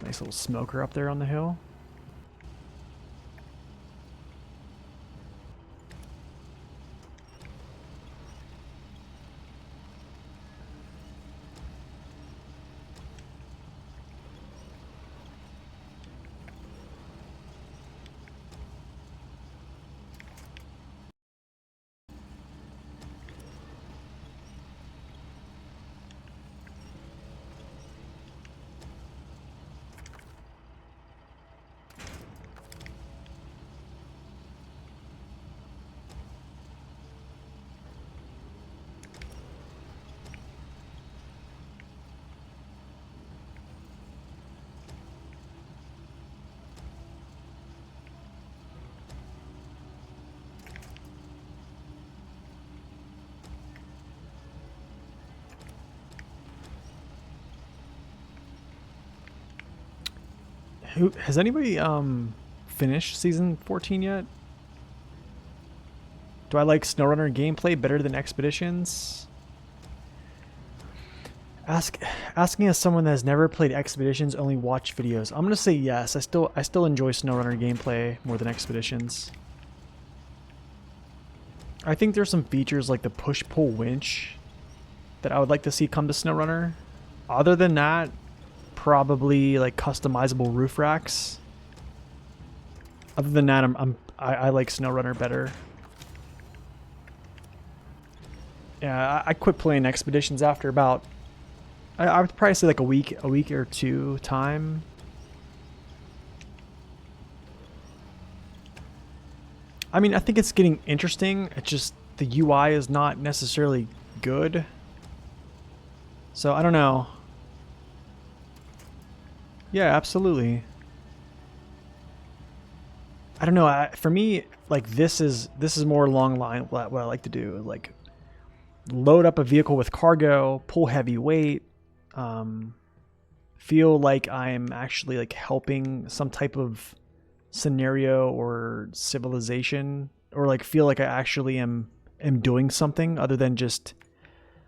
S1: Nice little smoker up there on the hill. Has anybody finished season 14 yet? Do I like SnowRunner gameplay better than Expeditions? Asking as someone that has never played Expeditions, only watched videos. I'm gonna say yes. I still enjoy SnowRunner gameplay more than Expeditions. I think there's some features like the push-pull winch that I would like to see come to SnowRunner. Other than that, probably like customizable roof racks. Other than that, I like SnowRunner better. Yeah, I quit playing Expeditions after about I would probably say like a week or two time. I mean, I think it's getting interesting. It's just the UI is not necessarily good. So I don't know. Yeah, absolutely. I don't know. For me, like this is more along line what I like to do. Like load up a vehicle with cargo, pull heavy weight, feel like I'm actually like helping some type of scenario or civilization, or like feel like I actually am doing something other than just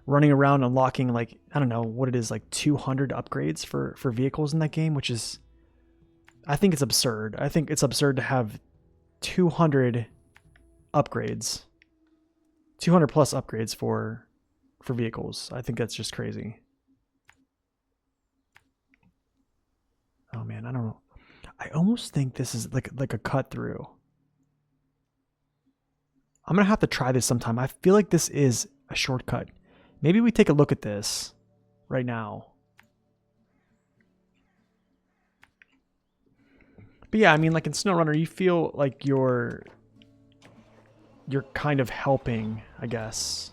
S1: running around unlocking, like, I don't know what it is, like 200 upgrades for vehicles in that game, which is, I think it's absurd. I think it's absurd to have 200 upgrades, 200 plus upgrades for vehicles. I think that's just crazy. Oh man, I don't know. I almost think this is like a cut through. I'm gonna have to try this sometime. I feel like this is a shortcut. Maybe we take a look at this right now. But yeah, I mean, like in SnowRunner, you feel like you're kind of helping, I guess.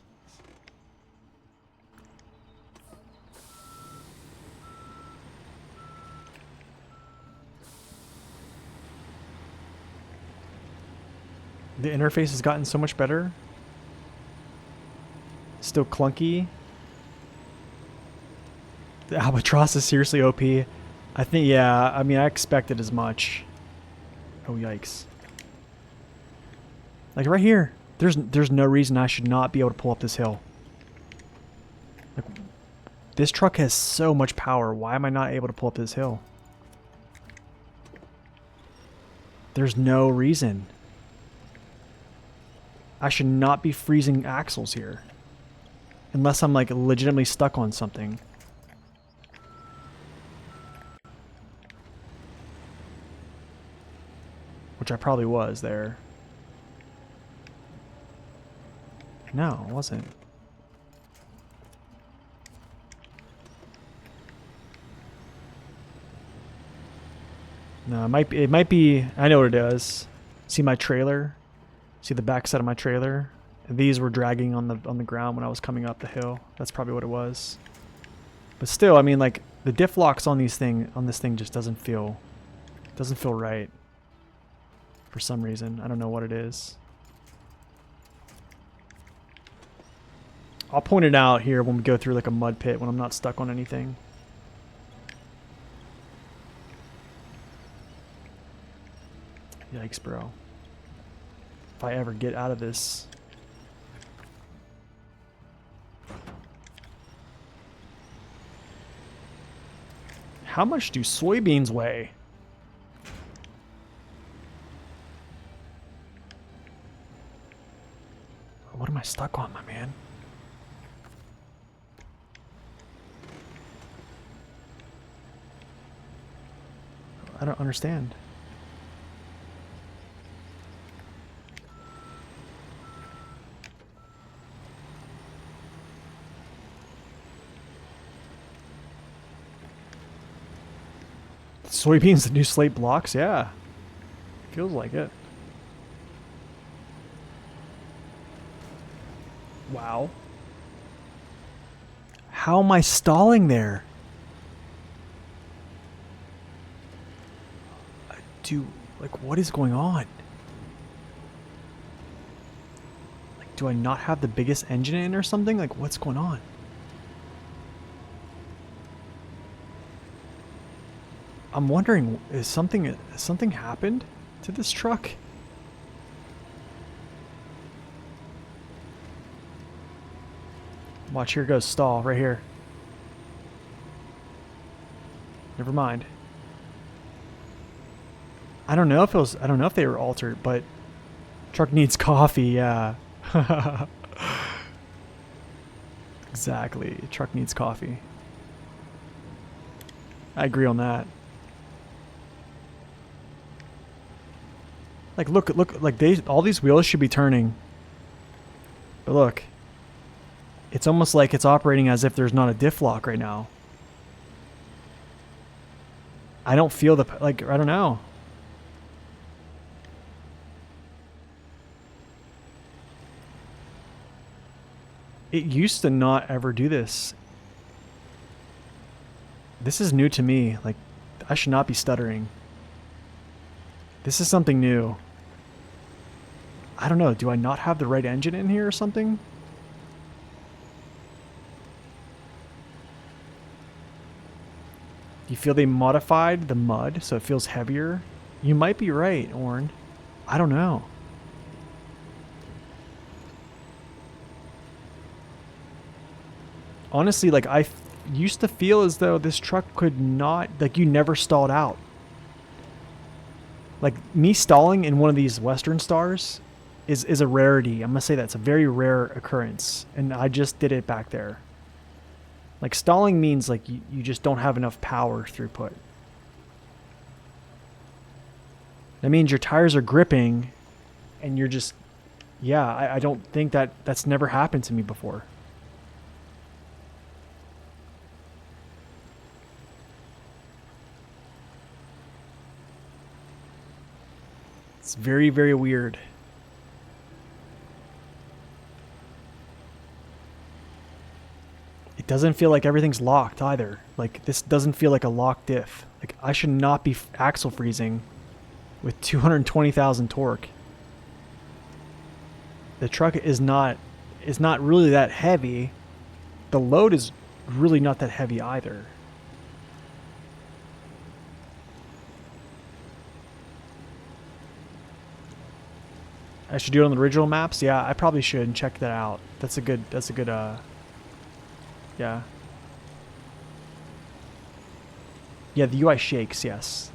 S1: The interface has gotten so much better. Still clunky. The Albatross is seriously OP. I think, yeah, I mean, I expected as much. Oh, yikes. Like right here, there's no reason I should not be able to pull up this hill. Like, this truck has so much power. Why am I not able to pull up this hill? There's no reason. I should not be freezing axles here. Unless I'm like legitimately stuck on something. Which I probably was there. No, it wasn't. No, it might be, I know what it is. See my trailer? See the back side of my trailer? These were dragging on the ground when I was coming up the hill. That's probably what it was. But still, I mean, like the diff locks on this thing just doesn't feel right for some reason. I don't know what it is. I'll point it out here when we go through like a mud pit when I'm not stuck on anything. Yikes, bro. If I ever get out of this. How much do soybeans weigh? What am I stuck on, my man? I don't understand. Soybeans, the new slate blocks? Yeah. Feels like it. Wow. How am I stalling there? Dude, like, what is going on? Like, do I not have the biggest engine in or something? Like, what's going on? I'm wondering, has something happened to this truck? Watch, here goes stall right here. Never mind. I don't know if they were altered, but truck needs coffee, yeah. Exactly. Truck needs coffee. I agree on that. Like look, like all these wheels should be turning. But look. It's almost like it's operating as if there's not a diff lock right now. I don't feel the, like, I don't know. It used to not ever do this. This is new to me. Like, I should not be stuttering. This is something new. I don't know. Do I not have the right engine in here or something? Do you feel they modified the mud so it feels heavier? You might be right, Orn. I don't know. Honestly, like I used to feel as though this truck could not, like you never stalled out. Like me stalling in one of these Western Stars is a rarity. I'm gonna say that's a very rare occurrence, and I just did it back there. Like stalling means like you just don't have enough power throughput. That means your tires are gripping, and you're just, yeah. I don't think that's never happened to me before. It's very, very weird. It doesn't feel like everything's locked either. Like this doesn't feel like a locked diff. Like I should not be axle freezing with 220,000 torque. The truck is not really that heavy. The load is really not that heavy either. I should do it on the original maps. Yeah, I probably should check that out. That's a good yeah. Yeah, the UI shakes, yes.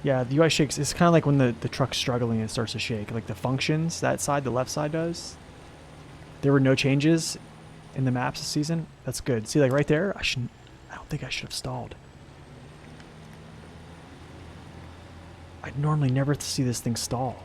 S1: Yeah, the UI shakes. It's kind of like when the truck's struggling and it starts to shake. Like the functions, that side, the left side does. There were no changes in the maps this season. That's good. See, like right there, I don't think I should have stalled. I'd normally never see this thing stall.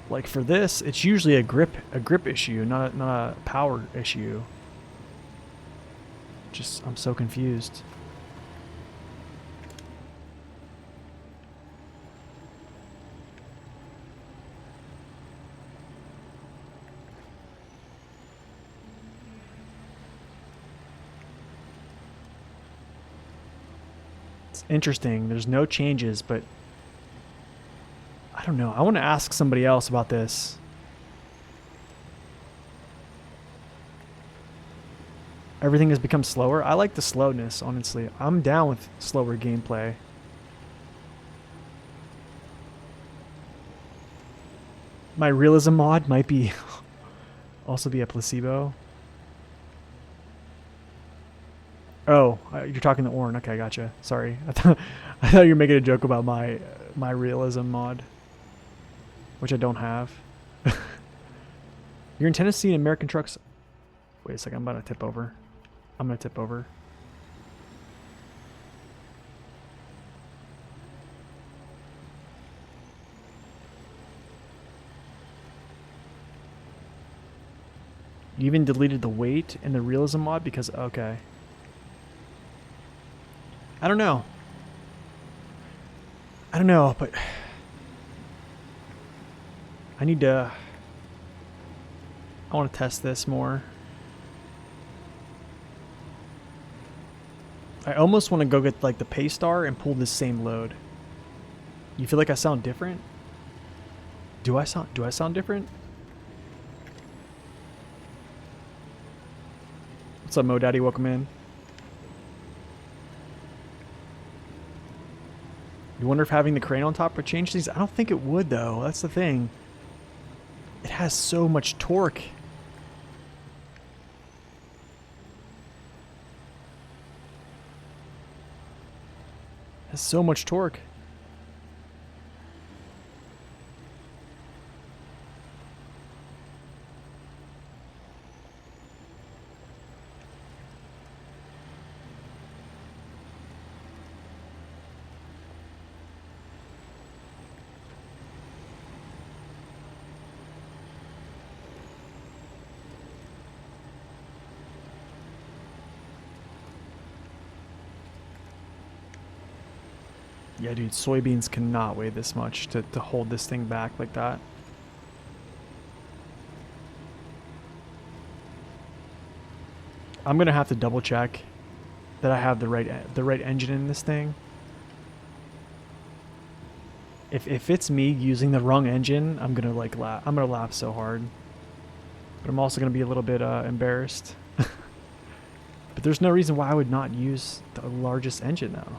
S1: Like for this, it's usually a grip issue, not a power issue. Just I'm so confused. It's interesting. There's no changes, but I don't know. I want to ask somebody else about this. Everything has become slower. I like the slowness, honestly. I'm down with slower gameplay. My realism mod might be also be a placebo. Oh, you're talking to Orn. Okay, gotcha. Sorry. I thought you were making a joke about my realism mod, which I don't have. You're in Tennessee and American trucks. Wait a second. I'm about to tip over. I'm going to tip over. You even deleted the weight in the realism mod because, okay. I don't know. I don't know, but I need to, I want to test this more. I almost want to go get like the Paystar and pull this same load. You feel like I sound different? Do I sound different? What's up, Mo Daddy? Welcome in. You wonder if having the crane on top would change things? I don't think it would, though. That's the thing. It has so much torque. It has so much torque. Yeah, dude, soybeans cannot weigh this much to hold this thing back like that. I'm gonna have to double check that I have the right engine in this thing. If it's me using the wrong engine, I'm gonna like laugh. I'm gonna laugh so hard. But I'm also gonna be a little bit embarrassed. But there's no reason why I would not use the largest engine though.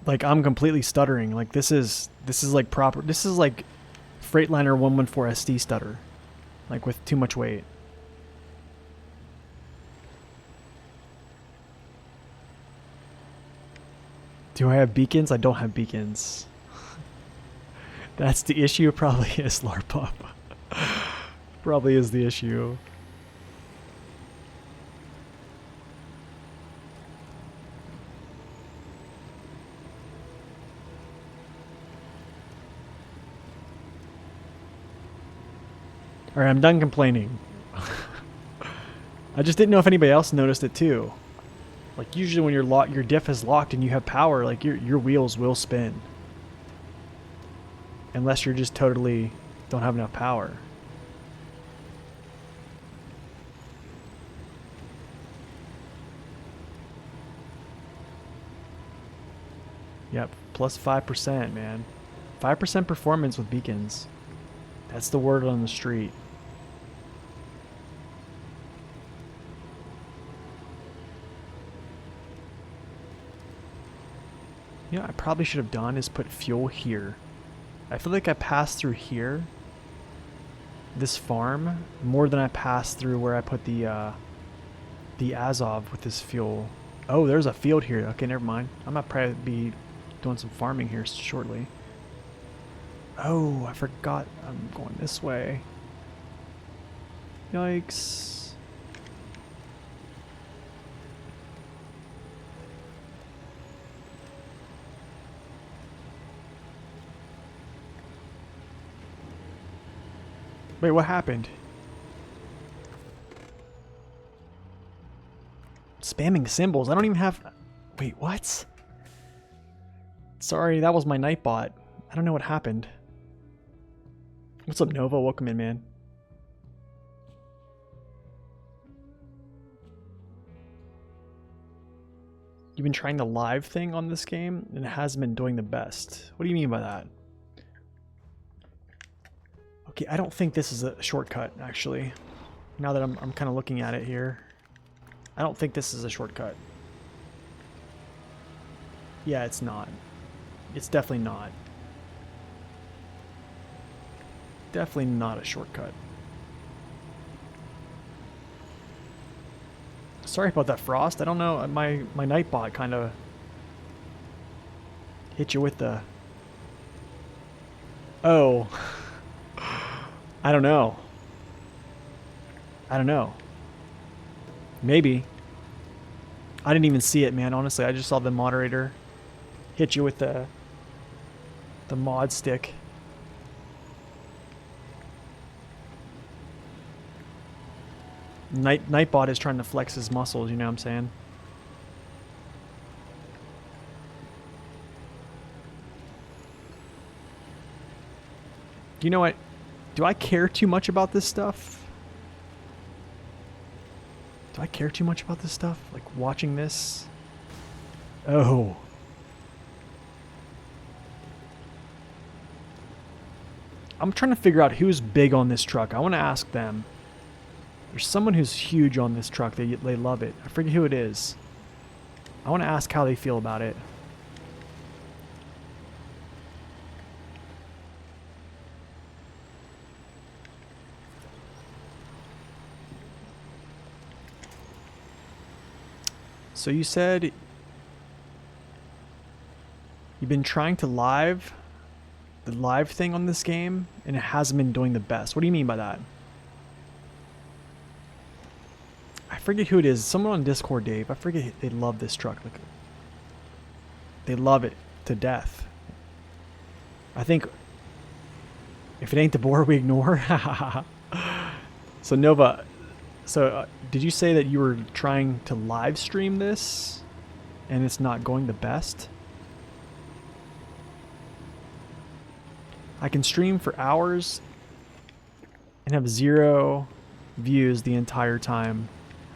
S1: Like I'm completely stuttering. Like this is like proper. This is like Freightliner 114 SD stutter, like with too much weight. Do I have beacons? I don't have beacons. That's the issue. Probably is LARPup. Probably is the issue. Alright, I'm done complaining. I just didn't know if anybody else noticed it too. Like usually when your diff is locked and you have power, like your wheels will spin. Unless you're just totally don't have enough power. Yep, plus 5%, man. 5% performance with beacons. That's the word on the street. You know what I probably should have done is put fuel here. I feel like I passed through here, this farm, more than I passed through where I put the Azov with this fuel. Oh, there's a field here. Okay, never mind. I might probably be doing some farming here shortly. Oh, I forgot I'm going this way. Yikes. Wait, what happened? Spamming symbols. I don't even have... Wait, what? Sorry, that was my Nightbot. I don't know what happened. What's up, Nova? Welcome in, man. You've been trying the live thing on this game, and it hasn't been doing the best. What do you mean by that? Okay, I don't think this is a shortcut, actually. Now that I'm kind of looking at it here. I don't think this is a shortcut. Yeah, it's not. It's definitely not. Definitely not a shortcut. Sorry about that, Frost. I don't know. My Nightbot kind of hit you with the... Oh. I don't know. I don't know. Maybe. I didn't even see it, man. Honestly, I just saw the moderator hit you with the mod stick. Nightbot is trying to flex his muscles, you know what I'm saying? You know what? Do I care too much about this stuff? Do I care too much about this stuff? Like watching this? Oh. I'm trying to figure out who's big on this truck. I want to ask them. There's someone who's huge on this truck. They love it. I forget who it is. I want to ask how they feel about it. So you said you've been trying to the live thing on this game, and it hasn't been doing the best. What do you mean by that? I forget who it is. Someone on Discord, Dave. I forget. They love this truck. Like, they love it to death. I think if it ain't the bore, we ignore. So Nova, did you say that you were trying to live stream this and it's not going the best? I can stream for hours and have 0 views the entire time.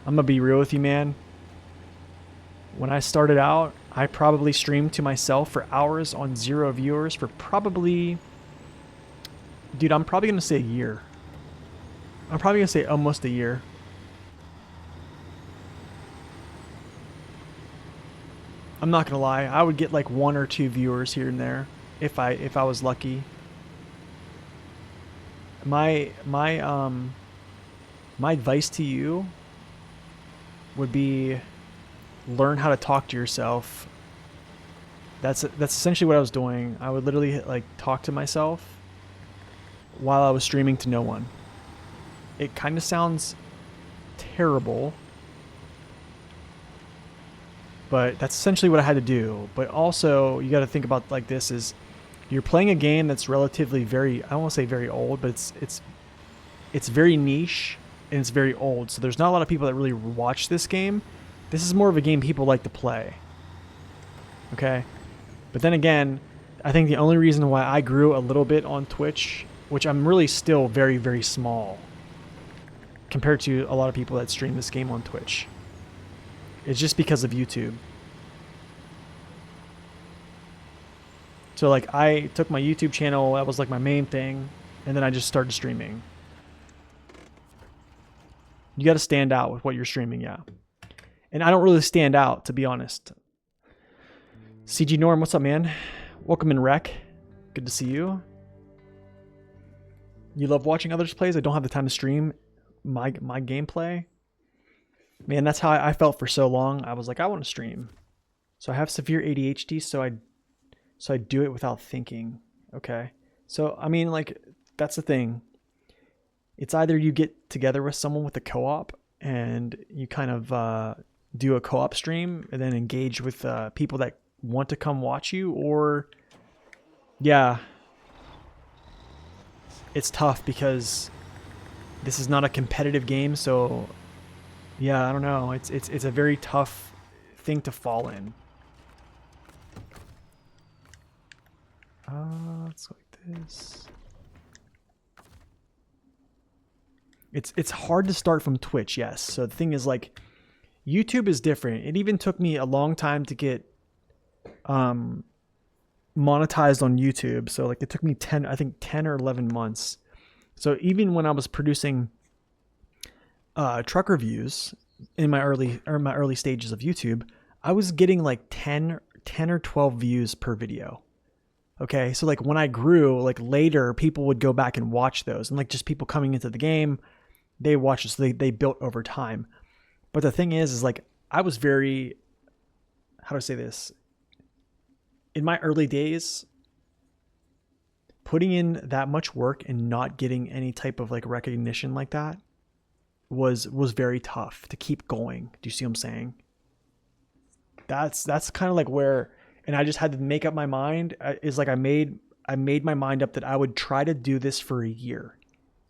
S1: I'm gonna be real with you, man. When I started out, I probably streamed to myself for hours on 0 viewers for probably, dude, I'm probably gonna say a year. I'm probably gonna say almost a year. I'm not gonna lie, I would get like 1 or 2 viewers here and there if I was lucky. My advice to you would be learn how to talk to yourself. That's essentially what I was doing. I would literally like talk to myself while I was streaming to no one. It kind of sounds terrible, but that's essentially what I had to do. But also, you got to think about like this is you're playing a game that's relatively very, I don't want to say very old, but it's very niche and it's very old. So there's not a lot of people that really watch this game. This is more of a game people like to play. Okay? But then again, I think the only reason why I grew a little bit on Twitch, which I'm really still very, very small compared to a lot of people that stream this game on Twitch, it's just because of YouTube. So like I took my YouTube channel, that was like my main thing, and then I just started streaming. You got to stand out with what you're streaming, yeah. And I don't really stand out, to be honest. CG Norm, what's up, man? Welcome in, Rec. Good to see you. You love watching others' plays? I don't have the time to stream my gameplay. Man, that's how I felt for so long. I was like, I want to stream. So I have severe ADHD, so I do it without thinking. Okay. So I mean, like, that's the thing. It's either you get together with someone with a co-op and you kind of do a co-op stream and then engage with people that want to come watch you, or yeah, it's tough because this is not a competitive game. So yeah, I don't know. It's a very tough thing to fall in. Let's go like this. It's hard to start from Twitch, yes. So the thing is, like, YouTube is different. It even took me a long time to get monetized on YouTube. So like it took me 10 or 11 months. So even when I was producing truck reviews in my early stages of YouTube, I was getting like 10 or 12 views per video. Okay, so like when I grew, like later, people would go back and watch those, and like just people coming into the game, they watch it, so they built over time. But the thing is like I was very, how do I say this? In my early days, putting in that much work and not getting any type of like recognition like that was very tough to keep going. Do you see what I'm saying? That's kind of like where, and I just had to make up my mind. Is like I made my mind up that I would try to do this for a year,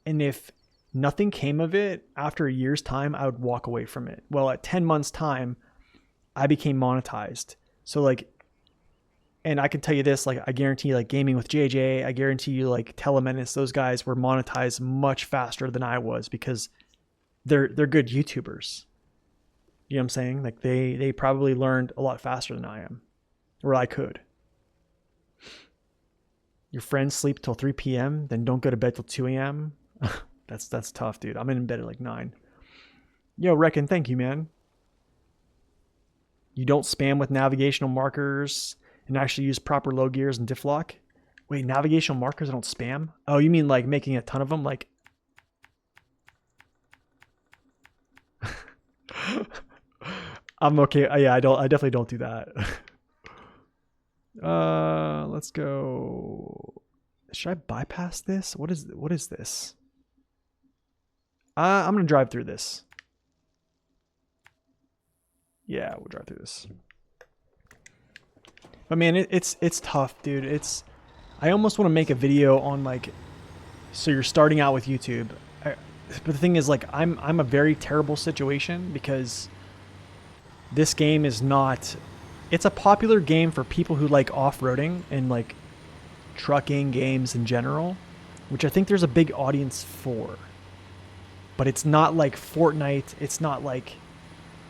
S1: and if nothing came of it after a year's time, I would walk away from it. Well, at 10 months time, I became monetized. So like, and I can tell you this, like I guarantee like Gaming with JJ, I guarantee you like Telemenace, those guys were monetized much faster than I was because they're good YouTubers. You know what I'm saying? Like they probably learned a lot faster than I am, or I could. Your friends sleep till 3 p.m., then don't go to bed till 2 a.m. That's tough, dude. I'm in bed at like 9. Yo, Reckon, thank you, man. You don't spam with navigational markers and actually use proper low gears and diff lock. Wait, navigational markers I don't spam? Oh, you mean like making a ton of them? Like, I'm okay. Yeah, I definitely don't do that. Let's go. Should I bypass this? What is this? I'm gonna drive through this. Yeah, we'll drive through this. But man, it's tough, dude. I almost want to make a video on like, so you're starting out with YouTube. But the thing is, like, I'm a very terrible situation because this game is not. It's a popular game for people who like off-roading and like trucking games in general, which I think there's a big audience for. But it's not like Fortnite. It's not like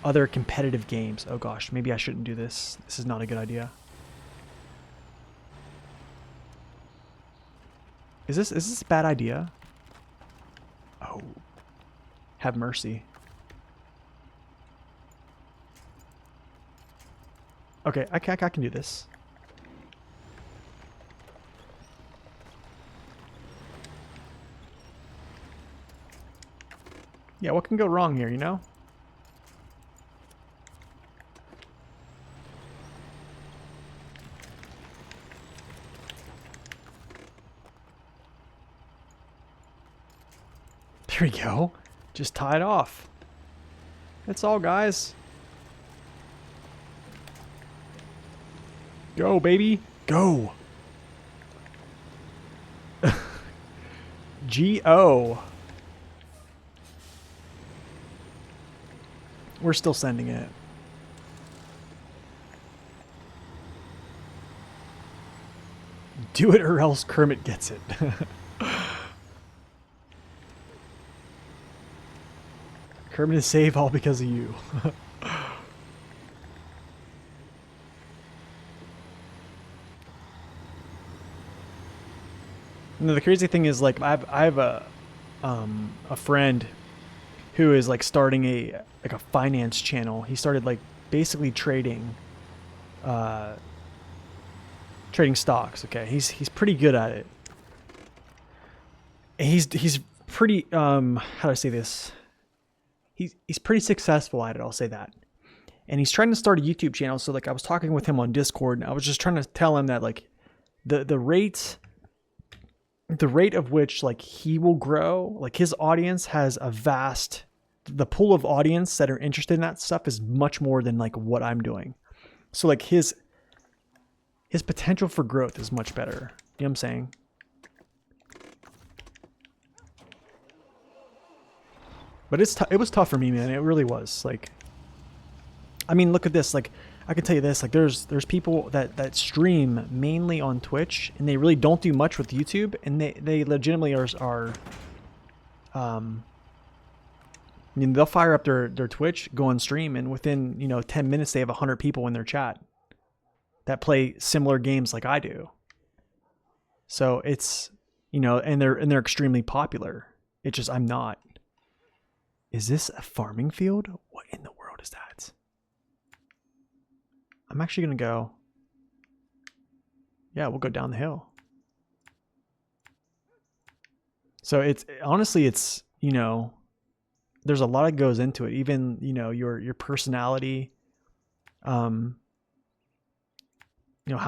S1: other competitive games. Oh gosh, maybe I shouldn't do this. This is not a good idea. Is this a bad idea? Oh, have mercy. Okay, I can do this. Yeah, what can go wrong here, you know? There we go. Just tie it off. That's all, guys. Go, baby. Go. G-O. We're still sending it. Do it or else Kermit gets it. Kermit is safe all because of you. No, the crazy thing is, like, I have a friend who is like starting a finance channel. He started like basically trading stocks. Okay, he's pretty good at it. And he's pretty how do I say this? He's pretty successful at it. I'll say that. And he's trying to start a YouTube channel. So like I was talking with him on Discord, and I was just trying to tell him that like the rate of which like he will grow, like his audience has a vast, the pool of audience that are interested in that stuff is much more than like what I'm doing. So like his potential for growth is much better. You know what I'm saying? But it was tough for me, man. It really was. Like, I mean, look at this. Like, I can tell you this. Like, there's people that stream mainly on Twitch, and they really don't do much with YouTube, and they legitimately are I mean, they'll fire up their Twitch, go on stream, and within 10 minutes they have 100 people in their chat that play similar games like I do. So it's and they're extremely popular. It's just I'm not. Is this a farming field? What in the world is that? I'm actually going to go. Yeah, we'll go down the hill. So it's honestly, it's, there's a lot that goes into it. Even, your personality, how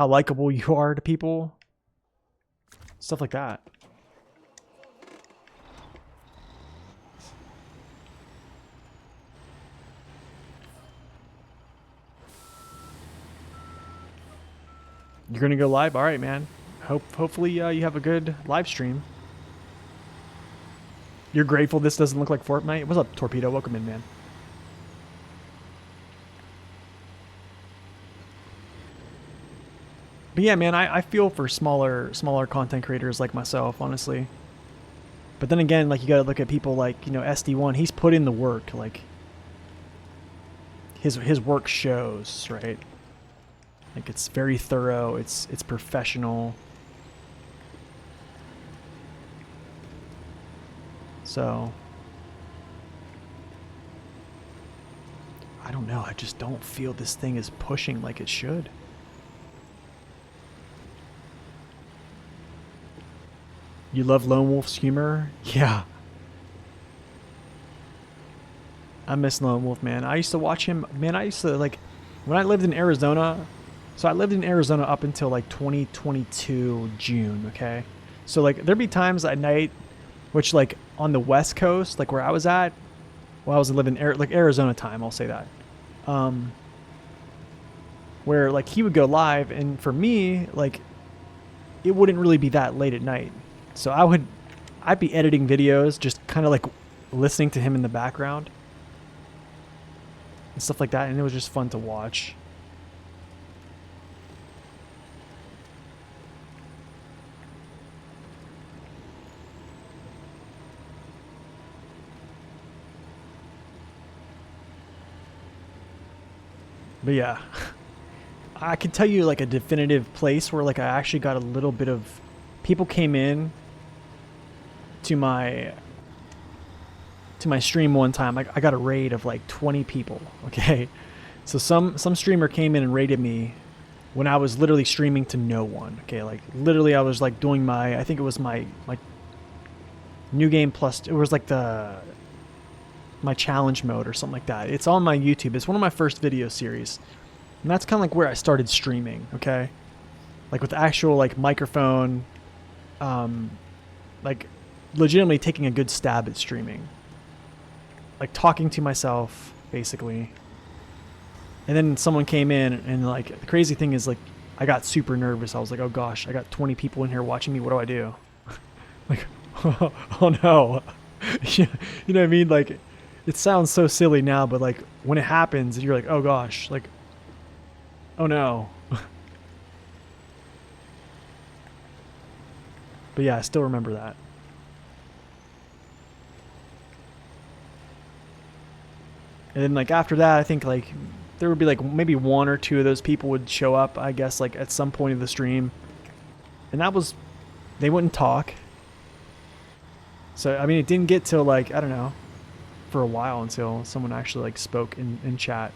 S1: likable you are to people, stuff like that. You're gonna go live? All right, man. Hopefully you have a good live stream. You're grateful this doesn't look like Fortnite? What's up, Torpedo? Welcome in, man. But yeah, man, I feel for smaller content creators like myself, honestly. But then again, like, you gotta look at people like, SD1. He's put in the work. Like, his work shows, right? Like, it's very thorough. It's professional. So, I don't know. I just don't feel this thing is pushing like it should. You love Lone Wolf's humor? Yeah. I miss Lone Wolf, man. I used to watch him. Man, I used to, like, when I lived in Arizona. So I lived in Arizona up until like 2022 June, okay? So like there'd be times at night, which like on the West Coast, like where I was at, well, I was living like Arizona time, I'll say that. Where like he would go live, and for me, like it wouldn't really be that late at night. So I'd be editing videos, just kind of like listening to him in the background and stuff like that, and it was just fun to watch. But yeah, I can tell you like a definitive place where like I actually got a little bit of people came in to my stream one time. I got a raid of like 20 people. Okay, so some streamer came in and raided me when I was literally streaming to no one. Okay, like literally I was like doing my, I think it was my new game plus, it was like my challenge mode or something like that. It's on my YouTube. It's one of my first video series. And that's kind of like where I started streaming, okay? Like with actual like microphone, like legitimately taking a good stab at streaming. Like talking to myself, basically. And then someone came in and like, the crazy thing is like, I got super nervous. I was like, oh gosh, I got 20 people in here watching me. What do I do? Like, oh no. You know what I mean? Like, it sounds so silly now, but like when it happens, you're like, oh gosh, like, oh no. But yeah, I still remember that. And then like after that, I think like there would be like maybe one or two of those people would show up, I guess, like at some point of the stream. And that was, they wouldn't talk. So, I mean, it didn't get till like, I don't know, for a while until someone actually like spoke in chat.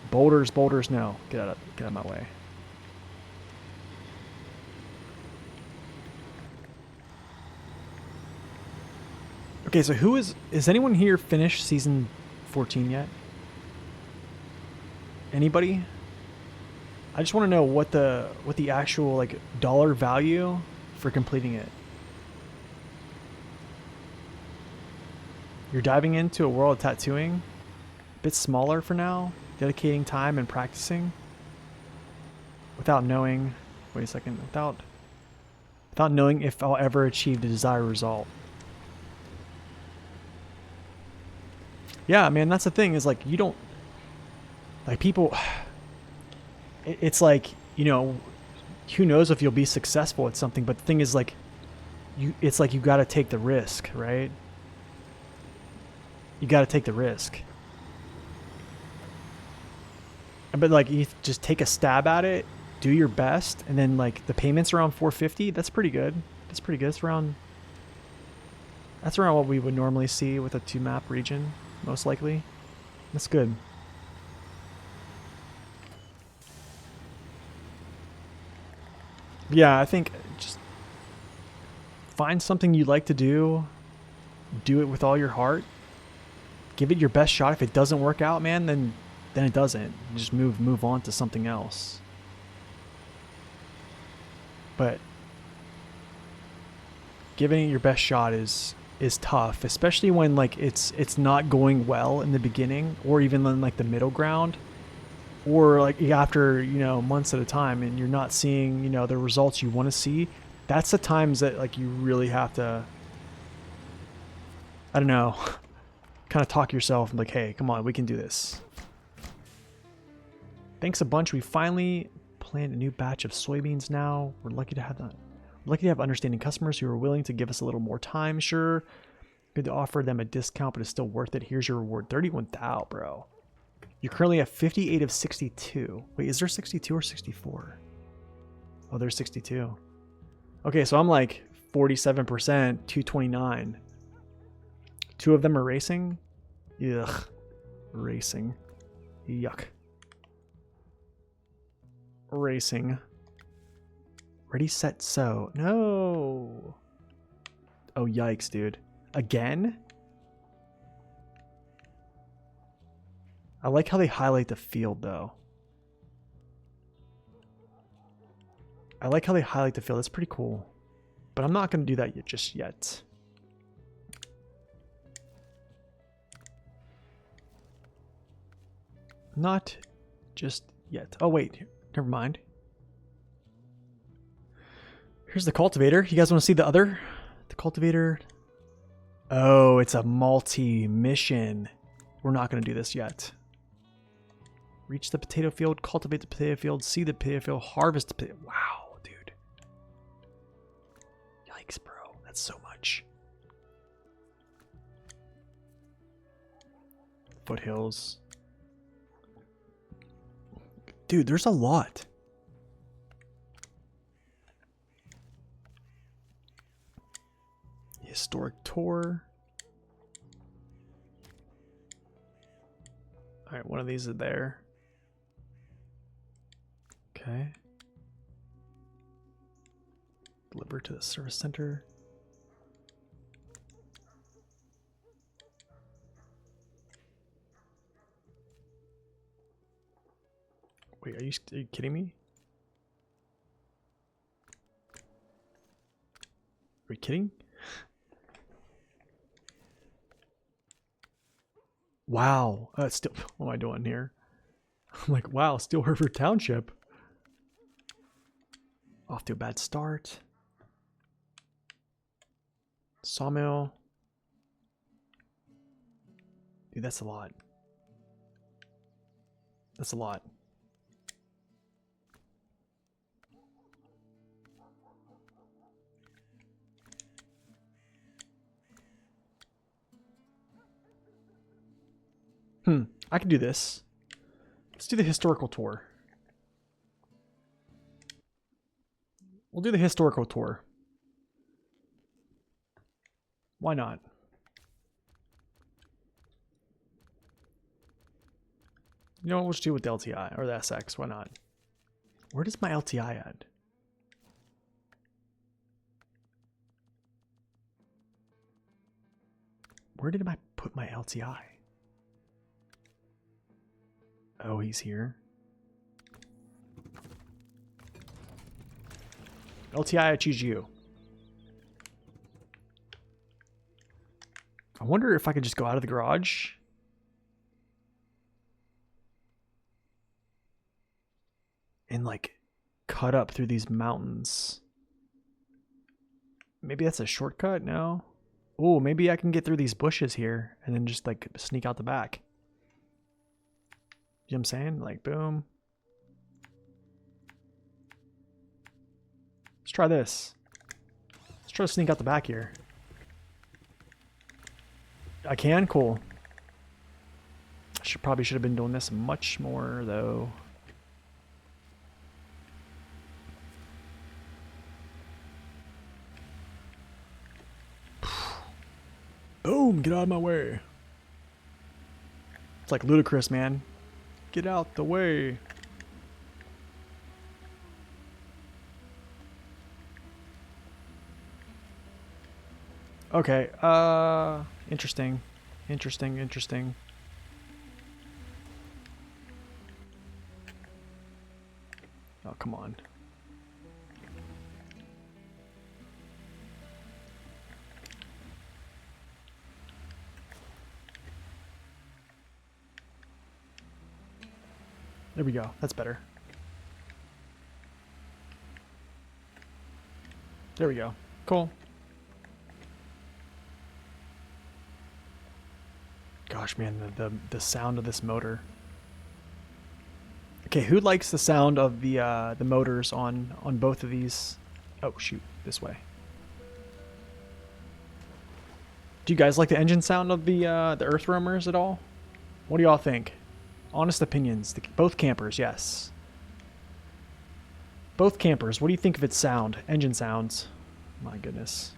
S1: Boulders, no. Get out of my way. Okay, so is anyone here finished season 14 yet? Anybody? I just want to know what the actual like dollar value for completing it. You're diving into a world of tattooing, a bit smaller for now, dedicating time and practicing without knowing, wait a second, without knowing if I'll ever achieve the desired result. Yeah, man, that's the thing is like you don't, like people, it's like, you know, who knows if you'll be successful at something, but the thing is like, it's like you got to take the risk, right? You got to take the risk. But like you just take a stab at it, do your best, and then like the payments around 450, that's pretty good. That's pretty good. That's around what we would normally see with a 2-map region, most likely. That's good. Yeah, I think just find something you like to do it with all your heart, give it your best shot. If it doesn't work out, man, then it doesn't. You just move on to something else. But giving it your best shot is tough, especially when like it's not going well in the beginning, or even in like the middle ground, or like after, you know, months at a time, and you're not seeing, you know, the results you want to see. That's the times that like you really have to, I don't know, kind of talk yourself and like, hey, come on, we can do this. Thanks a bunch. We finally planted a new batch of soybeans now. We're lucky to have that. We're lucky to have understanding customers who are willing to give us a little more time. Sure. Good to offer them a discount, but it's still worth it. Here's your reward. 31,000, bro. You're currently at 58 of 62. Wait, is there 62 or 64? Oh, there's 62. Okay, so I'm like 47%, 229. Two of them are racing? Ugh. Racing. Yuck. Racing. Ready, set, sow. No. Oh, yikes, dude. Again? I like how they highlight the field, though. I like how they highlight the field. That's pretty cool. But I'm not going to do that just yet. Not just yet. Oh, wait. Never mind. Here's the cultivator. You guys want to see the other? The cultivator. Oh, it's a multi-mission. We're not going to do this yet. Reach the potato field, cultivate the potato field, see the potato field, harvest the potato. Wow, dude. Yikes, bro. That's so much. Foothills. Dude, there's a lot. Historic tour. All right, one of these is there. Okay. Deliver to the service center. Wait, are you kidding me? Are you kidding? Wow. Still, what am I doing here? I'm like, wow, Steel River Township. Off to a bad start. Sawmill. Dude, that's a lot. That's a lot. I can do this. Let's do the historical tour. We'll do the historical tour. Why not? You know what, we'll just do with the LTI or the SX. Why not? Where does my LTI at? Where did I put my LTI? Oh, he's here. LTI, I choose you. I wonder if I could just go out of the garage. And like cut up through these mountains. Maybe that's a shortcut? No. Oh, maybe I can get through these bushes here and then just like sneak out the back. You know what I'm saying? Like, boom. Let's try this. Let's try to sneak out the back here. I can? Cool. I probably should have been doing this much more, though. Boom! Get out of my way. It's like ludicrous, man. Get out the way. Okay, interesting. Interesting. Oh, come on. There we go. That's better. There we go. Cool. Gosh, man, the sound of this motor. Okay, who likes the sound of the motors on both of these? Oh shoot, this way. Do you guys like the engine sound of the earth roamers at all? What do y'all think? Honest opinions. Both campers, yes. Both campers. What do you think of its sound? Engine sounds. My goodness.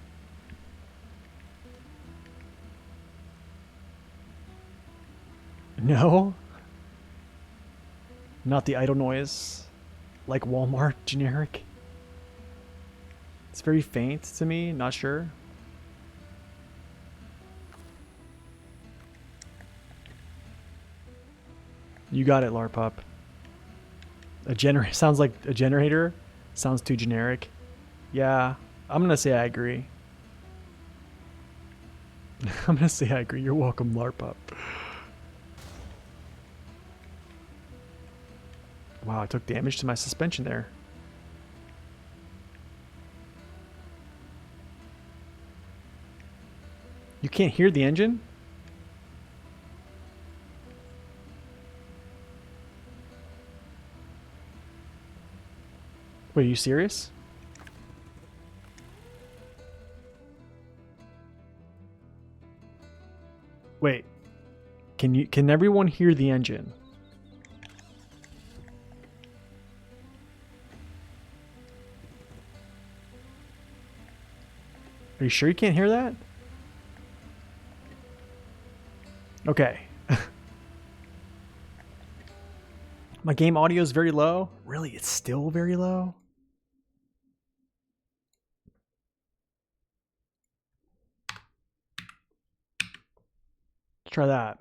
S1: No? Not the idle noise? Like Walmart generic? It's very faint to me, not sure. You got it, Larpup. A generator sounds like a generator. Sounds too generic. Yeah, I'm gonna say I agree. I'm gonna say I agree. You're welcome, Larpup. Wow, I took damage to my suspension there. You can't hear the engine? Wait, are you serious? Wait. Can everyone hear the engine? Are you sure you can't hear that? Okay. My game audio is very low. Really, it's still very low? Let's try that.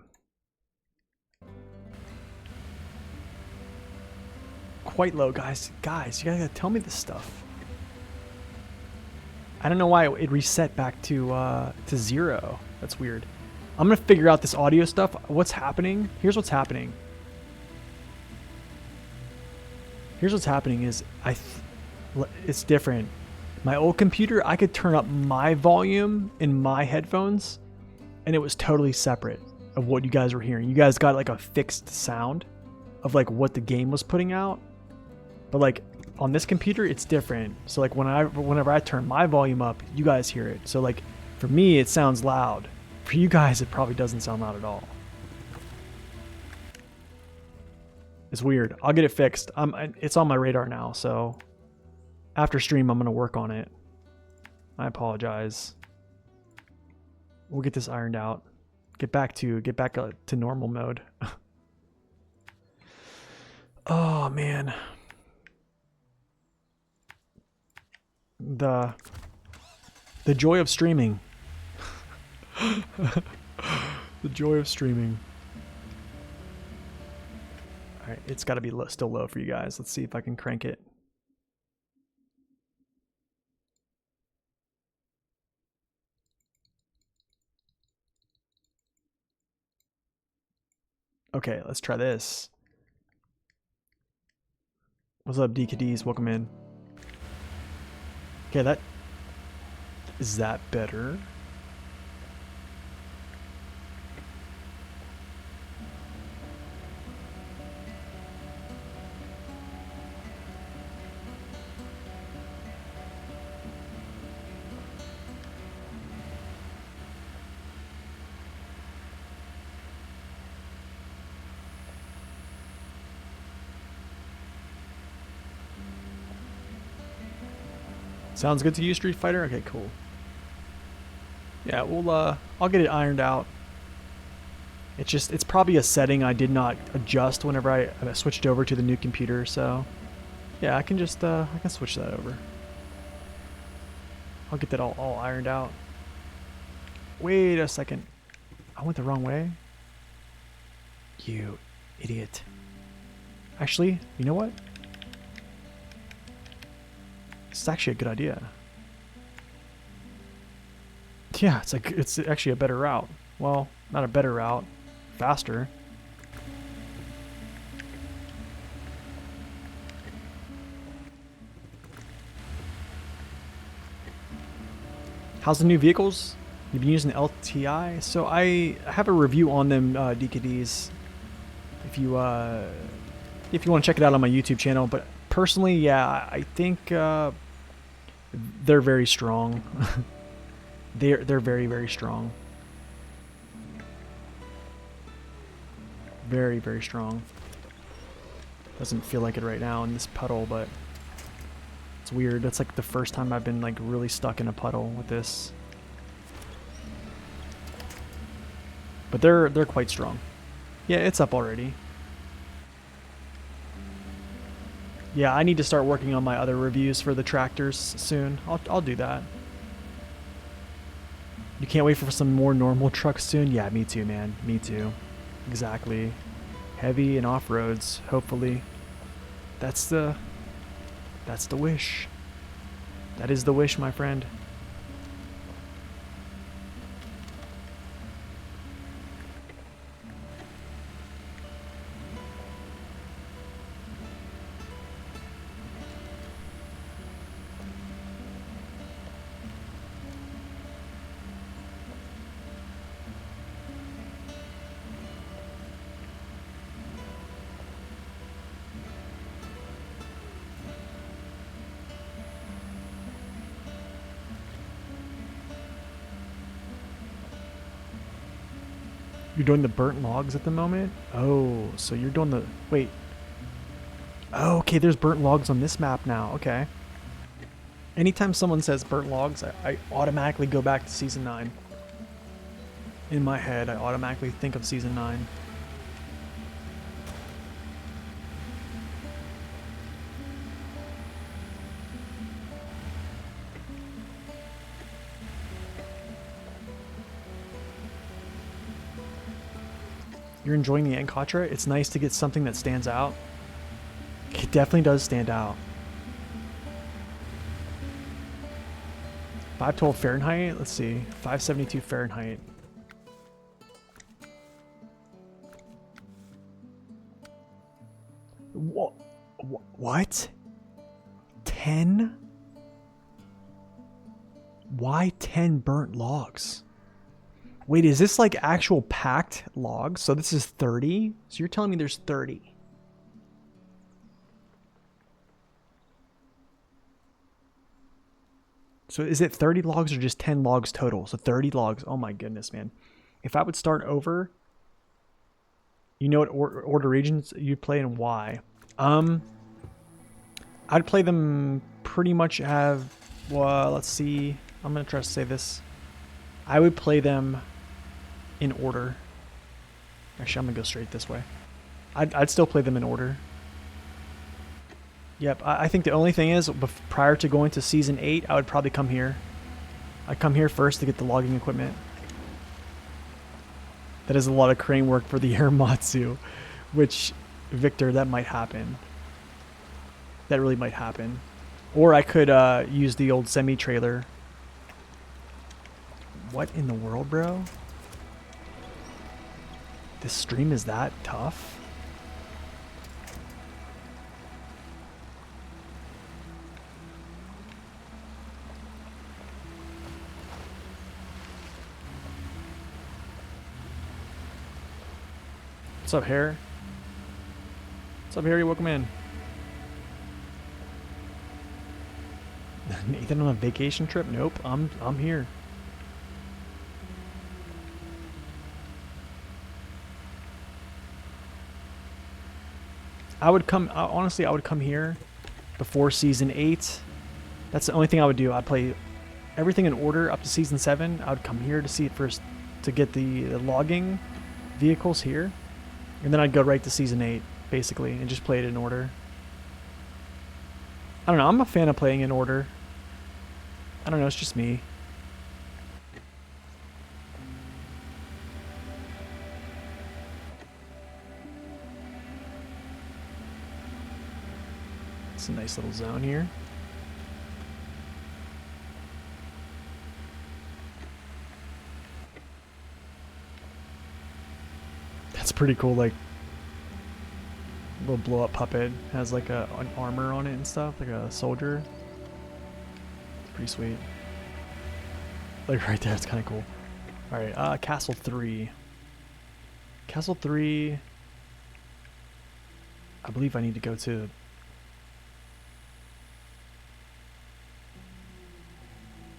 S1: Quite low, guys. Guys, you gotta tell me this stuff. I don't know why it reset back to 0. That's weird. I'm gonna figure out this audio stuff. What's happening? Here's what's happening. Here's what's happening is it's different. My old computer, I could turn up my volume in my headphones, and it was totally separate of what you guys were hearing. You guys got like a fixed sound of like what the game was putting out, but like on this computer, it's different. So like whenever I turn my volume up, you guys hear it. So like for me, it sounds loud. For you guys, it probably doesn't sound loud at all. It's weird. I'll get it fixed. It's on my radar now, so after stream, I'm gonna work on it. I apologize. We'll get this ironed out. Get back to normal mode. Oh man. The joy of streaming. The joy of streaming. All right, it's got to be still low for you guys. Let's see if I can crank it. Okay, let's try this. What's up, DKDs? Welcome in. Okay, is that better? Sounds good to you, Street Fighter? Okay, cool. Yeah, I'll get it ironed out. It's probably a setting I did not adjust whenever I switched over to the new computer, so yeah, I can just I can switch that over. I'll get that all ironed out. Wait a second. I went the wrong way. You idiot. Actually, you know what? It's actually a good idea. Yeah, it's actually a better route. Well, not a better route. Faster. How's the new vehicles? You've been using the LTI? So I have a review on them, DKDs. If you want to check it out on my YouTube channel. But personally, yeah, I think they're very strong. they're very, very strong. Very, very strong. Doesn't feel like it right now in this puddle, but it's weird. That's like the first time I've been like really stuck in a puddle with this. But they're quite strong. Yeah, it's up already. Yeah, I need to start working on my other reviews for the tractors soon. I'll do that. You can't wait for some more normal trucks soon? Yeah, me too, man. Me too. Exactly. Heavy and off-roads, hopefully. That's the wish. That is the wish, my friend. You're doing the burnt logs at the moment? Oh, so you're doing the... Wait. Oh, okay, there's burnt logs on this map now. Okay. Anytime someone says burnt logs, I automatically go back to Season 9. In my head, I automatically think of Season 9. You're enjoying the Ankatra? It's nice to get something that stands out. It definitely does stand out. 512 Fahrenheit? Let's see. 572 Fahrenheit. What? 10? Why 10 burnt logs? Wait, is this like actual packed logs? So this is 30? So you're telling me there's 30? So is it 30 logs or just 10 logs total? So 30 logs. Oh my goodness, man. If I would start over, you know what order regions you play and why? I'd play them pretty much have, well, let's see. I'm going to try to say this. I would play them in order. Actually, I'm going to go straight this way. I'd still play them in order. Yep, I think the only thing is, prior to going to Season 8, I would probably come here. I'd come here first to get the logging equipment. That is a lot of crane work for the Aramatsu, which, Victor, that might happen. That really might happen. Or I could use the old semi-trailer. What in the world, bro? This stream is that tough? What's up, Harry? What's up, Harry? Welcome in. Nathan on a vacation trip? Nope, I'm here. I would come, honestly, I would come here before Season 8. That's the only thing I would do. I'd play everything in order up to Season 7. I would come here to see it first, to get the logging vehicles here. And then I'd go right to Season 8, basically, and just play it in order. I don't know, I'm a fan of playing in order. I don't know, it's just me. It's a nice little zone here. That's pretty cool, like little blow up puppet has like an armor on it and stuff, like a soldier. It's pretty sweet. Like right there, it's kind of cool. All right, Castle 3. Castle 3. I believe I need to go to.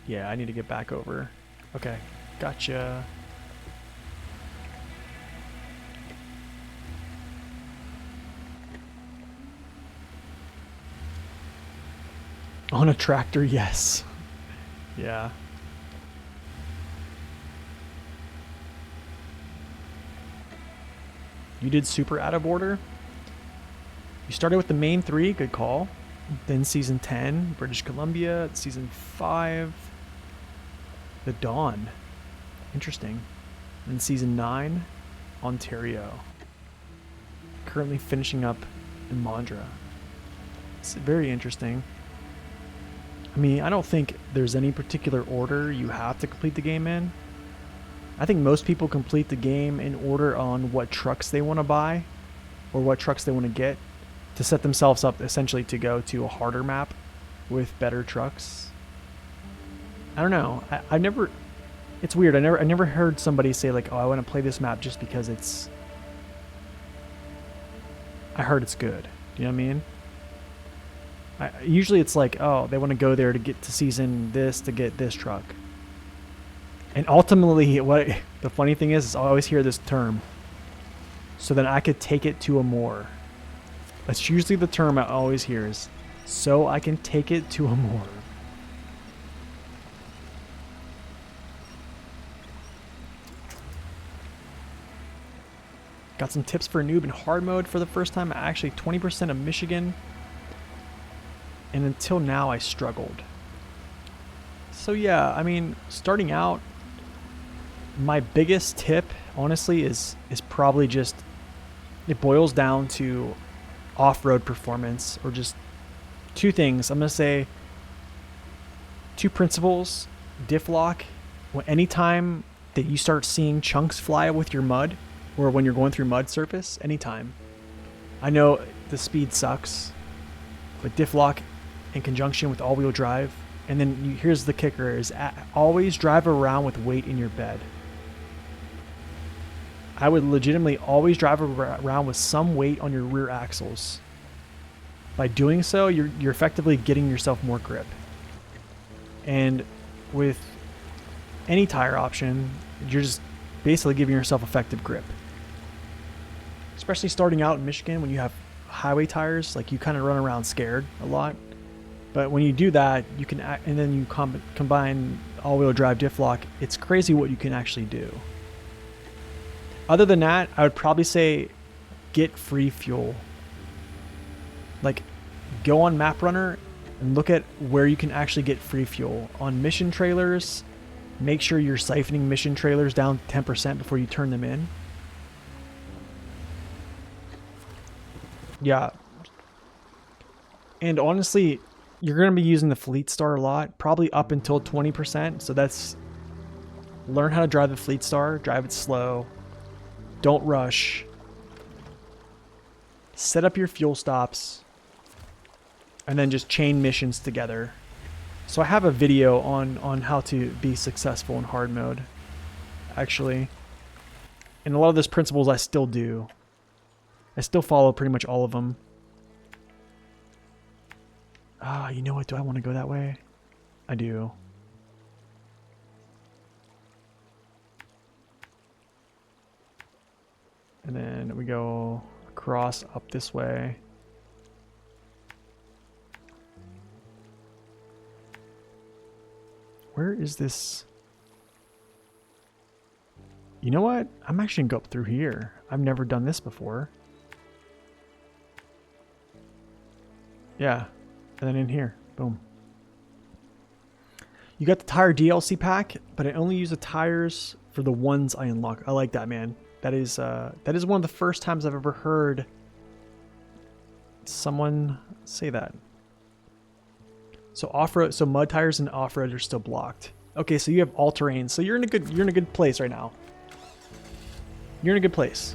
S1: Yeah, I need to get back over. Okay, gotcha. On a tractor, yes. Yeah. You did super out of order. You started with the main 3, good call. Then Season 10, British Columbia. Season 5, The Dawn. Interesting. And Season 9, Ontario. Currently finishing up in Mondra. It's very interesting. I mean, I don't think there's any particular order you have to complete the game in. I think most people complete the game in order on what trucks they want to buy or what trucks they want to get to set themselves up essentially to go to a harder map with better trucks. I don't know. I never, it's weird. I never heard somebody say like, oh, I want to play this map just because it's, I heard it's good. Do you know what I mean? Usually it's like, oh, they want to go there to get to season this to get this truck. And ultimately, what The funny thing is I always hear this term. So then I could take it to a more. That's usually the term I always hear is, so I can take it to a more. Got some tips for a noob in hard mode for the first time. Actually 20% of Michigan. And until now I struggled. So yeah, I mean, starting out, my biggest tip, honestly, is probably just, it boils down to off-road performance, or just two things. I'm going to say two principles. Diff lock. Anytime that you start seeing chunks fly with your mud, or when you're going through mud surface, anytime. I know the speed sucks, but diff lock in conjunction with all-wheel drive. And then here's the kicker, is always drive around with weight in your bed. I would legitimately always drive around with some weight on your rear axles. By doing so, you're effectively getting yourself more grip. And with any tire option, you're just basically giving yourself effective grip. Especially starting out in Michigan when you have highway tires, like you kind of run around scared a lot. But when you do that, you can, and then you combine all-wheel drive diff lock, it's crazy what you can actually do. Other than that, I would probably say get free fuel. Like, go on Map Runner and look at where you can actually get free fuel. On mission trailers, make sure you're siphoning mission trailers down 10% before you turn them in. Yeah. And honestly, you're going to be using the Fleet Star a lot, probably up until 20%. So that's, learn how to drive the Fleet Star, drive it slow. Don't rush. Set up your fuel stops. And then just chain missions together. So I have a video on how to be successful in hard mode, actually. And a lot of those principles I still do. I still follow pretty much all of them. Ah, you know what? Do I want to go that way? I do. And then we go across up this way. Where is this? You know what? I'm actually going to go up through here. I've never done this before. Yeah. And then in here. Boom. You got the tire DLC pack, but I only use the tires for the ones I unlock. I like that, man. That is one of the first times I've ever heard someone say that. So off-road, so mud tires and off-road are still blocked. Okay, so you have all-terrain. So you're in a good place right now. You're in a good place.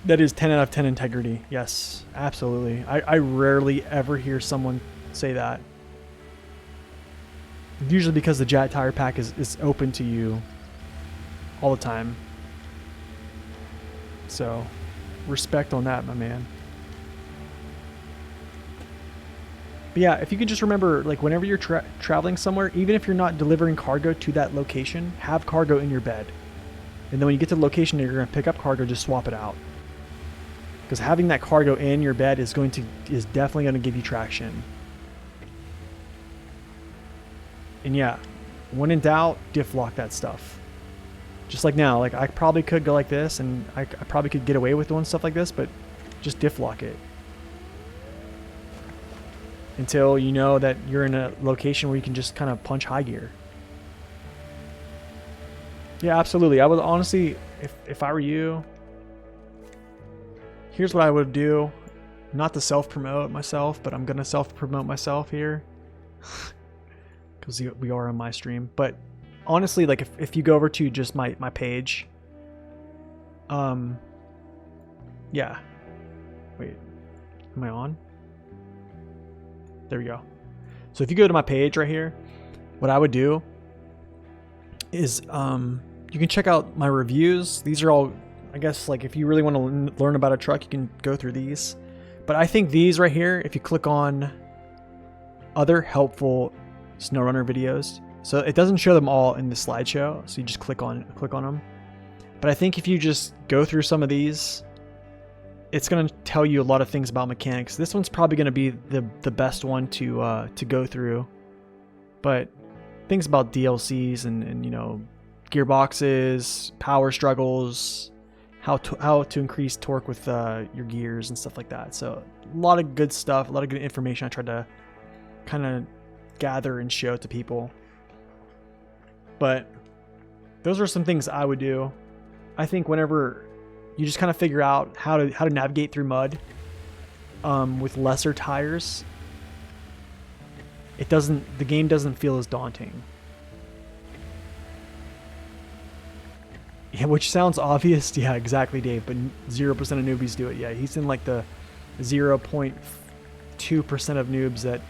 S1: That is 10 out of 10 integrity. Yes, absolutely. I rarely ever hear someone say that. Usually because the Jet tire pack is open to you all the time. So, respect on that, my man. But yeah, if you can just remember, like whenever you're traveling somewhere, even if you're not delivering cargo to that location, have cargo in your bed. And then when you get to the location that you're going to pick up cargo, just swap it out. Because having that cargo in your bed is definitely going to give you traction. And yeah, when in doubt, diff lock that stuff. Just like now, like I probably could go like this, and I probably could get away with doing stuff like this, but just diff lock it. Until you know that you're in a location where you can just kind of punch high gear. Yeah, absolutely. I would honestly, if I were you, here's what I would do. Not to self-promote myself, but I'm going to self-promote myself here. Because we are on my stream. But honestly, like if you go over to just my page. Yeah. Wait. Am I on? There we go. So if you go to my page right here, what I would do is you can check out my reviews. These are all, I guess, like if you really want to learn about a truck, you can go through these. But I think these right here, if you click on other helpful SnowRunner videos, So it doesn't show them all in the slideshow, so you just click on them. But I think if you just go through some of these, it's going to tell you a lot of things about mechanics. This one's probably going to be the best one to go through. But things about DLCs and you know, gearboxes, power struggles, how to increase torque with your gears and stuff like that. So a lot of good stuff, a lot of good information I tried to kind of gather and show to people. But those are some things I would do. I think whenever you just kind of figure out how to navigate through mud with lesser tires, the game doesn't feel as daunting. Yeah, which sounds obvious. Yeah, exactly, Dave. But 0% of newbies do it. Yeah, he's in like the 0.2% of noobs that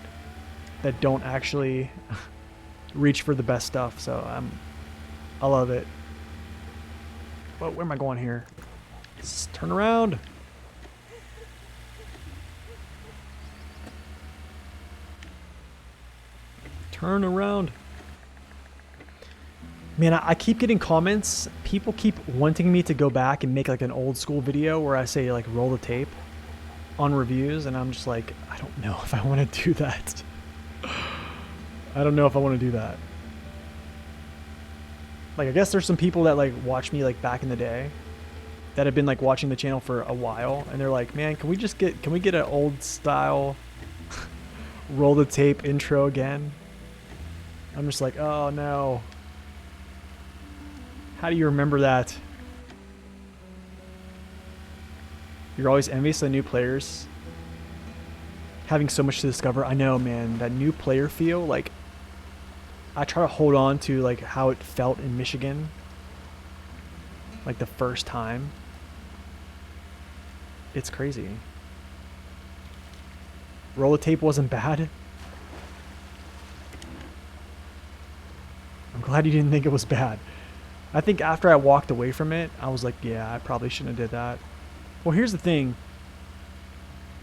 S1: don't actually reach for the best stuff. So I love it. Well, where am I going here? Let's turn around. Turn around. Man, I keep getting comments. People keep wanting me to go back and make like an old school video where I say like roll the tape on reviews, and I'm just like, I don't know if I want to do that. I don't know if I want to do that. Like, I guess there's some people that like watch me like back in the day that have been like watching the channel for a while, and they're like, man, can we get an old style roll the tape intro again? I'm just like, oh no. How do you remember that? You're always envious of new players having so much to discover. I know, man, that new player feel, like I try to hold on to like how it felt in Michigan, like the first time. It's crazy. Roll the tape wasn't bad. I'm glad you didn't think it was bad. I think after I walked away from it, I was like, yeah, I probably shouldn't have did that. Well, here's the thing.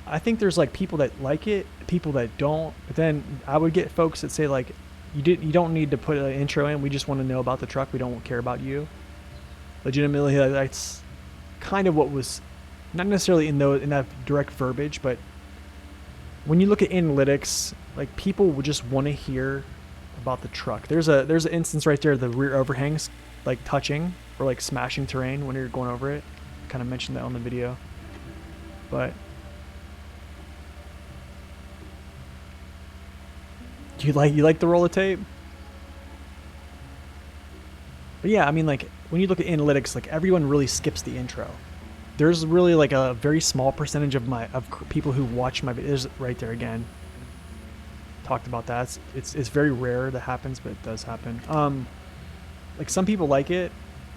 S1: I think there's like people that like it, people that don't. But then I would get folks that say like, you don't need to put an intro in. We just want to know about the truck. We don't care about you. Legitimately, that's kind of what was, not necessarily in that direct verbiage, but when you look at analytics, like people would just want to hear about the truck. There's an instance right there, the rear overhangs like touching or like smashing terrain when you're going over it. Kind of mentioned that on the video. But you like the roller tape? But yeah, I mean, like when you look at analytics, like everyone really skips the intro. There's really like a very small percentage of people who watch my videos. Right there again. Talked about that. It's very rare that happens, but it does happen. Like some people like it,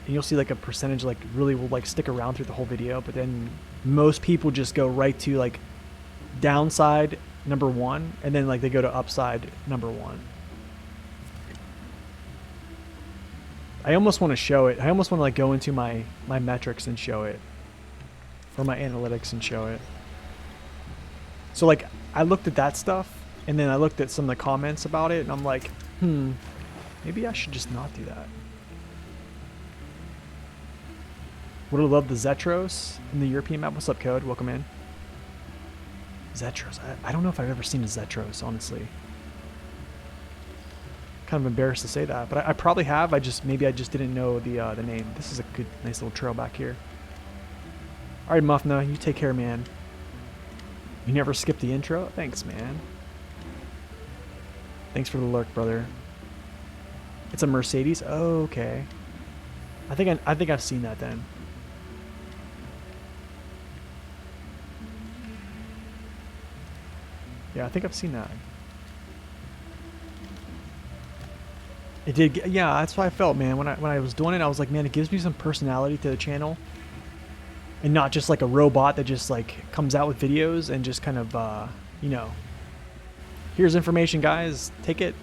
S1: and you'll see like a percentage like really will like stick around through the whole video, but then most people just go right to like downside number 1, and then like they go to upside number 1. I almost want to show it. I almost want to like go into my metrics and show it, or my analytics and show it. So like I looked at that stuff, and then I looked at some of the comments about it, and I'm like, maybe I should just not do that. Would have loved the Zetros in the European map. What's up, Code? Welcome in. Zetros. I don't know if I've ever seen a Zetros, honestly. Kind of embarrassed to say that, but I probably have. Maybe I just didn't know the name. This is a good, nice little trail back here. All right, Muffna, you take care, man. You never skip the intro? Thanks, man. Thanks for the lurk, brother. It's a Mercedes? Oh, okay. I think I've seen that then. Yeah, I think I've seen that. It did. Yeah, that's what I felt, man. When I was doing it, I was like, man, it gives me some personality to the channel, and not just like a robot that just like comes out with videos and just kind of, you know, here's information, guys, take it.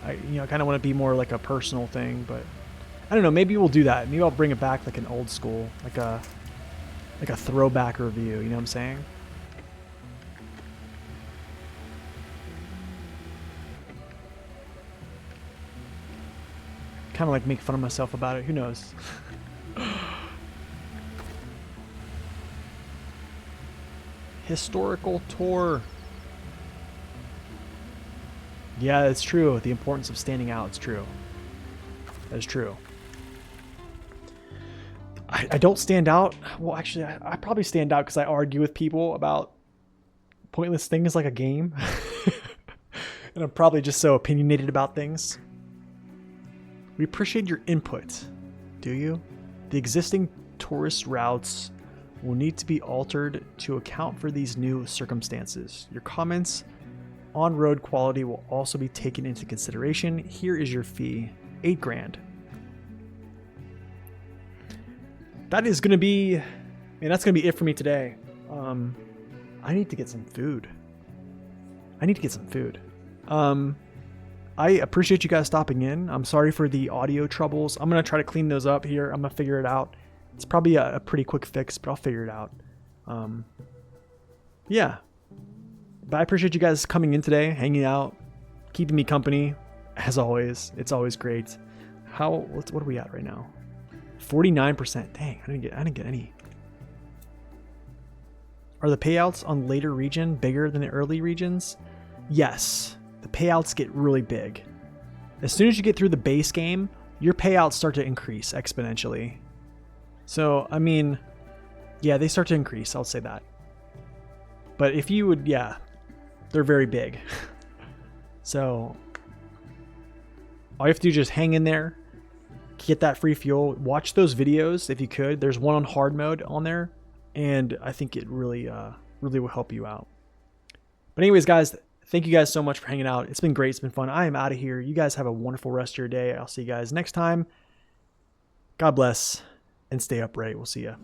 S1: I kind of want to be more like a personal thing, but I don't know. Maybe we'll do that. Maybe I'll bring it back like an old school, like a throwback review. You know what I'm saying? kind of like make fun of myself about it. Who knows? Historical tour. Yeah, it's true. The importance of standing out. It's true. That's true. I don't stand out. Well, actually, I probably stand out because I argue with people about pointless things like a game. And I'm probably just so opinionated about things. We appreciate your input. Do you? The existing tourist routes will need to be altered to account for these new circumstances. Your comments on road quality will also be taken into consideration. Here is your fee, $8 grand. That is going to be, man, that's going to be it for me today. I need to get some food. I appreciate you guys stopping in. I'm sorry for the audio troubles. I'm going to try to clean those up here. I'm going to figure it out. It's probably a pretty quick fix, but I'll figure it out. Yeah. But I appreciate you guys coming in today, hanging out, keeping me company. As always, it's always great. What are we at right now? 49%. Dang, I didn't get any. Are the payouts on later region bigger than the early regions? Yes. The payouts get really big. As soon as you get through the base game, your payouts start to increase exponentially. So, I mean, yeah, they start to increase. I'll say that. But if you would, yeah, they're very big. So, all you have to do is just hang in there, get that free fuel, watch those videos if you could. There's one on hard mode on there, and I think it really will help you out. But anyways, guys, thank you guys so much for hanging out. It's been great. It's been fun. I am out of here. You guys have a wonderful rest of your day. I'll see you guys next time. God bless and stay upright. We'll see ya.